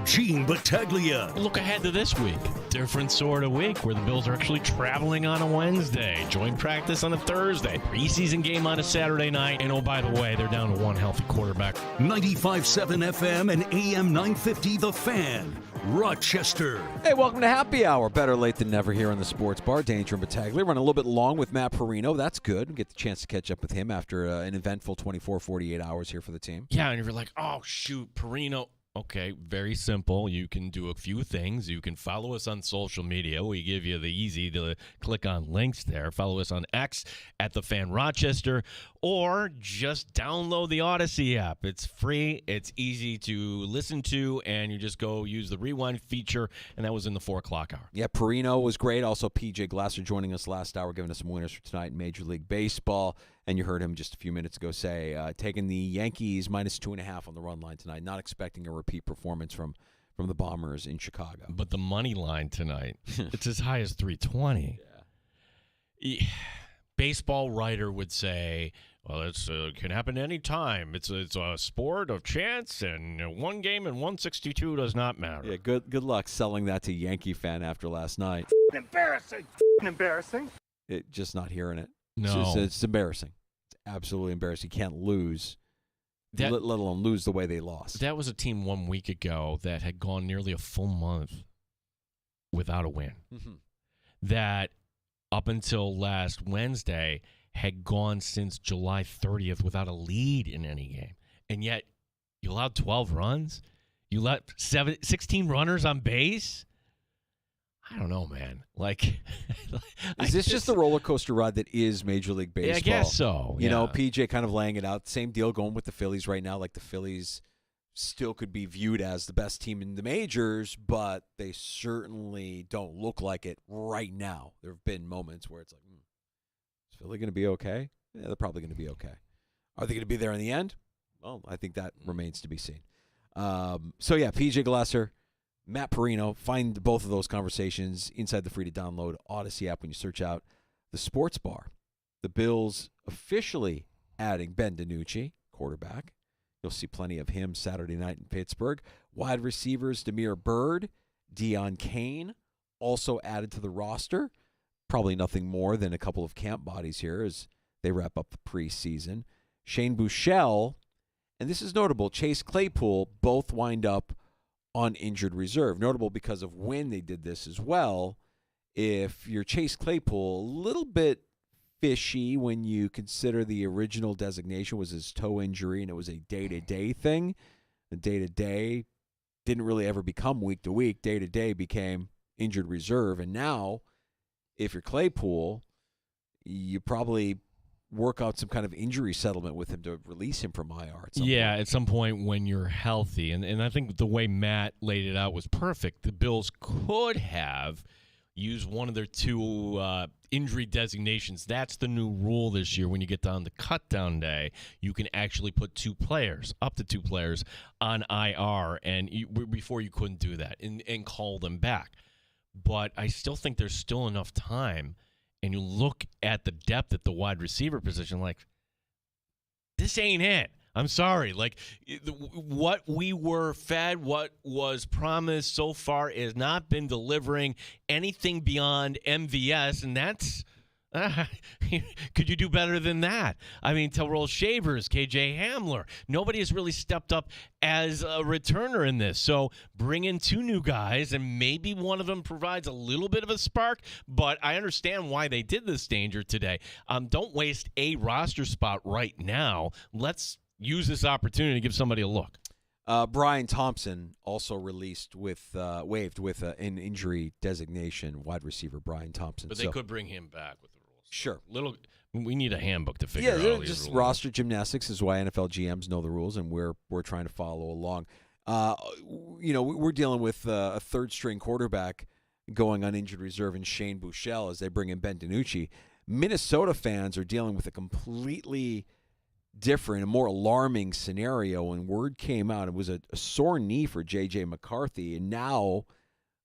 Gene Battaglia. Look ahead to this week. Different sort of week where the Bills are actually traveling on a Wednesday. Joint practice on a Thursday. Preseason game on a Saturday night. And, oh, by the way, they're down to one healthy quarterback. 95.7 FM and AM 950 The Fan, Rochester. Hey, welcome to Happy Hour. Better late than never here on the Sports Bar. Danger and Battaglia. Running a little bit long with Matt Parino. That's good. We get the chance to catch up with him after an eventful 48 hours here for the team. Yeah, and you're like, oh, shoot, Parino. Okay, very simple. You can do a few things. You can follow us on social media. We give you the easy to click on links there. Follow us on X at The Fan Rochester, or just download the Odyssey app. It's free. It's easy to listen to, and you just go use the rewind feature, and that was in the 4 o'clock hour. Yeah, Parino was great. Also, PJ Glasser joining us last hour, giving us some winners for tonight in Major League Baseball. And you heard him just a few minutes ago say, taking the Yankees minus 2.5 on the run line tonight, not expecting a repeat performance from the Bombers in Chicago. But the money line tonight, it's as high as 320. Yeah. Baseball writer would say, well, it can happen any time. It's a sport of chance, and one game in 162 does not matter. Yeah, good luck selling that to Yankee fan after last night. Embarrassing. Just not hearing it. No. It's embarrassing. It's absolutely embarrassing. You can't lose, let alone lose the way they lost. That was a team 1 week ago that had gone nearly a full month without a win. Mm-hmm. That up until last Wednesday had gone since July 30th without a lead in any game. And yet you allowed 12 runs? You let 16 runners on base? I don't know, man. Is this just the roller coaster ride that is Major League Baseball? Yeah, I guess so. You know, PJ kind of laying it out. Same deal going with the Phillies right now. Like, the Phillies still could be viewed as the best team in the majors, but they certainly don't look like it right now. There have been moments where it's like, is Philly going to be okay? Yeah, they're probably going to be okay. Are they going to be there in the end? Well, I think that remains to be seen. So, yeah, PJ Glasser, Matt Parino, find both of those conversations inside the free-to-download Odyssey app when you search out the Sports Bar. The Bills officially adding Ben DiNucci, quarterback. You'll see plenty of him Saturday night in Pittsburgh. Wide receivers Demir Bird, Deion Kane, also added to the roster. Probably nothing more than a couple of camp bodies here as they wrap up the preseason. Shane Buechele, and this is notable, Chase Claypool, both wind up on injured reserve. Notable because of when they did this as well. If you're Chase Claypool, a little bit fishy when you consider the original designation was his toe injury and it was a day-to-day thing. The day-to-day didn't really ever become week-to-week. Day-to-day became injured reserve. And now, if you're Claypool, you probably work out some kind of injury settlement with him to release him from IR. At some point when you're healthy. And I think the way Matt laid it out was perfect. The Bills could have used one of their 2 injury designations. That's the new rule this year. When you get down to cut-down day, you can actually put 2 players, up to 2 players, on IR. And before you couldn't do that and call them back. But I still think there's still enough time. And you look at the depth at the wide receiver position, like, this ain't it. I'm sorry. Like, what we were fed, what was promised so far has not been delivering anything beyond MVS, and that's could you do better than that? I mean, Terrell Shavers, KJ Hamler, nobody has really stepped up as a returner in this. So bring in 2 new guys, and maybe one of them provides a little bit of a spark, but I understand why they did this, Danger, today. Don't waste a roster spot right now. Let's use this opportunity to give somebody a look. Brian Thompson also waived with an injury designation, wide receiver Brian Thompson. But they could bring him back with the rules. Sure. We need a handbook to figure out all these just rules. roster gymnastics is why NFL GMs know the rules, and we're trying to follow along. We're dealing with a third-string quarterback going on injured reserve in Shane Buechele as they bring in Ben DiNucci. Minnesota fans are dealing with a completely different, a more alarming scenario when word came out. It was a sore knee for J.J. McCarthy, and now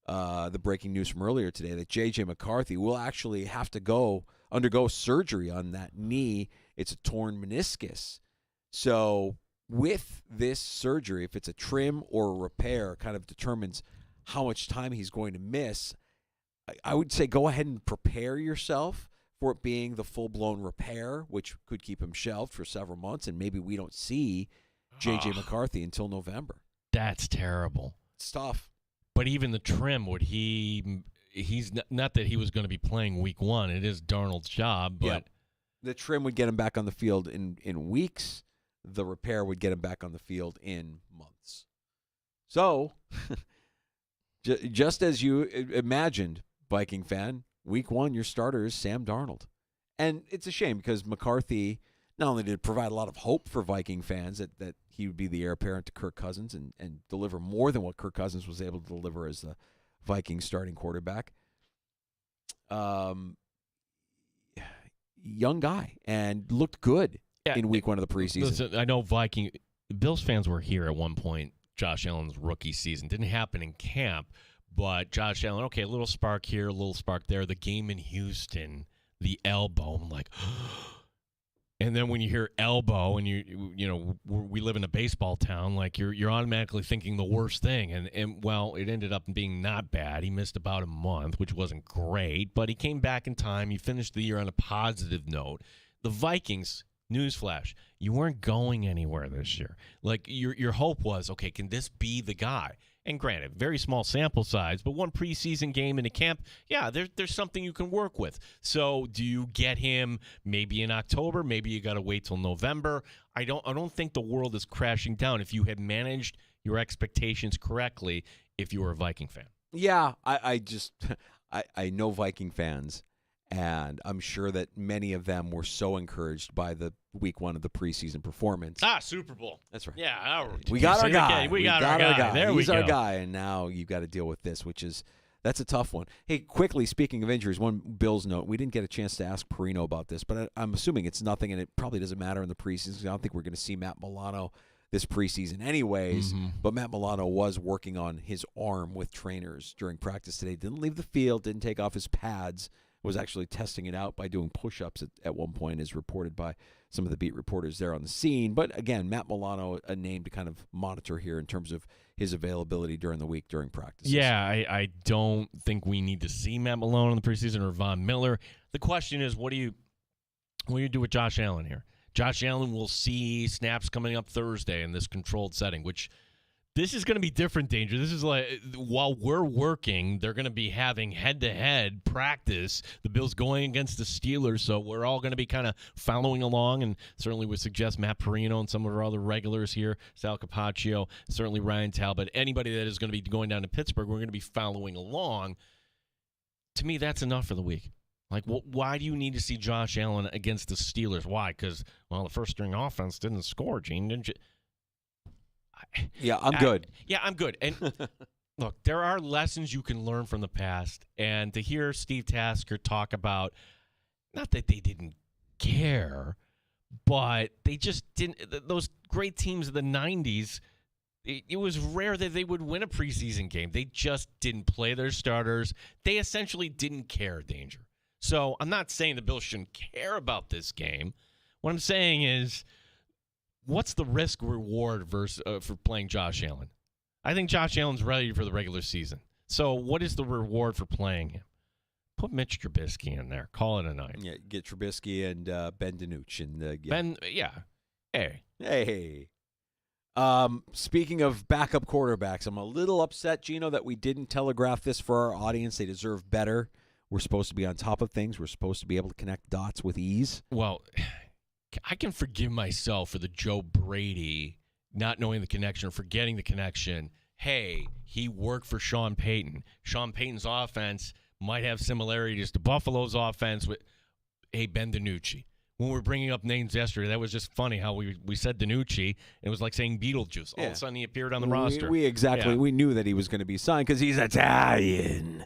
the breaking news from earlier today that J.J. McCarthy will actually have to undergo surgery on that knee. It's a torn meniscus. So with this surgery, if it's a trim or a repair, kind of determines how much time he's going to miss. I would say go ahead and prepare yourself for it being the full-blown repair, which could keep him shelved for several months, and maybe we don't see J.J. McCarthy until November. That's terrible. It's tough. But even the trim, he's not that he was going to be playing week 1. It is Darnold's job, but the trim would get him back on the field in weeks. The repair would get him back on the field in months. So, just as you imagined, Viking fan, week 1, your starter is Sam Darnold. And it's a shame because McCarthy not only did it provide a lot of hope for Viking fans that he would be the heir apparent to Kirk Cousins and deliver more than what Kirk Cousins was able to deliver as the Vikings starting quarterback. Young guy and looked good in week 1 of the preseason. Listen, I know Bills fans were here at one point. Josh Allen's rookie season didn't happen in camp, but Josh Allen, okay, a little spark here, a little spark there. The game in Houston, the elbow, I'm like, and then when you hear elbow and we live in a baseball town, like you're automatically thinking the worst thing. And well, it ended up being not bad. He missed about a month, which wasn't great, but he came back in time. He finished the year on a positive note. The Vikings, newsflash, you weren't going anywhere this year. Like your hope was, okay, can this be the guy? And granted, very small sample size, but one preseason game in a camp, yeah, there's something you can work with. So do you get him maybe in October? Maybe you got to wait till November. I don't think the world is crashing down if you have managed your expectations correctly if you were a Viking fan. Yeah, I know Viking fans, and I'm sure that many of them were so encouraged by the week 1 of the preseason performance. Super Bowl. That's right. Yeah, we got our guy. We got our guy. There He's we go. our guy, and now you've got to deal with this, that's a tough one. Hey, quickly, speaking of injuries, one Bills note. We didn't get a chance to ask Perino about this, but I'm assuming it's nothing, and it probably doesn't matter in the preseason. I don't think we're going to see Matt Milano this preseason anyways, but Matt Milano was working on his arm with trainers during practice today. Didn't leave the field, didn't take off his pads, was actually testing it out by doing push-ups at one point, as reported by some of the beat reporters there on the scene. But again, Matt Milano, a name to kind of monitor here in terms of his availability during the week, during practice. Yeah, I don't think we need to see Matt Milano in the preseason or Von Miller. The question is, what do you do with Josh Allen here? Josh Allen will see snaps coming up Thursday in this controlled setting, which this is going to be different, Danger. This is like, while we're working, they're going to be having head-to-head practice. The Bills going against the Steelers, so we're all going to be kind of following along, and certainly would suggest Matt Perino and some of our other regulars here, Sal Capaccio, certainly Ryan Talbot, anybody that is going to be going down to Pittsburgh, we're going to be following along. To me, that's enough for the week. Like, why do you need to see Josh Allen against the Steelers? Why? Because, the first-string offense didn't score, Gene, didn't you? Yeah, I'm good. Yeah, I'm good. And look, there are lessons you can learn from the past. And to hear Steve Tasker talk about, not that they didn't care, but they just didn't. Those great teams of the 90s, it was rare that they would win a preseason game. They just didn't play their starters. They essentially didn't care, Danger. So I'm not saying the Bills shouldn't care about this game. What I'm saying is, what's the risk reward for playing Josh Allen? I think Josh Allen's ready for the regular season. So what is the reward for playing him? Put Mitch Trubisky in there. Call it a night. Yeah, get Trubisky and Ben DiNucci. And, Ben, yeah. Hey. Speaking of backup quarterbacks, I'm a little upset, Gino, that we didn't telegraph this for our audience. They deserve better. We're supposed to be on top of things. We're supposed to be able to connect dots with ease. Well, I can forgive myself for the Joe Brady not knowing the connection or forgetting the connection. Hey, he worked for Sean Payton. Sean Payton's offense might have similarities to Buffalo's offense with, Ben DiNucci. When we were bringing up names yesterday, that was just funny how we said DiNucci. It was like saying Beetlejuice. All of a sudden, he appeared on the roster. We knew that he was going to be signed because he's Italian.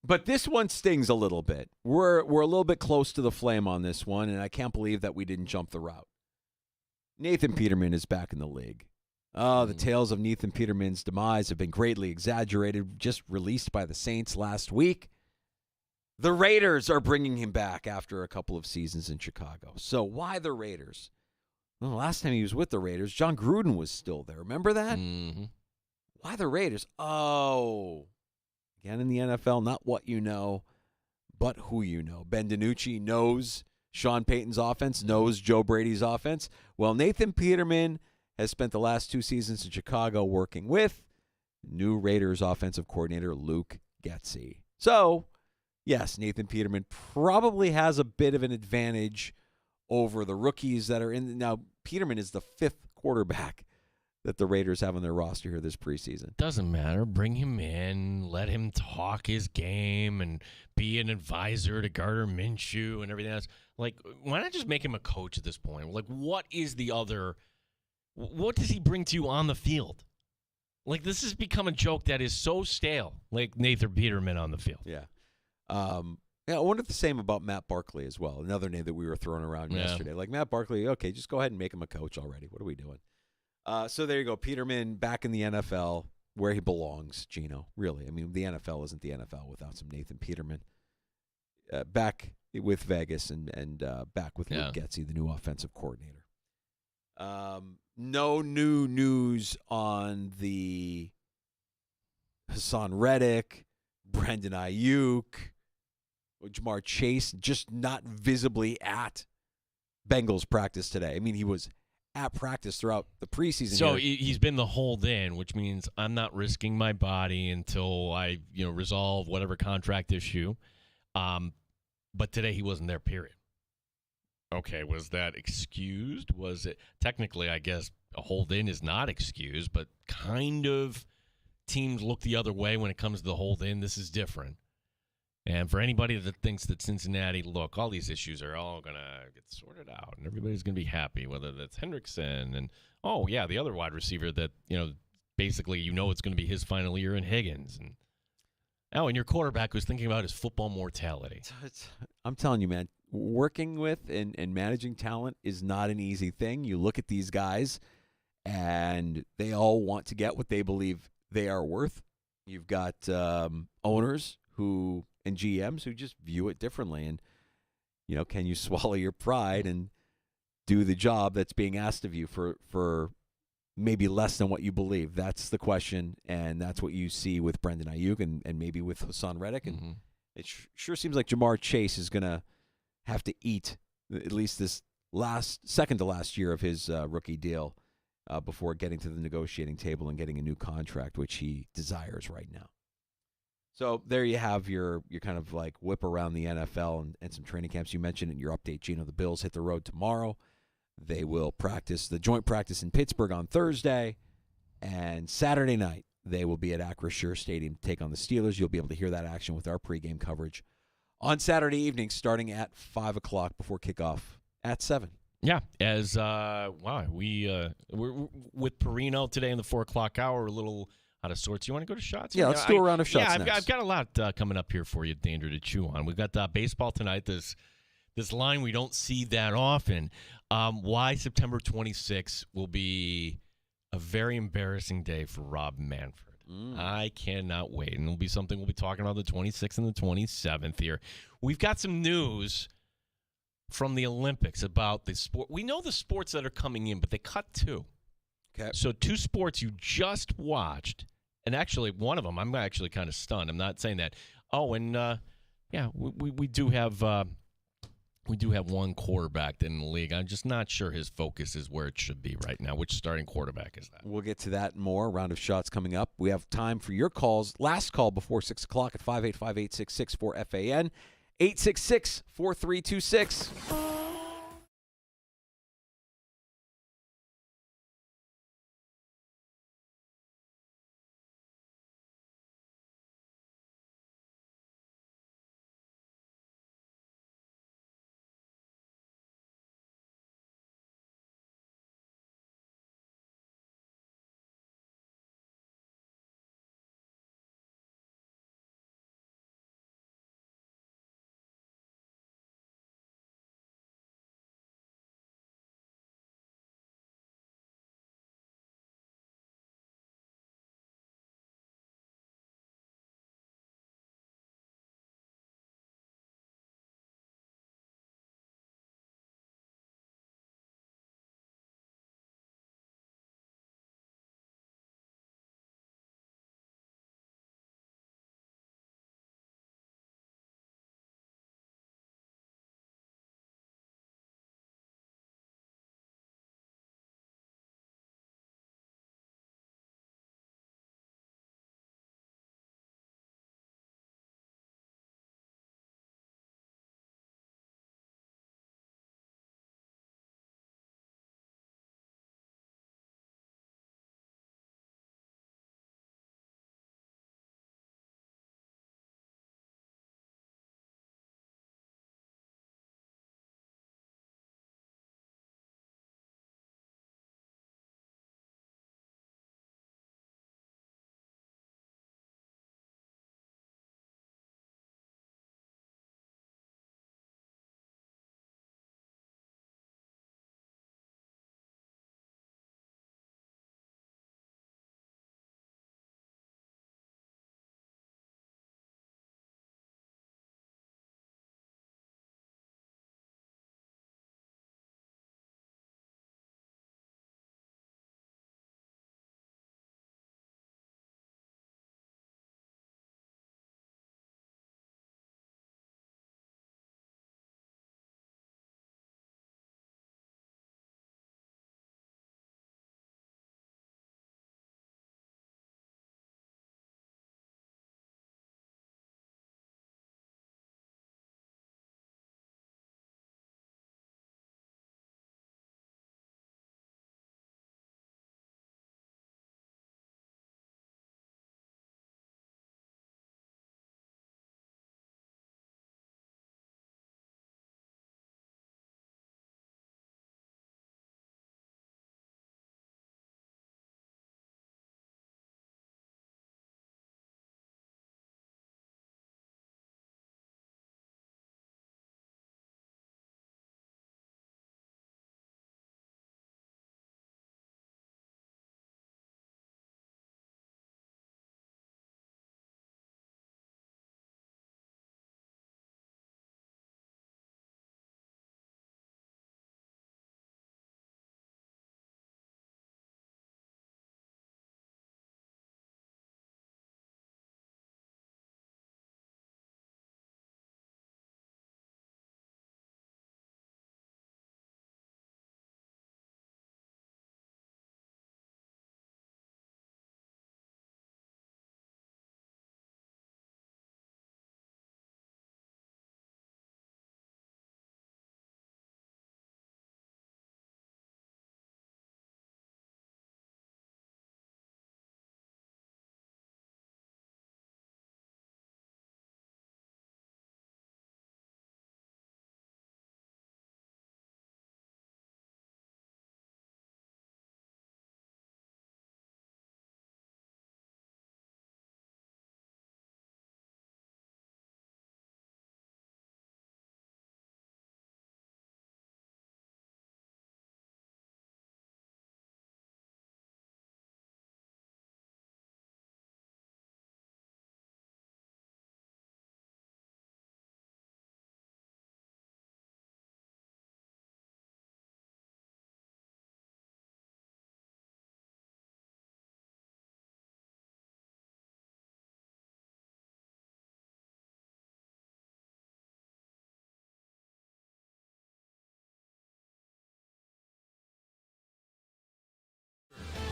But this one stings a little bit. We're a little bit close to the flame on this one, and I can't believe that we didn't jump the route. Nathan Peterman is back in the league. Oh, the tales of Nathan Peterman's demise have been greatly exaggerated, just released by the Saints last week. The Raiders are bringing him back after a couple of seasons in Chicago. So why the Raiders? Well, the last time he was with the Raiders, John Gruden was still there. Remember that? Mm-hmm. Why the Raiders? Oh, again in the NFL, not what you know, but who you know. Ben DiNucci knows Sean Payton's offense, knows Joe Brady's offense. Well, Nathan Peterman has spent the last 2 seasons in Chicago working with new Raiders offensive coordinator Luke Getsy. So, yes, Nathan Peterman probably has a bit of an advantage over the rookies that are in. Now, Peterman is the 5th quarterback that the Raiders have on their roster here this preseason. Doesn't matter. Bring him in. Let him talk his game and be an advisor to Gardner Minshew and everything else. Like, why not just make him a coach at this point? Like, what does he bring to you on the field? Like, this has become a joke that is so stale, like Nathan Peterman on the field. Yeah. I wonder if the same about Matt Barkley as well, another name that we were throwing around yesterday. Like, Matt Barkley, okay, just go ahead and make him a coach already. What are we doing? So there you go. Peterman back in the NFL where he belongs, Gino. Really. I mean, the NFL isn't the NFL without some Nathan Peterman. Back with Vegas and back with Luke Getsy, the new offensive coordinator. No new news on the Hassan Reddick, Brandon Ayuk, Jamar Chase, just not visibly at Bengals practice today. I mean, he was at practice throughout the preseason. So he's been the hold in, which means I'm not risking my body until I, resolve whatever contract issue. But today he wasn't there, period. Okay, was that excused? Was it technically, I guess, a hold in is not excused, but kind of teams look the other way when it comes to the hold in. This is different. And for anybody that thinks that Cincinnati, look, all these issues are all going to get sorted out and everybody's going to be happy, whether that's Hendrickson and, the other wide receiver that, basically it's going to be his final year in Higgins. And your quarterback was thinking about his football mortality. I'm telling you, man, working with and managing talent is not an easy thing. You look at these guys and they all want to get what they believe they are worth. You've got owners and GMs who just view it differently. And, can you swallow your pride and do the job that's being asked of you for maybe less than what you believe? That's the question, and that's what you see with Brendan Ayuk and maybe with Hassan Reddick. And it sure seems like Jamar Chase is going to have to eat at least this second to last year of his rookie deal before getting to the negotiating table and getting a new contract, which he desires right now. So there you have your kind of like whip around the NFL and some training camps. You mentioned in your update, Gino, the Bills hit the road tomorrow. They will practice the joint practice in Pittsburgh on Thursday. And Saturday night, they will be at Acrisure Stadium to take on the Steelers. You'll be able to hear that action with our pregame coverage On Saturday evening, starting at 5 o'clock before kickoff at 7. Yeah, as we're with Perino today in the 4 o'clock hour, a little out of sorts. You want to go to shots? Yeah, let's do a round of shots next. I've got a lot coming up here for you, Danger, to chew on. We've got baseball tonight. This line we don't see that often. Why September 26th will be a very embarrassing day for Rob Manfred. I cannot wait, and it'll be something we'll be talking about the 26th and the 27th here. We've got some news from the Olympics about the sport. We know the sports that are coming in, but they cut two. Okay. So 2 sports you just watched, and actually one of them, I'm actually kind of stunned. I'm not saying that. Oh, and we do have one quarterback in the league. I'm just not sure his focus is where it should be right now. Which starting quarterback is that? We'll get to that and more. Round of shots coming up. We have time for your calls. Last call before 6 o'clock at 585-866-4FAN. 866-4326.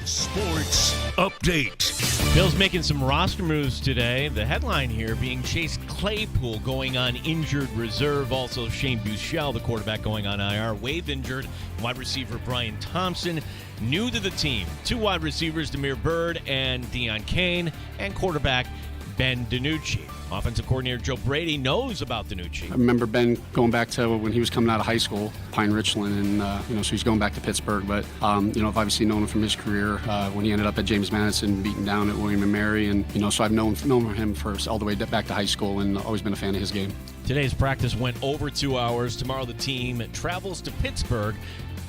Sports Update. Bill's making some roster moves today. The headline here being Chase Claypool going on injured reserve. Also Shane Buechele, the quarterback, going on IR. Wave injured. Wide receiver Brian Thompson, new to the team. 2 wide receivers, Demir Bird and Deion Kane, and quarterback Ben DiNucci. Offensive coordinator Joe Brady knows about DiNucci. I remember Ben going back to when he was coming out of high school, Pine Richland, and so he's going back to Pittsburgh. But I've obviously known him from his career when he ended up at James Madison, beaten down at William and Mary, and so I've known him all the way back to high school, and always been a fan of his game. Today's practice went over 2 hours. Tomorrow the team travels to Pittsburgh,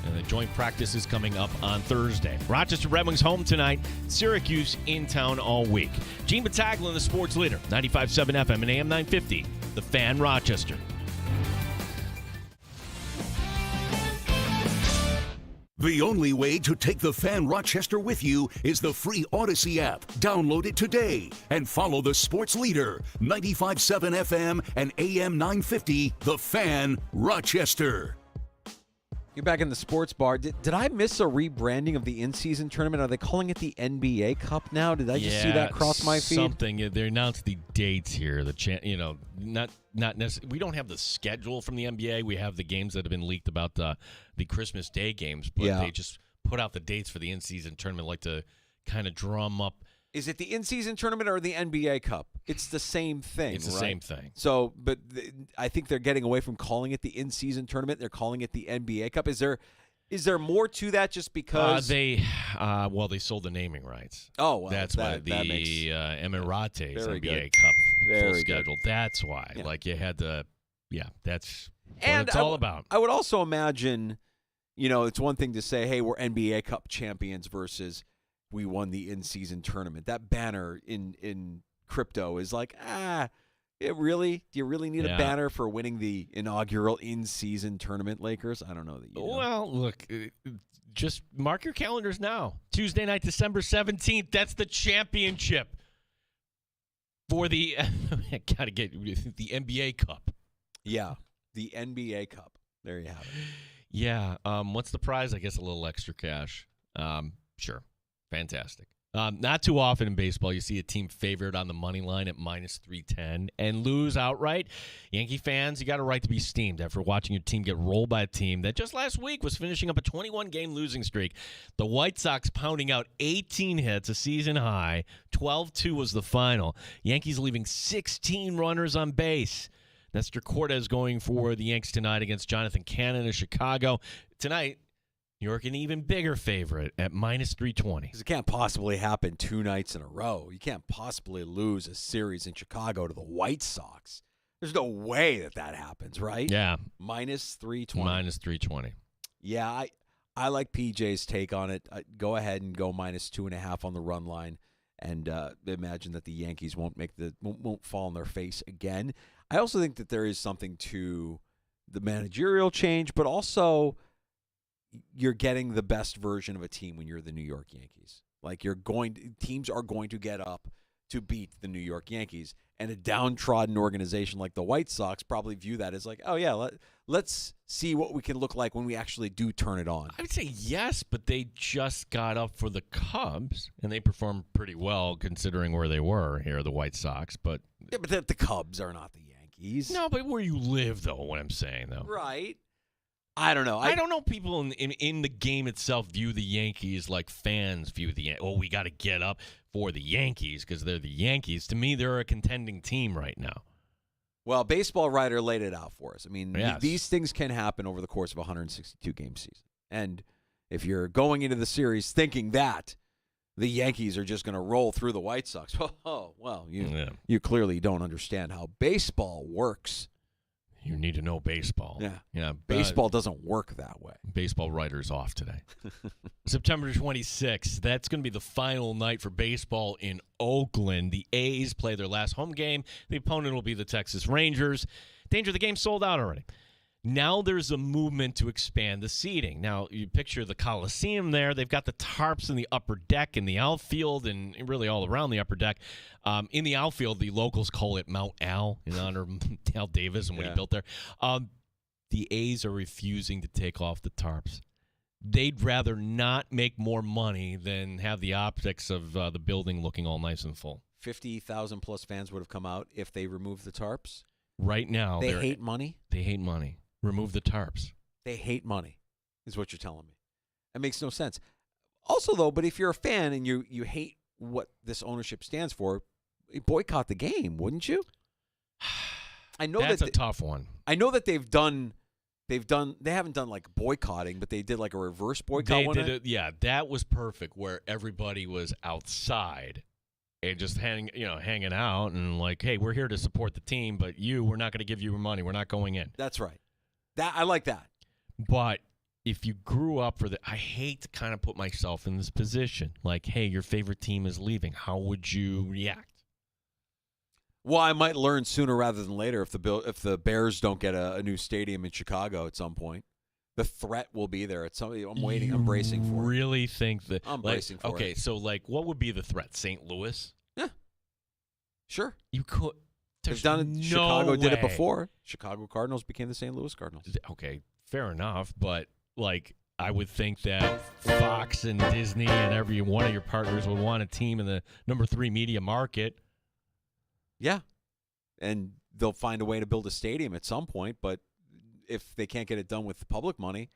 and the joint practice is coming up on Thursday. Rochester Red Wings home tonight. Syracuse in town all week. Gene Battaglia, the sports leader. 95.7 FM and AM 950. The Fan, Rochester. The only way to take the Fan Rochester with you is the free Odyssey app. Download it today and follow the sports leader. 95.7 FM and AM 950. The Fan, Rochester. You're back in the sports bar. Did I miss a rebranding of the in-season tournament? Are they calling it the NBA Cup now? Did I just see that cross my feed? Something. They announced the dates here. Not necessarily. We don't have the schedule from the NBA. We have the games that have been leaked about the Christmas Day games, but they just put out the dates for the in-season tournament, like to kind of drum up. Is it the in-season tournament or the NBA Cup? It's the same thing, It's the same thing. So, but I think they're getting away from calling it the in-season tournament. They're calling it the NBA Cup. Is there more to that just because? They sold the naming rights. Oh, well, that's why the Emirates NBA Cup full schedule. That's why. Yeah. Like you had to, that's what and it's all about. I would also imagine, it's one thing to say, hey, we're NBA Cup champions versus we won the in-season tournament. That banner in crypto is like, really? Do you really need a banner for winning the inaugural in-season tournament, Lakers? I don't know that you know. Well, look, just mark your calendars now. Tuesday night, December 17th, that's the championship for the I gotta get the NBA Cup. Yeah, the NBA Cup. There you have it. Yeah. What's the prize? I guess a little extra cash. Sure. Fantastic. Not too often in baseball you see a team favored on the money line at -310 and lose outright. Yankee fans, you got a right to be steamed after watching your team get rolled by a team that just last week was finishing up a 21-game losing streak. The White Sox pounding out 18 hits, a season high. 12-2 was the final. Yankees leaving 16 runners on base. Nestor Cortez going for the Yanks tonight against Jonathan Cannon of Chicago. Tonight, New York an even bigger favorite at -320. Because it can't possibly happen 2 nights in a row. You can't possibly lose a series in Chicago to the White Sox. There's no way that happens, right? Yeah. -320. -320. Yeah, I like PJ's take on it. Go ahead and go -2.5 on the run line, and imagine that the Yankees won't fall on their face again. I also think that there is something to the managerial change, but also you're getting the best version of a team when you're the New York Yankees. Like teams are going to get up to beat the New York Yankees, and a downtrodden organization like the White Sox probably view that as like, oh yeah, let's see what we can look like when we actually do turn it on. I would say yes, but they just got up for the Cubs, and they performed pretty well considering where they were here, the White Sox. But yeah, but the Cubs are not the Yankees. No, but where you live, though, what I'm saying, though. Right. I don't know. I don't know people in the game itself view the Yankees like fans view the Yankees. Oh, we got to get up for the Yankees because they're the Yankees. To me, they're a contending team right now. Well, Baseball Writer laid it out for us. I mean, yes. These things can happen over the course of a 162-game season. And if you're going into the series thinking that the Yankees are just going to roll through the White Sox, you clearly don't understand how baseball works. You need to know baseball. Yeah. Baseball doesn't work that way. Baseball Writer's off today. September 26th, that's going to be the final night for baseball in Oakland. The A's play their last home game. The opponent will be the Texas Rangers. Danger, the game's sold out already. Now there's a movement to expand the seating. Now, you picture the Coliseum there. They've got the tarps in the upper deck in the outfield and really all around the upper deck. In the outfield, the locals call it Mount Al in honor of Al Davis and what he built there. The A's are refusing to take off the tarps. they'd rather not make more money than have the optics of the building looking all nice and full. 50,000 plus fans would have come out if they removed the tarps. Right now, They hate money. They hate money. Remove the tarps. They hate money, is what you're telling me. That makes no sense. Also, though, but if you're a fan and you hate what this ownership stands for, boycott the game, wouldn't you? I know That's that a tough one. I know that they haven't done like boycotting, but they did like a reverse boycott. They one did night. it. Yeah, that was perfect. Where everybody was outside and just hanging out and like, hey, we're here to support the team, but we're not going to give you money. We're not going in. That's right. I like that. But if you grew up I hate to kind of put myself in this position. Like, hey, your favorite team is leaving. How would you react? Well, I might learn sooner rather than later if the Bears don't get a new stadium in Chicago at some point. The threat will be there. I'm waiting. I'm bracing for it. Really think that I'm bracing for it. Okay, so like, what would be the threat? St. Louis? Yeah, sure. You could. They've done it. No Chicago did it way. before. Chicago Cardinals became the St. Louis Cardinals. Okay, fair enough. But like, I would think that Fox and Disney and every one of your partners would want a team in the number 3 media market. Yeah, and they'll find a way to build a stadium at some point. But if they can't get it done with the public money,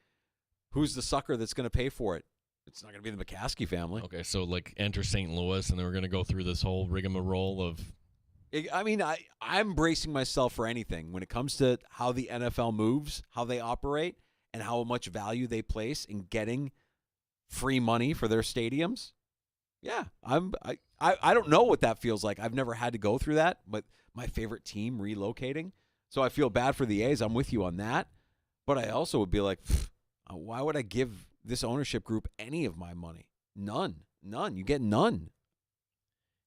who's the sucker that's going to pay for it? It's not going to be the McCaskey family. Okay, so like enter St. Louis, and then we're going to go through this whole rigmarole of. I mean, I'm bracing myself for anything when it comes to how the NFL moves, how they operate, and how much value they place in getting free money for their stadiums. Yeah, I don't know what that feels like. I've never had to go through that, but my favorite team relocating. So I feel bad for the A's. I'm with you on that. But I also would be like, why would I give this ownership group any of my money? None. You get none.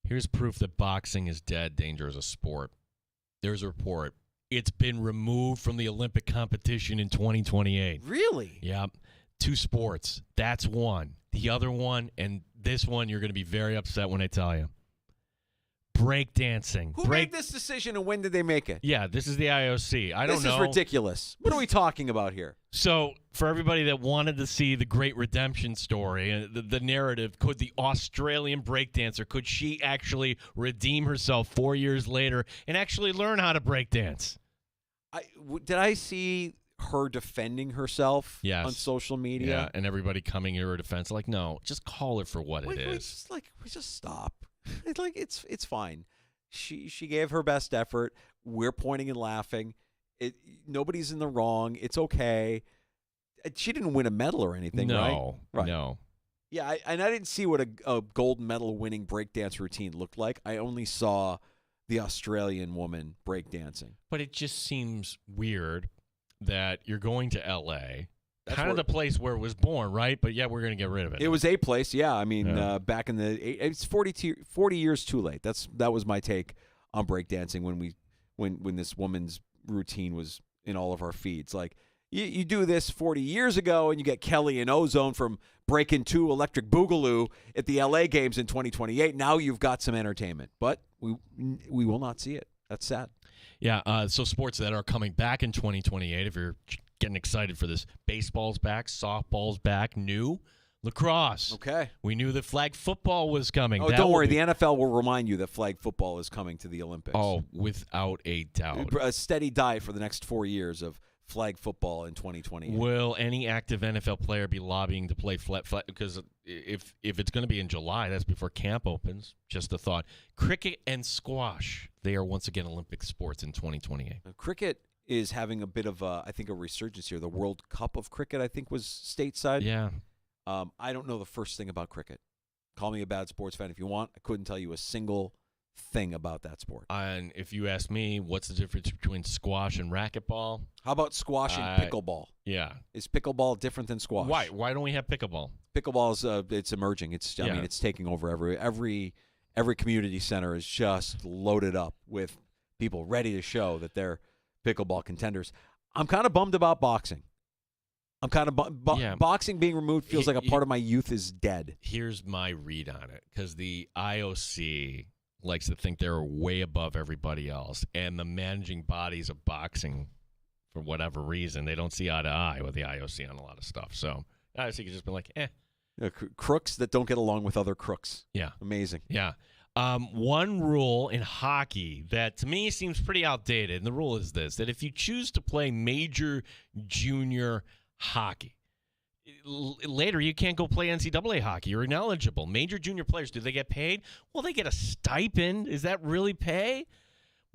Here's proof that boxing is dead. Danger as a sport. There's a report. It's been removed from the Olympic competition in 2028. Really? Yeah. 2 sports. That's one. The other one, and this one, you're going to be very upset when I tell you. Breakdancing. Who made this decision and when did they make it? Yeah, this is the IOC. I don't know. This is ridiculous. What are we talking about here? So, for everybody that wanted to see the great redemption story, the narrative, could the Australian breakdancer, could she actually redeem herself 4 years later and actually learn how to breakdance? Did I see her defending herself on social media? Yeah, and everybody coming to her defense. Like, no, just call it for what it is. We just stop. It's fine. She gave her best effort. We're pointing and laughing. Nobody's in the wrong. It's okay. She didn't win a medal or anything, right? No. Yeah, and I didn't see what a gold medal winning breakdance routine looked like. I only saw the Australian woman breakdancing. But it just seems weird that you're going to L.A., That's kind of where- the place where it was born, right? But yeah, we're going to get rid of it. It was a place, yeah. I mean, Yeah. back in it's 40 years too late. That was my take on breakdancing when this woman's routine was in all of our feeds. Like, you do this 40 years ago, and you get Kelly and Ozone from Breakin' 2 Electric Boogaloo at the LA games in 2028. Now you've got some entertainment, but we will not see it. That's sad. Yeah, so sports that are coming back in 2028, if you're getting excited for this, baseball's back, softball's back, new lacrosse. Okay. We knew that flag football was coming. Oh, That don't will worry. be- The NFL will remind you that flag football is coming to the Olympics. Oh, without a doubt. A steady diet for the next 4 years of flag football in 2028. Will any active NFL player be lobbying to play flat? Because if it's going to be in July, that's before camp opens. Just a thought. Cricket and squash, they are once again Olympic sports in 2028. Cricket is having a bit of I think a resurgence here. The World Cup of Cricket, I think, was stateside. Yeah. I don't know the first thing about cricket. Call me a bad sports fan if you want. I couldn't tell you a single thing about that sport. And if you ask me, what's the difference between squash and racquetball? How about squash and pickleball? Yeah. Is pickleball different than squash? Why? Why don't we have pickleball? Pickleball is it's emerging. I Yeah. mean, it's taking over every community center is just loaded up with people ready to show that they're pickleball contenders. I'm kind of bummed about boxing. I'm kind of boxing being removed feels like a part of my youth is dead. Here's my read on it, because the IOC likes to think they're way above everybody else, and the managing bodies of boxing, for whatever reason, they don't see eye to eye with the IOC on a lot of stuff. So I was thinking just been like, eh. Crooks that don't get along with other crooks. Yeah. Amazing. Yeah. One rule in hockey that to me seems pretty outdated, and the rule is this, that if you choose to play major junior hockey, later you can't go play NCAA hockey. You're ineligible. Major junior players, do they get paid? Well, they get a stipend. Is that really pay?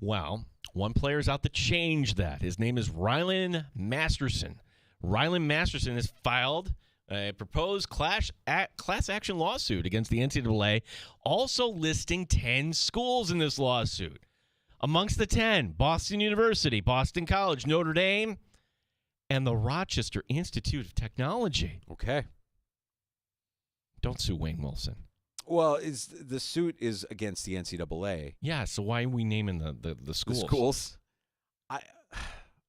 Well, one player's out to change that. His name is Rylan Masterson. Rylan Masterson has filed a proposed class action lawsuit against the NCAA, also listing 10 schools in this lawsuit. Amongst the 10, Boston University, Boston College, Notre Dame, and the Rochester Institute of Technology. Okay. Don't sue Wayne Wilson. Well, the suit is against the NCAA. Yeah, so why are we naming the schools? The schools?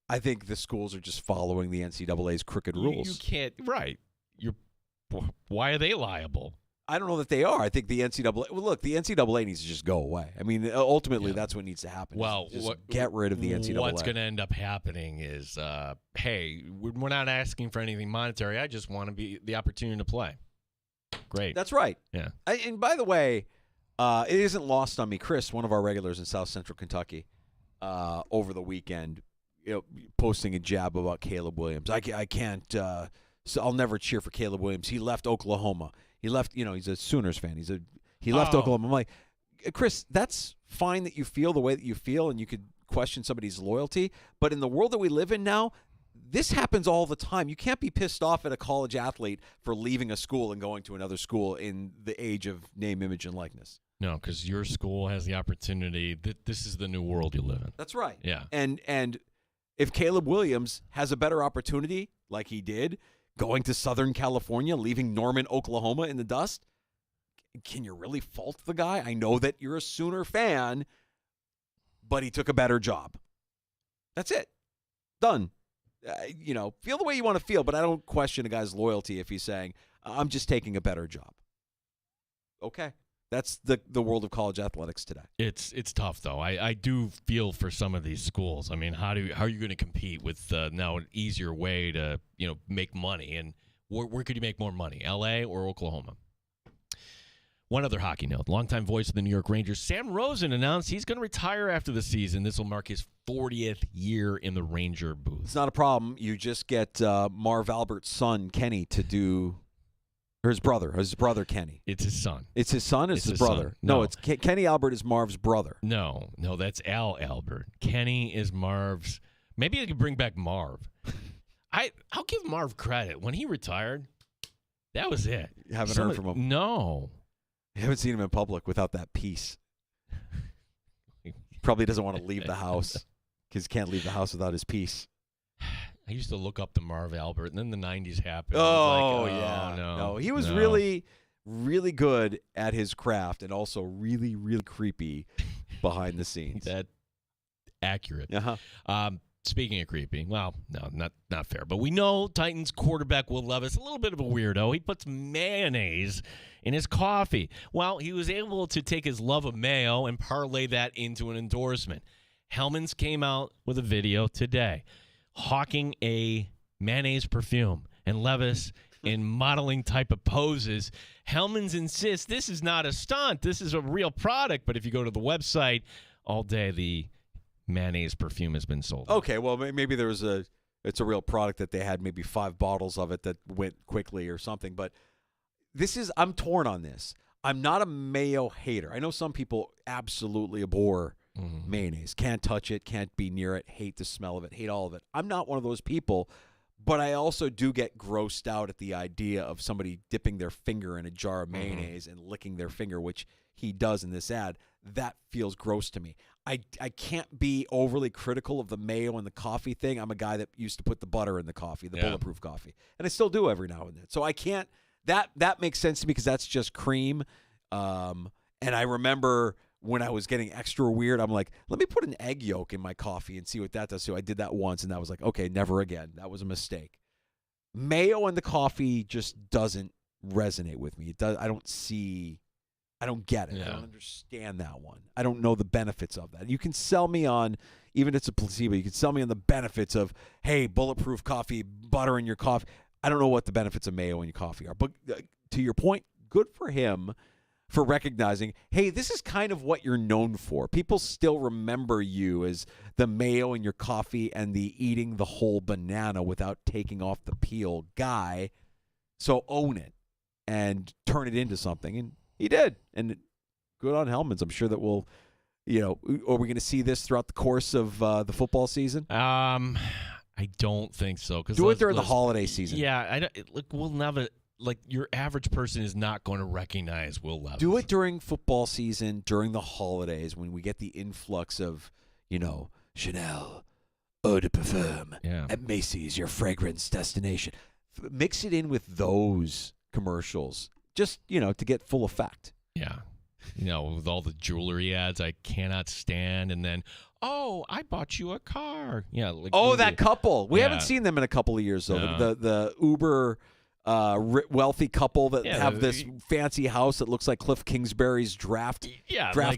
I think the schools are just following the NCAA's crooked rules. You can't, right. Why are they liable? I don't know that they are. I think the NCAA. Well, look, the NCAA needs to just go away. I mean, ultimately, that's what needs to happen. Well, get rid of the NCAA. What's going to end up happening is, hey, we're not asking for anything monetary. I just want to be the opportunity to play. Great. That's right. Yeah. And by the way, it isn't lost on me, Chris, one of our regulars in South Central Kentucky, over the weekend, posting a jab about Caleb Williams. I can't. So I'll never cheer for Caleb Williams. He left Oklahoma. He left, he's a Sooners fan. He left Oklahoma. I'm like, Chris, that's fine that you feel the way that you feel and you could question somebody's loyalty. But in the world that we live in now, this happens all the time. You can't be pissed off at a college athlete for leaving a school and going to another school in the age of name, image, and likeness. No, because your school has the opportunity. This is the new world you live in. That's right. Yeah. And if Caleb Williams has a better opportunity, like he did, going to Southern California, leaving Norman, Oklahoma in the dust, can you really fault the guy? I know that you're a Sooner fan, but he took a better job. That's it. Done. Feel the way you want to feel, but I don't question a guy's loyalty if he's saying, I'm just taking a better job. Okay. That's the world of college athletics today. It's tough, though. I do feel for some of these schools. I mean, how are you going to compete with now an easier way to make money? And where could you make more money, L.A. or Oklahoma? One other hockey note. Longtime voice of the New York Rangers, Sam Rosen, announced he's going to retire after the season. This will mark his 40th year in the Ranger booth. It's not a problem. You just get Marv Albert's son, Kenny, to do... Or his brother Kenny. It's his son. It's his son? It's his brother? Son. No, it's Kenny Albert is Marv's brother. No, that's Al Albert. Kenny is Marv's. Maybe they could bring back Marv. I'll give Marv credit. When he retired, that was it. You haven't heard from him? No. I haven't seen him in public without that piece. Probably doesn't want to leave the house because he can't leave the house without his piece. I used to look up to Marv Albert, and then the 90s happened. Yeah. No. He was really, really good at his craft and also really, really creepy behind the scenes. That accurate. Uh-huh. Speaking of creepy, well, no, not fair. But we know Titans quarterback Will Levis, a little bit of a weirdo. He puts mayonnaise in his coffee. Well, he was able to take his love of mayo and parlay that into an endorsement. Hellman's came out with a video today hawking a mayonnaise perfume, and Levis in modeling type of poses. Hellman's insists this is not a stunt. This is a real product. But if you go to the website all day, the mayonnaise perfume has been sold. Okay, well, maybe it's a real product that they had maybe 5 bottles of it that went quickly or something. But I'm torn on this. I'm not a mayo hater. I know some people absolutely abhor mayonnaise. Can't touch it, can't be near it, hate the smell of it, hate all of it. I'm not one of those people, but I also do get grossed out at the idea of somebody dipping their finger in a jar of mayonnaise and licking their finger, which he does in this ad. That feels gross to me. I can't be overly critical of the mayo and the coffee thing. I'm a guy that used to put the butter in the coffee, the bulletproof coffee, and I still do every now and then. So I can't. That makes sense to me because that's just cream. And I remember when I was getting extra weird, I'm like, let me put an egg yolk in my coffee and see what that does. So I did that once, and that was like, okay, never again. That was a mistake. Mayo in the coffee just doesn't resonate with me. I don't get it. Yeah. I don't understand that one. I don't know the benefits of that. You can sell me on, even if it's a placebo, you can sell me on the benefits of, hey, bulletproof coffee, butter in your coffee. I don't know what the benefits of mayo in your coffee are. But to your point, good for him for recognizing, hey, this is kind of what you're known for. People still remember you as the mayo in your coffee and the eating the whole banana without taking off the peel guy. So own it and turn it into something. And he did. And good on Hellmans. I'm sure that we'll, are we going to see this throughout the course of the football season? I don't think so. Do it during the holiday season. Yeah, we'll never. Like, your average person is not going to recognize Will Levis. Do it during football season, during the holidays, when we get the influx of, Chanel, eau de parfum, at Macy's, your fragrance destination. Mix it in with those commercials, just, to get full effect. Yeah. With all the jewelry ads I cannot stand. And then, I bought you a car. Yeah. That couple. We haven't seen them in a couple of years, though. No. The Uber... wealthy couple that have this fancy house that looks like Cliff Kingsbury's draft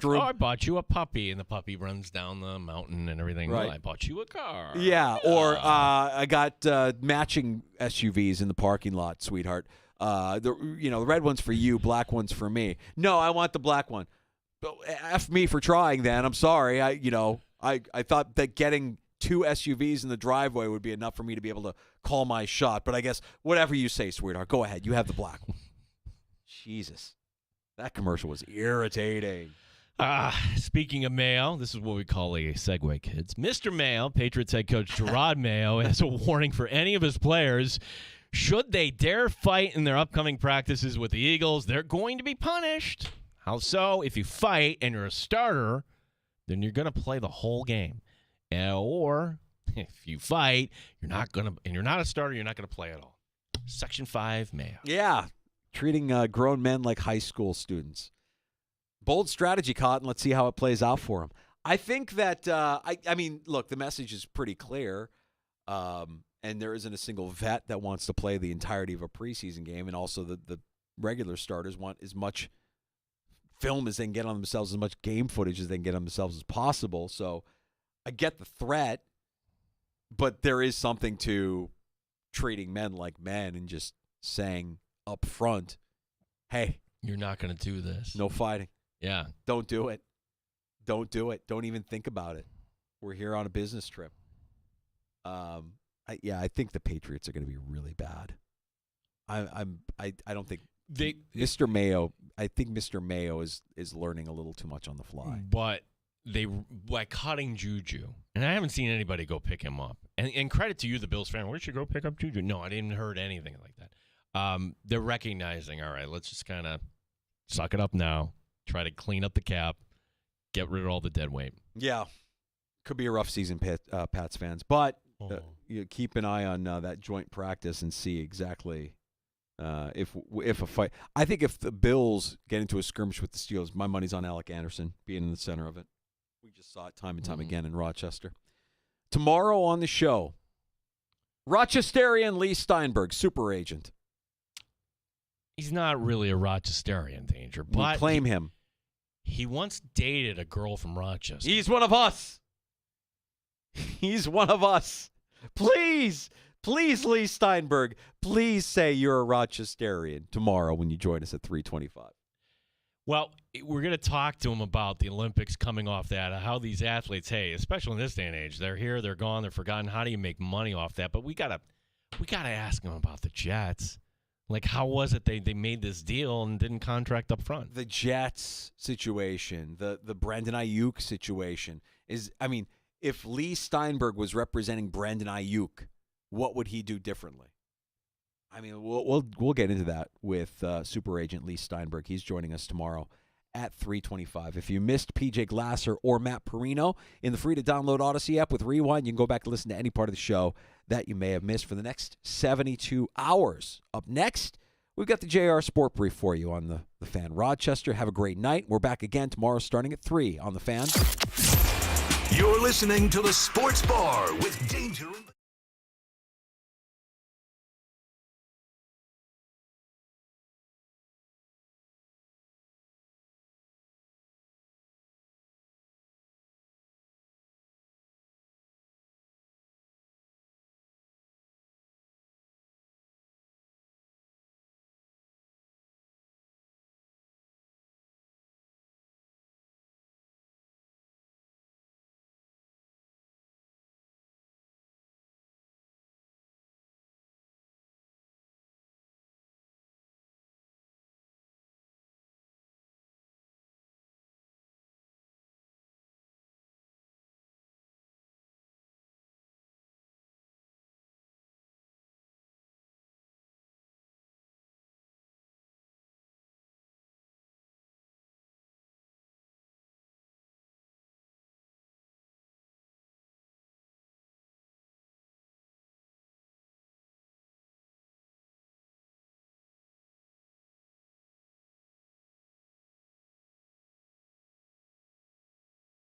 room. I bought you a puppy, and the puppy runs down the mountain and everything. Right. Well, I bought you a car. Yeah, or I got matching SUVs in the parking lot, sweetheart. The red one's for you, black one's for me. No, I want the black one. F me for trying. Then I'm sorry. I thought that getting 2 SUVs in the driveway would be enough for me to be able to call my shot. But I guess whatever you say, sweetheart, go ahead. You have the black one. Jesus. That commercial was irritating. Speaking of Mayo, this is what we call a segue, kids. Mr. Mayo, Patriots head coach Gerard Mayo, has a warning for any of his players. Should they dare fight in their upcoming practices with the Eagles, they're going to be punished. How so? If you fight and you're a starter, then you're going to play the whole game. Or if you fight, you're not a starter, you're not going to play at all. Section 5, Mayo. Yeah, treating grown men like high school students. Bold strategy, Cotton. Let's see how it plays out for him. I think that, look, the message is pretty clear, and there isn't a single vet that wants to play the entirety of a preseason game, and also the regular starters want as much film as they can get on themselves, as much game footage as they can get on themselves as possible. So I get the threat, but there is something to treating men like men and just saying up front, hey, you're not going to do this. No fighting. Yeah. Don't do it. Don't do it. Don't even think about it. We're here on a business trip. I think the Patriots are going to be really bad. I don't think Mr. Mayo. I think Mr. Mayo is learning a little too much on the fly. But by cutting Juju, and I haven't seen anybody go pick him up. And credit to you, the Bills fan, where should go pick up Juju? No, I didn't heard anything like that. They're recognizing, all right, let's just kind of suck it up now, try to clean up the cap, get rid of all the dead weight. Yeah, could be a rough season, Pats fans, but you keep an eye on that joint practice and see exactly if a fight. I think if the Bills get into a skirmish with the Steelers, my money's on Alec Anderson being in the center of it. We just saw it time and time again in Rochester. Tomorrow on the show, Rochesterian Lee Steinberg, super agent. He's not really a Rochesterian, Danger, but we claim him. He once dated a girl from Rochester. He's one of us. He's one of us. Please, Lee Steinberg, please say you're a Rochesterian tomorrow when you join us at 3:25. Well, we're going to talk to him about the Olympics coming off that, how these athletes, hey, especially in this day and age, they're here, they're gone, they're forgotten. How do you make money off that? But we gotta ask him about the Jets. Like, how was it they made this deal and didn't contract up front? The Jets situation, the Brandon Ayuk situation is, if Lee Steinberg was representing Brandon Ayuk, what would he do differently? We'll get into that with super agent Lee Steinberg. He's joining us tomorrow at 3:25. If you missed PJ Glasser or Matt Perino in the free-to-download Odyssey app with Rewind, you can go back and listen to any part of the show that you may have missed for the next 72 hours. Up next, we've got the JR Sport Brief for you on the Fan Rochester. Have a great night. We're back again tomorrow starting at 3 on the Fan. You're listening to the Sports Bar with Danger.